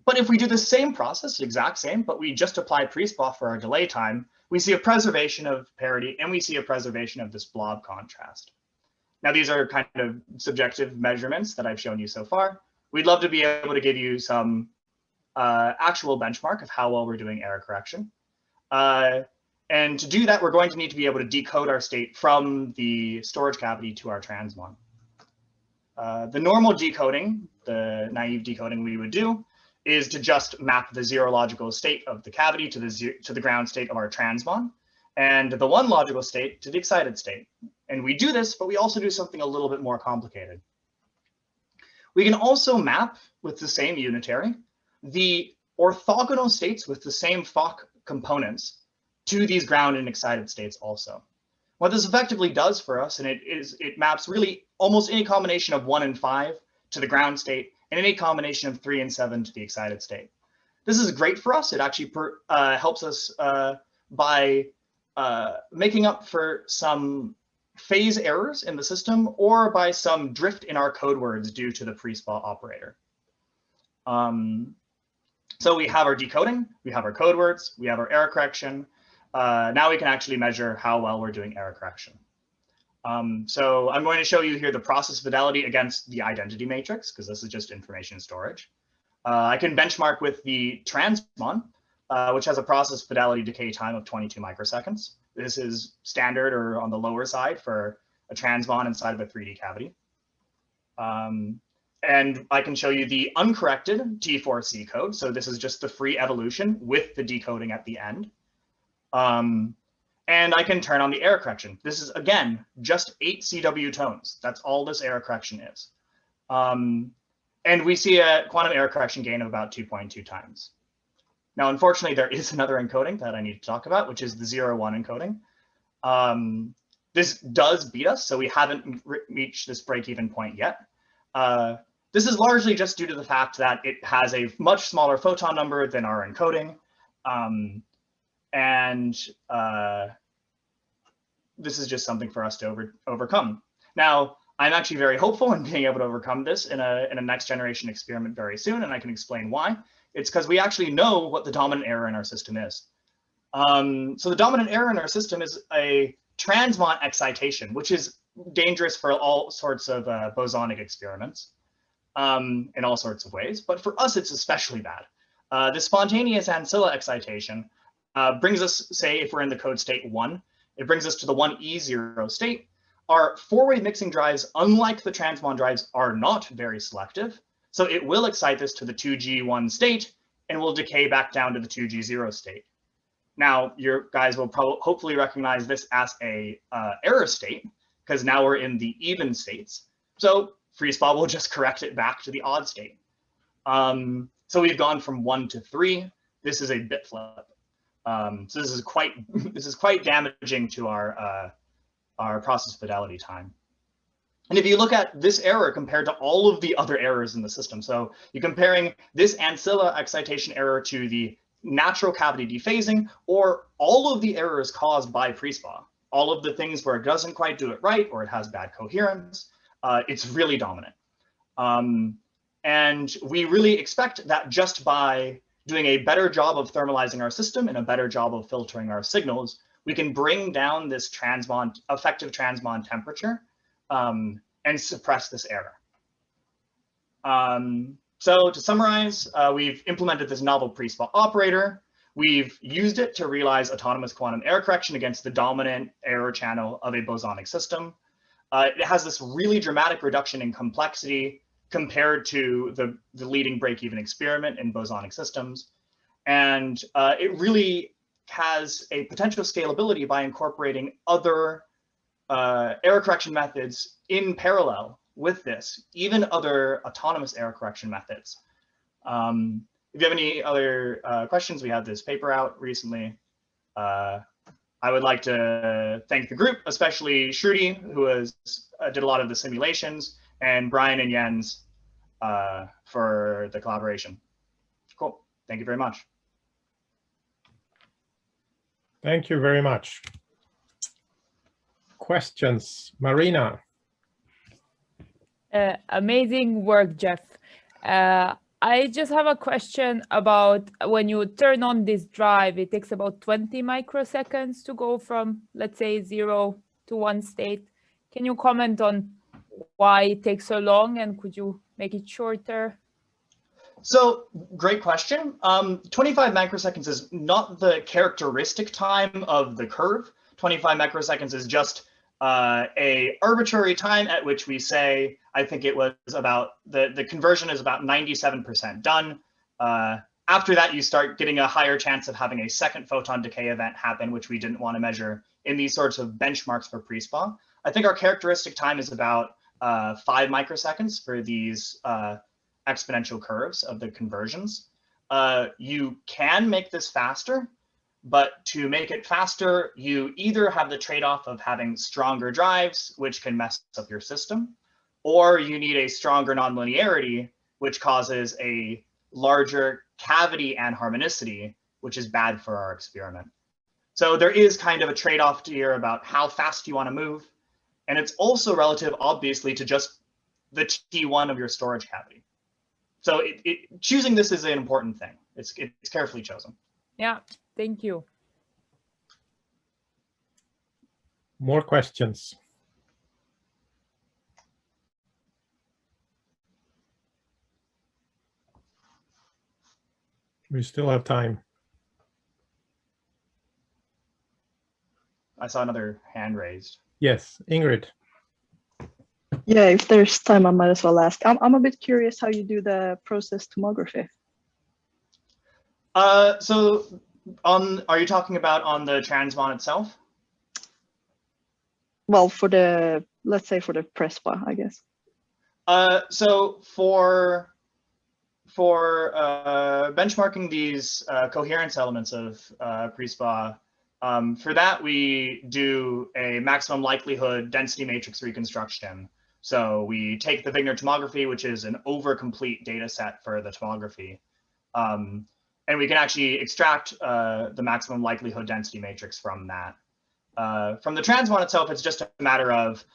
Speaker 12: But if we do the same process, exact same, but we just apply pre-spot for our delay time, we see a preservation of parity and we see a preservation of this blob contrast. Now, these are kind of subjective measurements that I've shown you so far. We'd love to be able to give you some actual benchmark of how well we're doing error correction. And to do that, we're going to need to be able to decode our state from the storage cavity to our transmon. The normal decoding, the naive decoding we would do, is to just map the 0 logical state of the cavity to the ground state of our transmon, and the 1 logical state to the excited state. And we do this, but we also do something a little bit more complicated. We can also map with the same unitary the orthogonal states with the same Fock components to these ground and excited states also. What this effectively does for us, and it maps really almost any combination of 1 and 5 to the ground state, and any combination of 3 and 7 to the excited state. This is great for us. It actually helps us by making up for some phase errors in the system or by some drift in our code words due to the pre-spot operator. So we have our decoding, we have our code words, we have our error correction. Now we can actually measure how well we're doing error correction. So I'm going to show you here the process fidelity against the identity matrix, because this is just information storage. I can benchmark with the transmon, which has a process fidelity decay time of 22 microseconds. This is standard or on the lower side for a transmon inside of a 3D cavity. And I can show you the uncorrected T4C code. So this is just the free evolution with the decoding at the end. And I can turn on the error correction. This is, again, just 8 CW tones. That's all this error correction is. And we see a quantum error correction gain of about 2.2 times. Now, unfortunately, there is another encoding that I need to talk about, which is the 0-1 encoding. This does beat us, so we haven't reached this break-even point yet. This is largely just due to the fact that it has a much smaller photon number than our encoding. This is just something for us to overcome. Now, I'm actually very hopeful in being able to overcome this in a next generation experiment very soon, and I can explain why. It's because we actually know what the dominant error in our system is. So the dominant error in our system is a transmon excitation, which is dangerous for all sorts of bosonic experiments in all sorts of ways. But for us, it's especially bad. The spontaneous ancilla excitation brings us, say, if we're in the code state 1, it brings us to the 1E0 state. Our four-way mixing drives, unlike the transmon drives, are not very selective. So it will excite this to the 2G1 state and will decay back down to the 2G0 state. Now, your guys will hopefully recognize this as a error state, because now we're in the even states. So FreeSpot will just correct it back to the odd state. So we've gone from 1 to 3. This is a bit flip. So this is quite damaging to our process fidelity time. And if you look at this error compared to all of the other errors in the system, so you're comparing this ancilla excitation error to the natural cavity dephasing, or all of the errors caused by pre-SPA, all of the things where it doesn't quite do it right, or it has bad coherence, it's really dominant. And we really expect that just by doing a better job of thermalizing our system and a better job of filtering our signals, we can bring down this effective transmon temperature and suppress this error. So to summarize, we've implemented this novel pre-spot operator. We've used it to realize autonomous quantum error correction against the dominant error channel of a bosonic system. It has this really dramatic reduction in complexity compared to the leading break-even experiment in bosonic systems. And it really has a potential scalability by incorporating other error correction methods in parallel with this, even other autonomous error correction methods. If you have any other questions, we had this paper out recently. I would like to thank the group, especially Shruti, who did a lot of the simulations, and Brian and Jens for the collaboration. Cool. Thank you very much.
Speaker 1: Thank you very much. Questions? Marina.
Speaker 13: Amazing work, Jeff. I just have a question about when you turn on this drive, it takes about 20 microseconds to go from, let's say, 0 to 1 state. Can you comment on why it takes so long, and could you make it shorter?
Speaker 12: So, great question. 25 microseconds is not the characteristic time of the curve. 25 microseconds is just a arbitrary time at which we say, I think it was about, the conversion is about 97% done. After that, you start getting a higher chance of having a second photon decay event happen, which we didn't want to measure in these sorts of benchmarks for pre-SPA. I think our characteristic time is about 5 microseconds for these exponential curves of the conversions. You can make this faster, but to make it faster, you either have the trade-off of having stronger drives, which can mess up your system, or you need a stronger nonlinearity, which causes a larger cavity anharmonicity, which is bad for our experiment. So there is kind of a trade-off here about how fast you want to move. And it's also relative, obviously, to just the T1 of your storage cavity. So choosing this is an important thing. It's carefully chosen.
Speaker 13: Yeah, thank you.
Speaker 1: More questions? We still have time.
Speaker 12: I saw another hand raised.
Speaker 1: Yes, Ingrid.
Speaker 14: Yeah, if there's time, I might as well ask. I'm a bit curious how you do the process tomography.
Speaker 12: So are you talking about on the transmon itself?
Speaker 14: Well, let's say for the PRESPA, I guess.
Speaker 12: So for benchmarking these coherence elements of pre-SPA, for that we do a maximum likelihood density matrix reconstruction. So we take the Wigner tomography, which is an over-complete data set for the tomography. And we can actually extract the maximum likelihood density matrix from that. From the transmon itself, it's just a matter of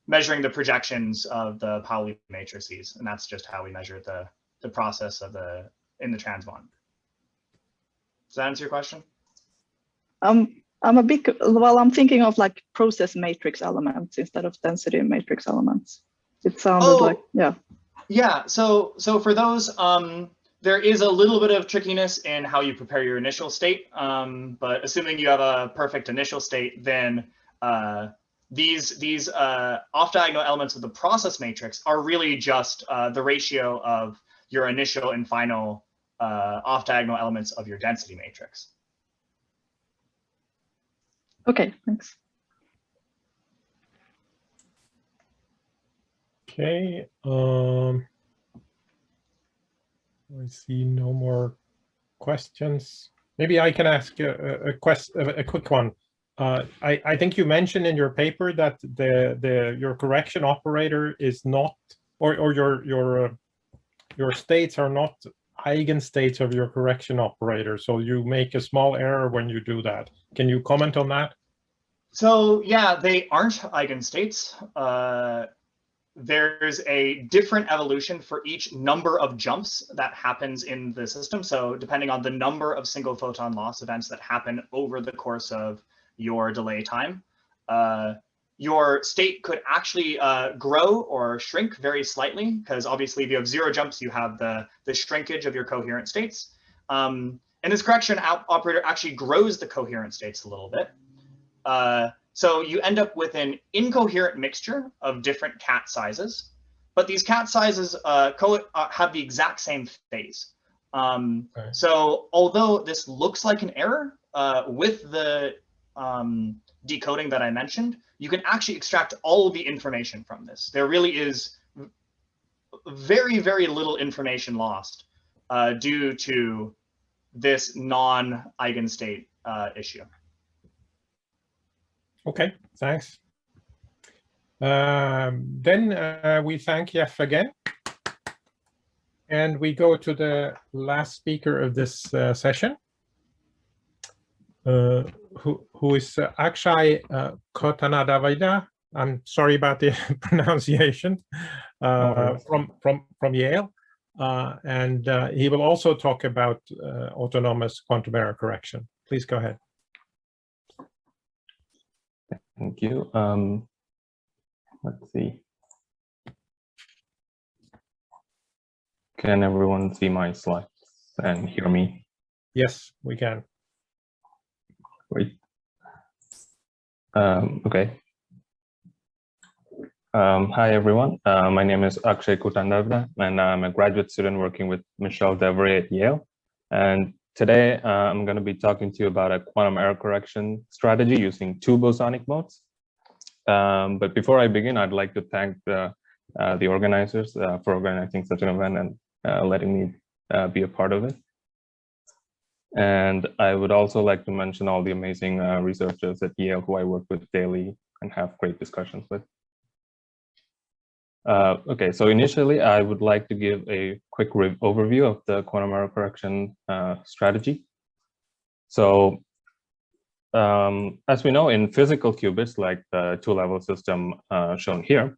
Speaker 12: measuring the projections of the Pauli matrices. And that's just how we measure the process of in the transmon. Does that answer your question?
Speaker 14: I'm a bit, well, I'm thinking of like process matrix elements instead of density matrix elements. It sounded like, yeah.
Speaker 12: Yeah, so for those, there is a little bit of trickiness in how you prepare your initial state, but assuming you have a perfect initial state, then these off-diagonal elements of the process matrix are really just the ratio of your initial and final off-diagonal elements of your density matrix.
Speaker 14: Okay, thanks.
Speaker 1: Okay. I see no more questions. Maybe I can ask a quick one. I think you mentioned in your paper that your correction operator is not, or your states are not eigenstates of your correction operator. So you make a small error when you do that. Can you comment on that?
Speaker 12: So yeah, they aren't eigenstates. There's a different evolution for each number of jumps that happens in the system. So depending on the number of single photon loss events that happen over the course of your delay time, your state could actually grow or shrink very slightly, because obviously if you have 0 jumps, you have the shrinkage of your coherent states. And this correction operator actually grows the coherent states a little bit. So you end up with an incoherent mixture of different cat sizes, but these cat sizes have the exact same phase. So although this looks like an error, with the decoding that I mentioned, you can actually extract all the information from this. There really is very, very little information lost due to this non-eigenstate issue.
Speaker 1: Okay, thanks. Then we thank Jeff again. And we go to the last speaker of this session, who is Akshay Koottandavida. I'm sorry about the pronunciation, from Yale. And he will also talk about autonomous quantum error correction. Please go ahead.
Speaker 11: Thank you. Let's see. Can everyone see my slides and hear me?
Speaker 1: Yes, we can.
Speaker 11: Great. Okay. Hi, everyone. My name is Akshay Koottandavida, and I'm a graduate student working with Michel Devray at Yale. And today, I'm going to be talking to you about a quantum error correction strategy using two bosonic modes. But before I begin, I'd like to thank the organizers for organizing such an event and letting me be a part of it. And I would also like to mention all the amazing researchers at Yale who I work with daily and have great discussions with. Okay, so initially, I would like to give a quick overview of the quantum error correction strategy. So, as we know, in physical qubits, like the two-level system shown here,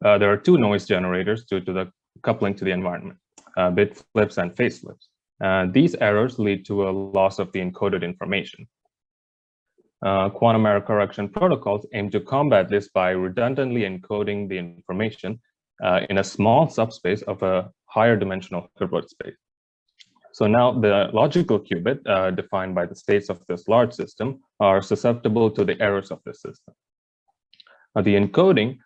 Speaker 11: there are two noise generators due to the coupling to the environment, bit flips and phase flips. These errors lead to a loss of the encoded information. Quantum error correction protocols aim to combat this by redundantly encoding the information in a small subspace of a higher dimensional Hilbert space. So now the logical qubit defined by the states of this large system are susceptible to the errors of this system. The encoding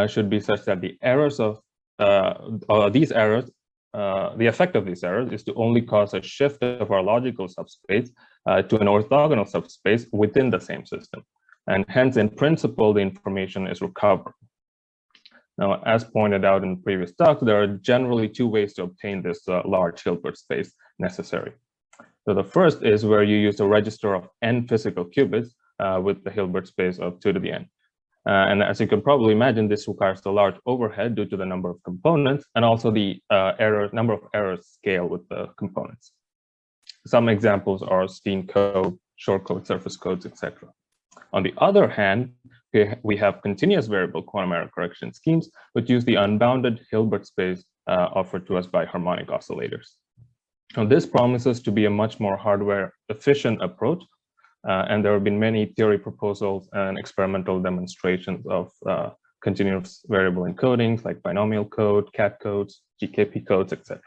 Speaker 11: should be such that the errors of these errors, the effect of these errors is to only cause a shift of our logical subspace to an orthogonal subspace within the same system. And hence, in principle, the information is recoverable. Now, as pointed out in previous talks, there are generally two ways to obtain this large Hilbert space necessary. So the first is where you use a register of n physical qubits with the Hilbert space of 2 to the n. And as you can probably imagine, this requires a large overhead due to the number of components and also the number of errors scale with the components. Some examples are Steen code, short code, surface codes, etc. On the other hand, we have continuous variable quantum error correction schemes, which use the unbounded Hilbert space offered to us by harmonic oscillators. Now, this promises to be a much more hardware efficient approach. And there have been many theory proposals and experimental demonstrations of continuous variable encodings like binomial code, cat codes, GKP codes, etc.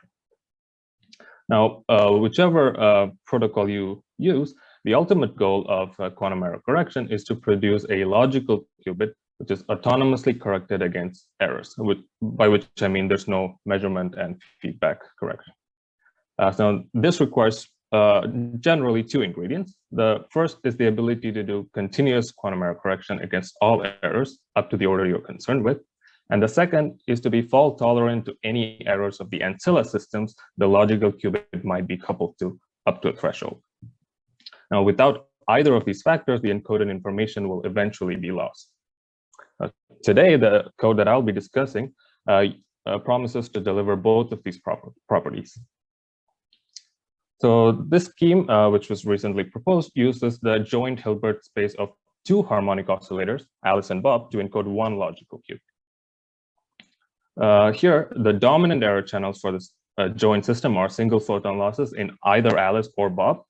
Speaker 11: Now, whichever protocol you use, the ultimate goal of quantum error correction is to produce a logical qubit which is autonomously corrected against errors, by which I mean there's no measurement and feedback correction. So this requires generally two ingredients. The first is the ability to do continuous quantum error correction against all errors up to the order you're concerned with. And the second is to be fault tolerant to any errors of the ancilla systems the logical qubit might be coupled to up to a threshold. Now, without either of these factors, the encoded information will eventually be lost. Today, the code that I'll be discussing promises to deliver both of these properties. So this scheme, which was recently proposed, uses the joint Hilbert space of two harmonic oscillators, Alice and Bob, to encode one logical qubit. Here, the dominant error channels for this joint system are single photon losses in either Alice or Bob.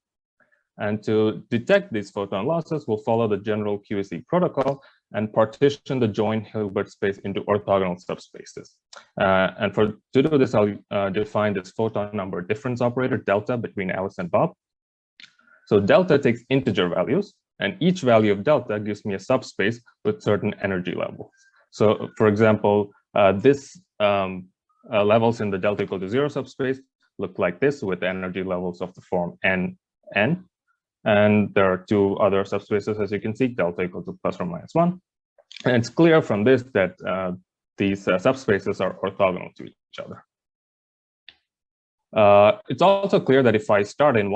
Speaker 11: And to detect these photon losses, we'll follow the general QEC protocol and partition the joint Hilbert space into orthogonal subspaces. And to do this, I'll define this photon number difference operator, delta, between Alice and Bob. So delta takes integer values, and each value of delta gives me a subspace with certain energy levels. So for example, this levels in the delta equal to 0 subspace look like this with energy levels of the form n. And there are two other subspaces, as you can see, delta equal to plus or minus 1. And it's clear from this that these subspaces are orthogonal to each other. It's also clear that if I start in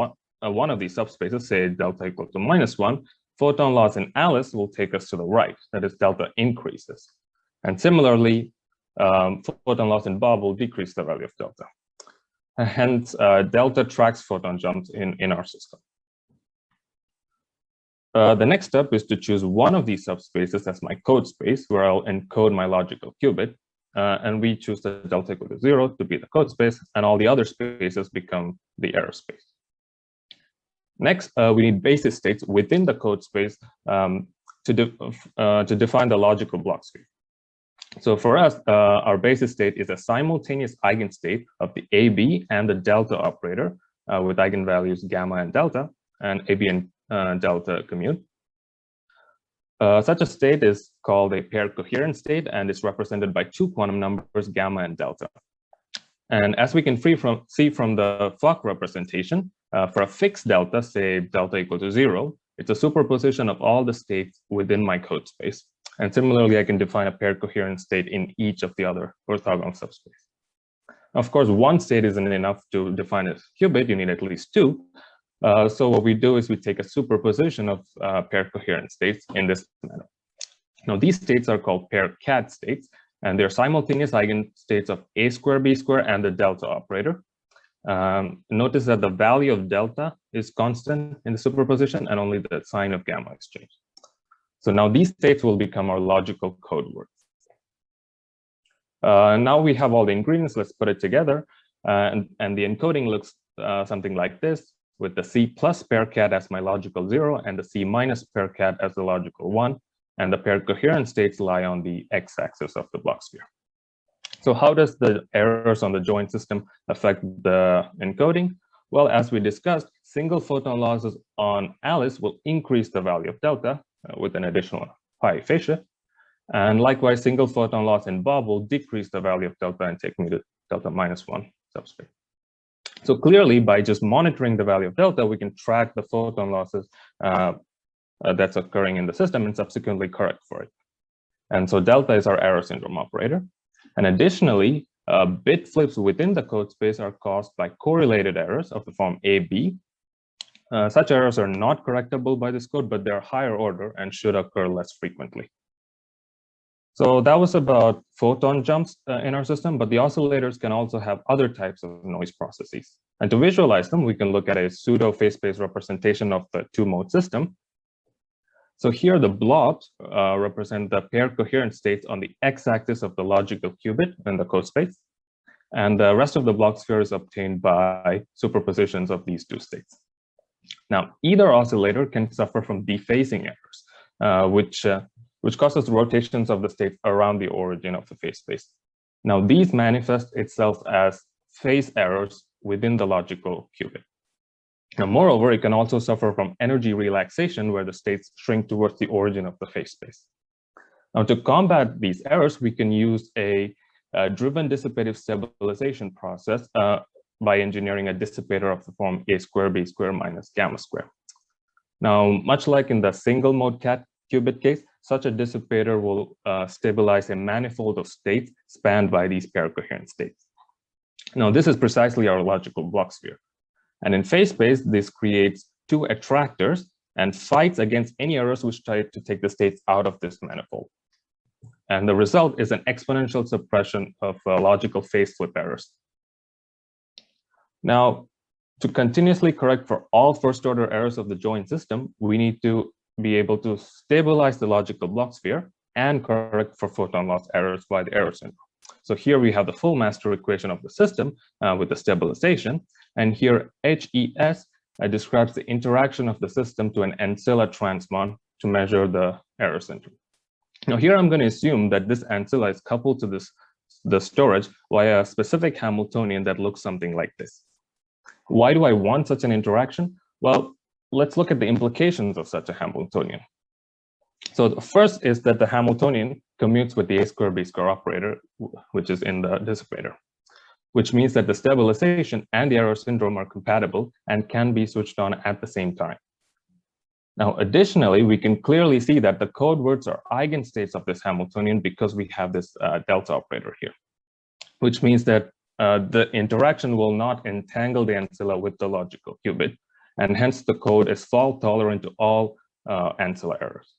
Speaker 11: one of these subspaces, say delta equal to -1, photon loss in Alice will take us to the right, that is, delta increases. And similarly, photon loss in Bob will decrease the value of delta. And hence, delta tracks photon jumps in our system. The next step is to choose one of these subspaces as my code space, where I'll encode my logical qubit. And we choose the delta equal to 0 to be the code space, and all the other spaces become the error space. Next, we need basis states within the code space to define the logical block sphere. So for us, our basis state is a simultaneous eigenstate of the AB and the delta operator with eigenvalues gamma and delta, and AB and delta commute. Such a state is called a paired coherent state and is represented by two quantum numbers, gamma and delta. And as we can see from the Fock representation, for a fixed delta, say delta equal to 0, it's a superposition of all the states within my code space. And similarly, I can define a paired coherent state in each of the other orthogonal subspace. Of course, one state isn't enough to define a qubit, you need at least two. So what we do is we take a superposition of paired coherent states in this manner. Now, these states are called paired CAD states, and they're simultaneous eigenstates of a square, b square, and the delta operator. Notice that the value of delta is constant in the superposition, and only the sign of gamma is changed. So now these states will become our logical code words. Now we have all the ingredients, let's put it together. And the encoding looks something like this, with the C plus pair cat as my logical 0 and the C minus pair cat as the logical 1. And the paired coherent states lie on the x-axis of the block sphere. So how does the errors on the joint system affect the encoding? Well, as we discussed, single photon losses on Alice will increase the value of delta with an additional pi phase shift. And likewise, single photon loss in Bob will decrease the value of delta and take me to delta -1 subspace. So clearly, by just monitoring the value of delta, we can track the photon losses that's occurring in the system and subsequently correct for it. And so delta is our error syndrome operator. And additionally, bit flips within the code space are caused by correlated errors of the form AB. Such errors are not correctable by this code, but they're higher order and should occur less frequently. So that was about photon jumps in our system, but the oscillators can also have other types of noise processes. And to visualize them, we can look at a pseudo phase space representation of the two-mode system. So here the blobs represent the paired coherent states on the x-axis of the logical qubit in the code space. And the rest of the block sphere is obtained by superpositions of these two states. Now, either oscillator can suffer from dephasing errors, which causes rotations of the states around the origin of the phase space. Now, these manifest itself as phase errors within the logical qubit. Now, moreover, it can also suffer from energy relaxation, where the states shrink towards the origin of the phase space. Now, to combat these errors, we can use a driven dissipative stabilization process by engineering a dissipator of the form a square b square minus gamma square. Now, much like in the single mode cat qubit case, such a dissipator will stabilize a manifold of states spanned by these paired coherent states. Now, this is precisely our logical block sphere. And in phase space, this creates two attractors and fights against any errors which try to take the states out of this manifold. And the result is an exponential suppression of logical phase flip errors. Now, to continuously correct for all first-order errors of the joint system, we need to be able to stabilize the logical block sphere and correct for photon loss errors by the error syndrome. So here we have the full master equation of the system with the stabilization. And here HES describes the interaction of the system to an ancilla transmon to measure the error syndrome. Now here I'm going to assume that this ancilla is coupled to the storage via a specific Hamiltonian that looks something like this. Why do I want such an interaction? Well, let's look at the implications of such a Hamiltonian. So the first is that the Hamiltonian commutes with the a square b square operator, which is in the dissipator, which means that the stabilization and the error syndrome are compatible and can be switched on at the same time. Now, additionally, we can clearly see that the code words are eigenstates of this Hamiltonian because we have this delta operator here, which means that the interaction will not entangle the ancilla with the logical qubit, and hence the code is fault tolerant to all ancilla errors.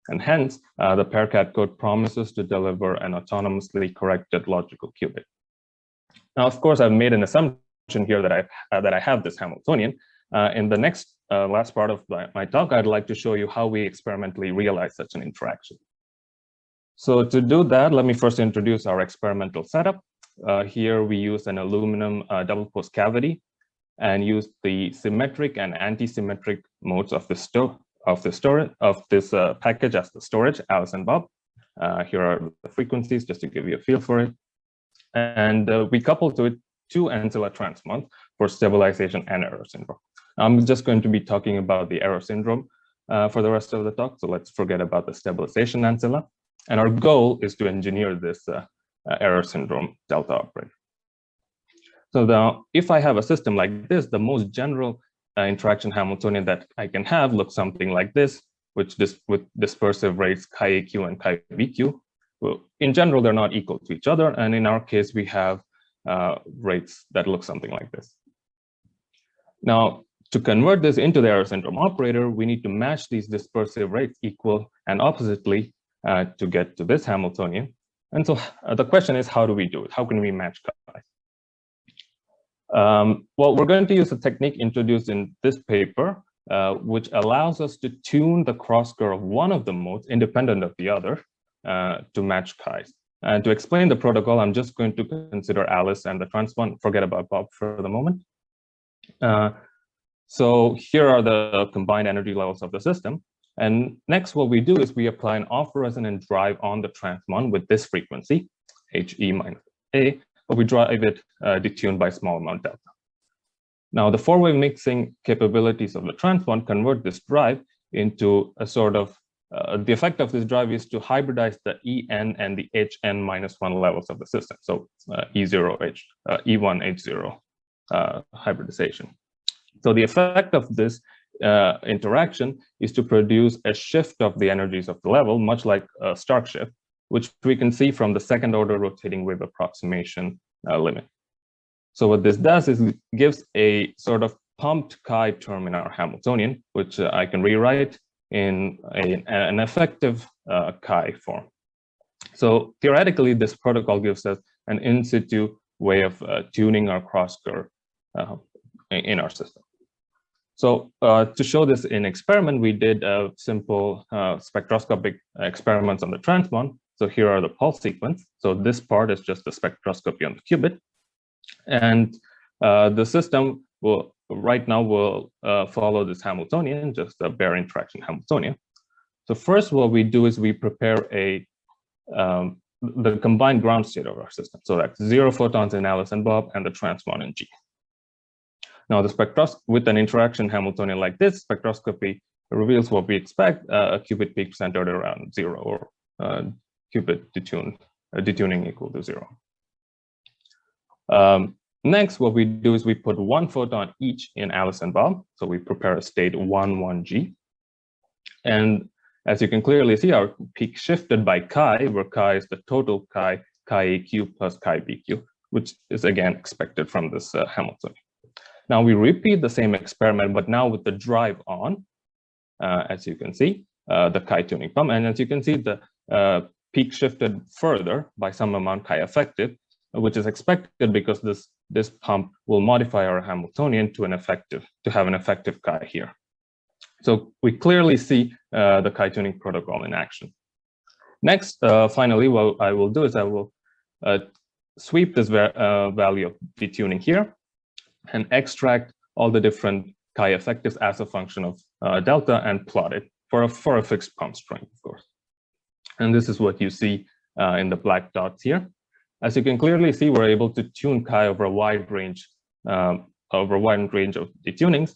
Speaker 11: And hence, the PairCat code promises to deliver an autonomously corrected logical qubit. Now, of course, I've made an assumption here that I have this Hamiltonian. In the next last part of my talk, I'd like to show you how we experimentally realize such an interaction. So to do that, let me first introduce our experimental setup. Here we use an aluminum double post cavity and use the symmetric and anti-symmetric modes of this package as the storage, Alice and Bob. Here are the frequencies just to give you a feel for it. And we couple to it 2 ancilla transmons for stabilization and error syndrome. I'm just going to be talking about the error syndrome for the rest of the talk. So let's forget about the stabilization ancilla. And our goal is to engineer this error syndrome delta operator. So now, if I have a system like this, the most general interaction Hamiltonian that I can have looks something like this, with dispersive rates chi-AQ and chi-BQ. Well, in general, they're not equal to each other. And in our case, we have rates that look something like this. Now, to convert this into the error syndrome operator, we need to match these dispersive rates equal and oppositely to get to this Hamiltonian. And so the question is, how do we do it? How can we match chi? Well, we're going to use a technique introduced in this paper, which allows us to tune the cross-curve of one of the modes independent of the other to match chi's. And to explain the protocol, I'm just going to consider Alice and the transmon, forget about Bob for the moment. So here are the combined energy levels of the system. And next, what we do is we apply an off-resonant drive on the transmon with this frequency, HE minus A, but we drive it detuned by small amount delta. Now, the four-way mixing capabilities of the transmon convert this drive into a sort of, the effect of this drive is to hybridize the EN and the HN minus 1 levels of the system. So E1, H0 hybridization. So the effect of this interaction is to produce a shift of the energies of the level, much like a Stark shift, which we can see from the second order rotating wave approximation limit. So what this does is it gives a sort of pumped chi term in our Hamiltonian, which I can rewrite in an effective chi form. So theoretically, this protocol gives us an in situ way of tuning our cross curve in our system. So to show this in experiment, we did a simple spectroscopic experiments on the transmon. So here are the pulse sequence. So this part is just the spectroscopy on the qubit. And the system will right now will follow this Hamiltonian, just a bare interaction Hamiltonian. So first, what we do is we prepare the combined ground state of our system. So that's 0 photons in Alice and Bob and the transmon in G. Now, the spectroscopy with an interaction Hamiltonian like this, spectroscopy reveals what we expect: a qubit peak centered around 0, or qubit detuning equal to 0. Next, what we do is we put 1 photon each in Alice and Bob. So we prepare a state 1, 1G. And as you can clearly see, our peak shifted by chi, where chi is the total chi AQ plus chi BQ, which is again expected from this Hamiltonian. Now we repeat the same experiment, but now with the drive on, as you can see, the chi tuning pump. And as you can see, the peak shifted further by some amount chi effective, which is expected because this pump will modify our Hamiltonian to have an effective chi here. So we clearly see the chi tuning protocol in action. Next, finally, what I will do is I will sweep this value of detuning here and extract all the different chi effectives as a function of delta and plot it for a fixed pump strength, of course. And this is what you see in the black dots here. As you can clearly see, we're able to tune chi over a wide range of detunings.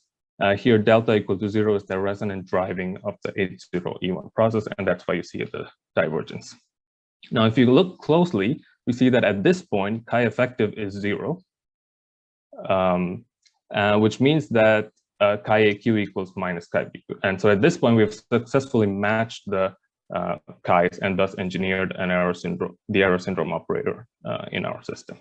Speaker 11: Here, delta equal to 0 is the resonant driving of the H0E1 process, and that's why you see the divergence. Now, if you look closely, we see that at this point, chi effective is 0, which means that chi-AQ equals minus chi-BQ. And so at this point, we've successfully matched the chi's and thus engineered an error syndrome, the error syndrome operator in our system.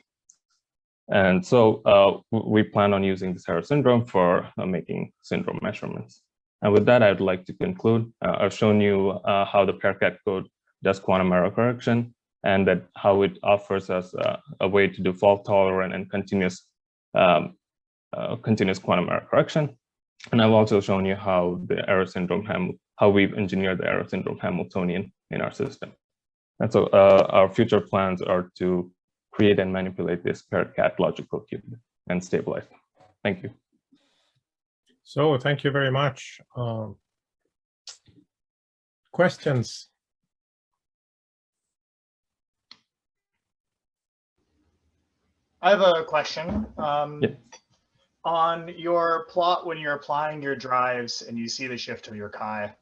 Speaker 11: And so we plan on using this error syndrome for making syndrome measurements. And with that, I'd like to conclude. I've shown you how the PairCat code does quantum error correction, and that how it offers us a way to do fault-tolerant and continuous quantum error correction. And I've also shown you how the error syndrome, how we've engineered the error syndrome Hamiltonian in our system. And so our future plans are to create and manipulate this PairCat logical qubit and stabilize them. Thank you.
Speaker 1: So thank you very much. Questions?
Speaker 12: I have a question. On your plot, when you're applying your drives and you see the shift of your chi,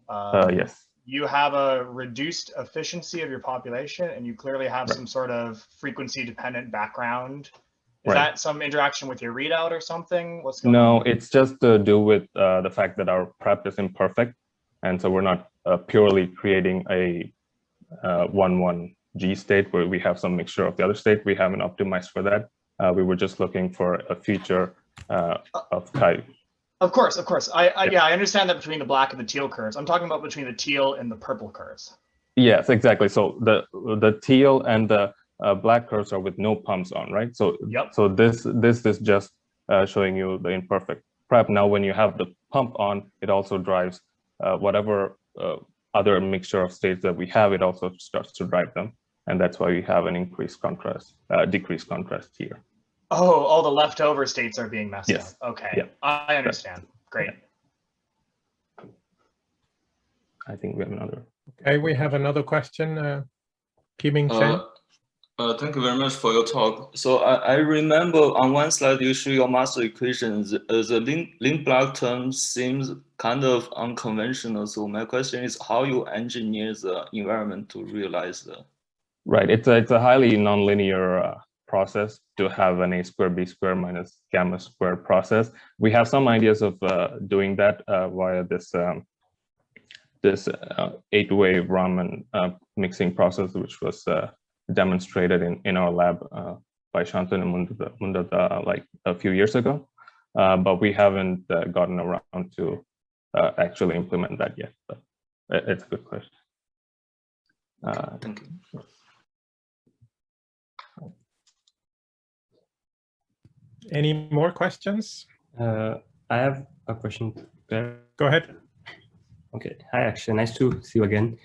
Speaker 11: yes,
Speaker 12: you have a reduced efficiency of your population, and you clearly have some sort of frequency-dependent background. Is that some interaction with your readout or something? What's going on?
Speaker 11: No, it's just to do with the fact that our prep is imperfect, and so we're not purely creating a 1-1 G state where we have some mixture of the other state. We haven't optimized for that. We were just looking for a feature of chi.
Speaker 12: Of course. Yeah, I understand that between the black and the teal curves. I'm talking about between the teal and the purple curves.
Speaker 11: Yes, exactly. So the teal and the black curves are with no pumps on, right? So so this is just showing you the imperfect prep. Now, when you have the pump on, it also drives whatever other mixture of states that we have. It also starts to drive them, and that's why we have an increased contrast, decreased contrast here.
Speaker 12: Oh, all the leftover states are being messed
Speaker 11: Yes.
Speaker 12: up. Okay,
Speaker 11: Yeah.
Speaker 12: I understand. Great.
Speaker 11: I think we have another.
Speaker 1: Okay, we have another question. Kim Chen.
Speaker 9: Thank you very much for your talk. So I remember on one slide you show your master equations. The link block term seems kind of unconventional. So my question is how you engineer the environment to realize the.
Speaker 11: Right, it's a highly nonlinear process to have an a squared b squared minus gamma squared process. We have some ideas of doing that via this this 8-wave Raman mixing process, which was demonstrated in our lab by Shantan and Mundada like a few years ago, but we haven't gotten around to actually implement that yet. But it's a good question.
Speaker 9: Thank you.
Speaker 1: Any more questions?
Speaker 11: I have a question.
Speaker 1: Go ahead.
Speaker 11: Okay. Hi, Akshay. Nice to see you again.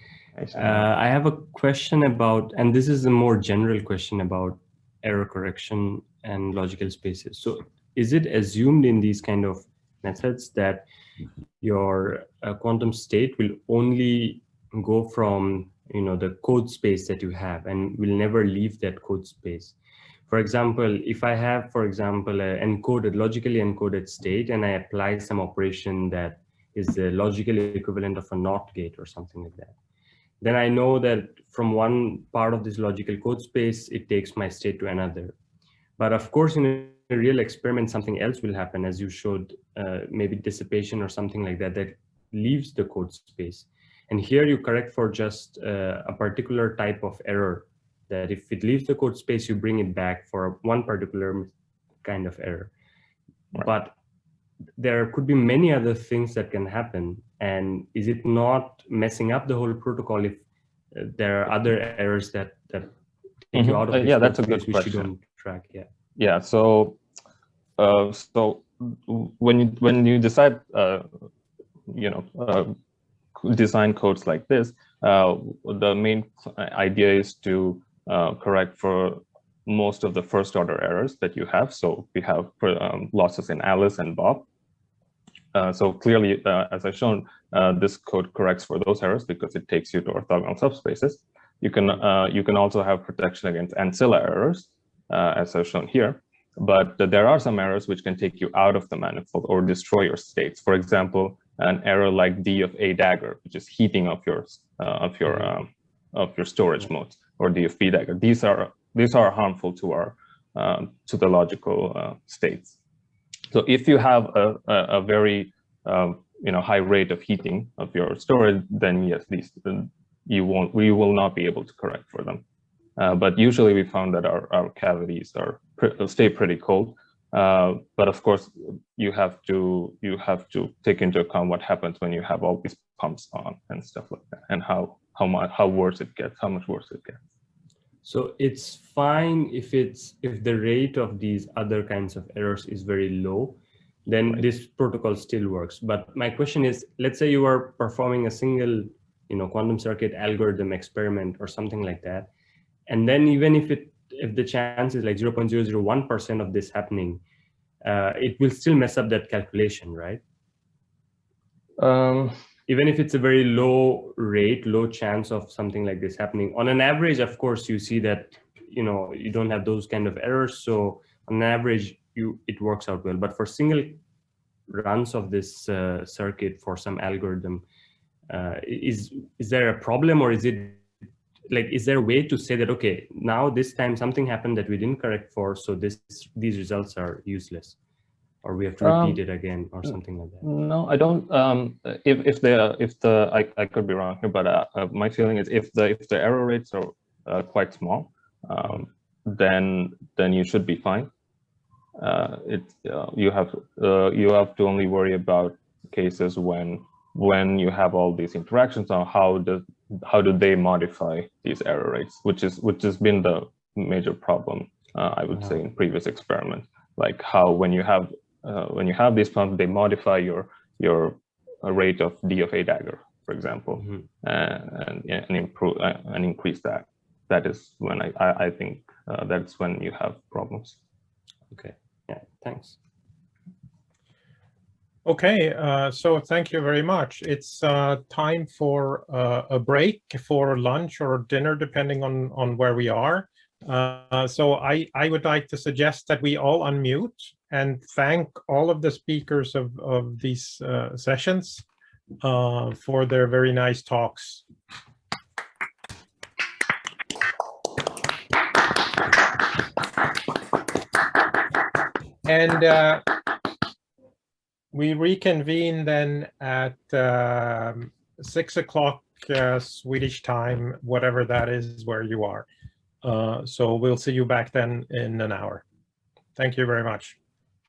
Speaker 11: I have a question about, and this is a more general question about error correction and logical spaces. So is it assumed in these kind of methods that your quantum state will only go from, you know, the code space that you have and will never leave that code space? For example, if I have, for example, an encoded, logically encoded state, and I apply some operation that is the logical equivalent of a NOT gate or something like that, then I know that from one part of this logical code space, it takes my state to another. But of course, in a real experiment, something else will happen, as you showed, maybe dissipation or something like that, that leaves the code space. And here you correct for just a particular type of error, that if it leaves the code space, you bring it back for one particular kind of error. Right. But there could be many other things that can happen. And is it not messing up the whole protocol if there are other errors that take you out of this that's a good which question. You don't track? Yeah. So so when you decide design codes like this, the main idea is to correct for most of the first order errors that you have. So we have losses in Alice and Bob. So clearly, as I've shown, this code corrects for those errors because it takes you to orthogonal subspaces. You can also have protection against ancilla errors, as I've shown here. But there are some errors which can take you out of the manifold or destroy your states. For example, an error like D of A dagger, which is heating of your storage modes, or D of B dagger. These are harmful to our to the logical states.
Speaker 15: So if you have a very high rate of heating of your storage, then yes, we will not be able to correct for them. But usually we found that our cavities stay pretty cold. But of course, you have to take into account what happens when you have all these pumps on and stuff like that, and how much worse it gets.
Speaker 11: So it's fine if the rate of these other kinds of errors is very low, then right, this protocol still works. But my question is, let's say you are performing a single, quantum circuit algorithm experiment or something like that, and then even if the chance is like 0.001% of this happening, it will still mess up that calculation, right? Even if it's a very low rate, low chance of something like this happening. On an average, of course, you see that, you don't have those kind of errors. So on average, it works out well. But for single runs of this circuit for some algorithm, is there a problem, or is there a way to say that, okay, now this time something happened that we didn't correct for, so these results are useless, or we have to repeat it again, or something like that?
Speaker 15: No, I don't. I could be wrong here, but my feeling is if the error rates are quite small, then you should be fine. You have to only worry about cases when you have all these interactions on how do they modify these error rates, which has been the major problem, I would say, in previous experiments, like how when you have these pumps, they modify your rate of D of A dagger, for example, and improve and increase that. That is when I think that's when you have problems.
Speaker 11: Okay. Yeah. Thanks.
Speaker 1: Okay, so thank you very much. It's time for a break for lunch or dinner, depending on where we are. So I would like to suggest that we all unmute and thank all of the speakers of these sessions for their very nice talks. And we reconvene then at 6 o'clock Swedish time, whatever that is where you are. So we'll see you back then in an hour. Thank you very much.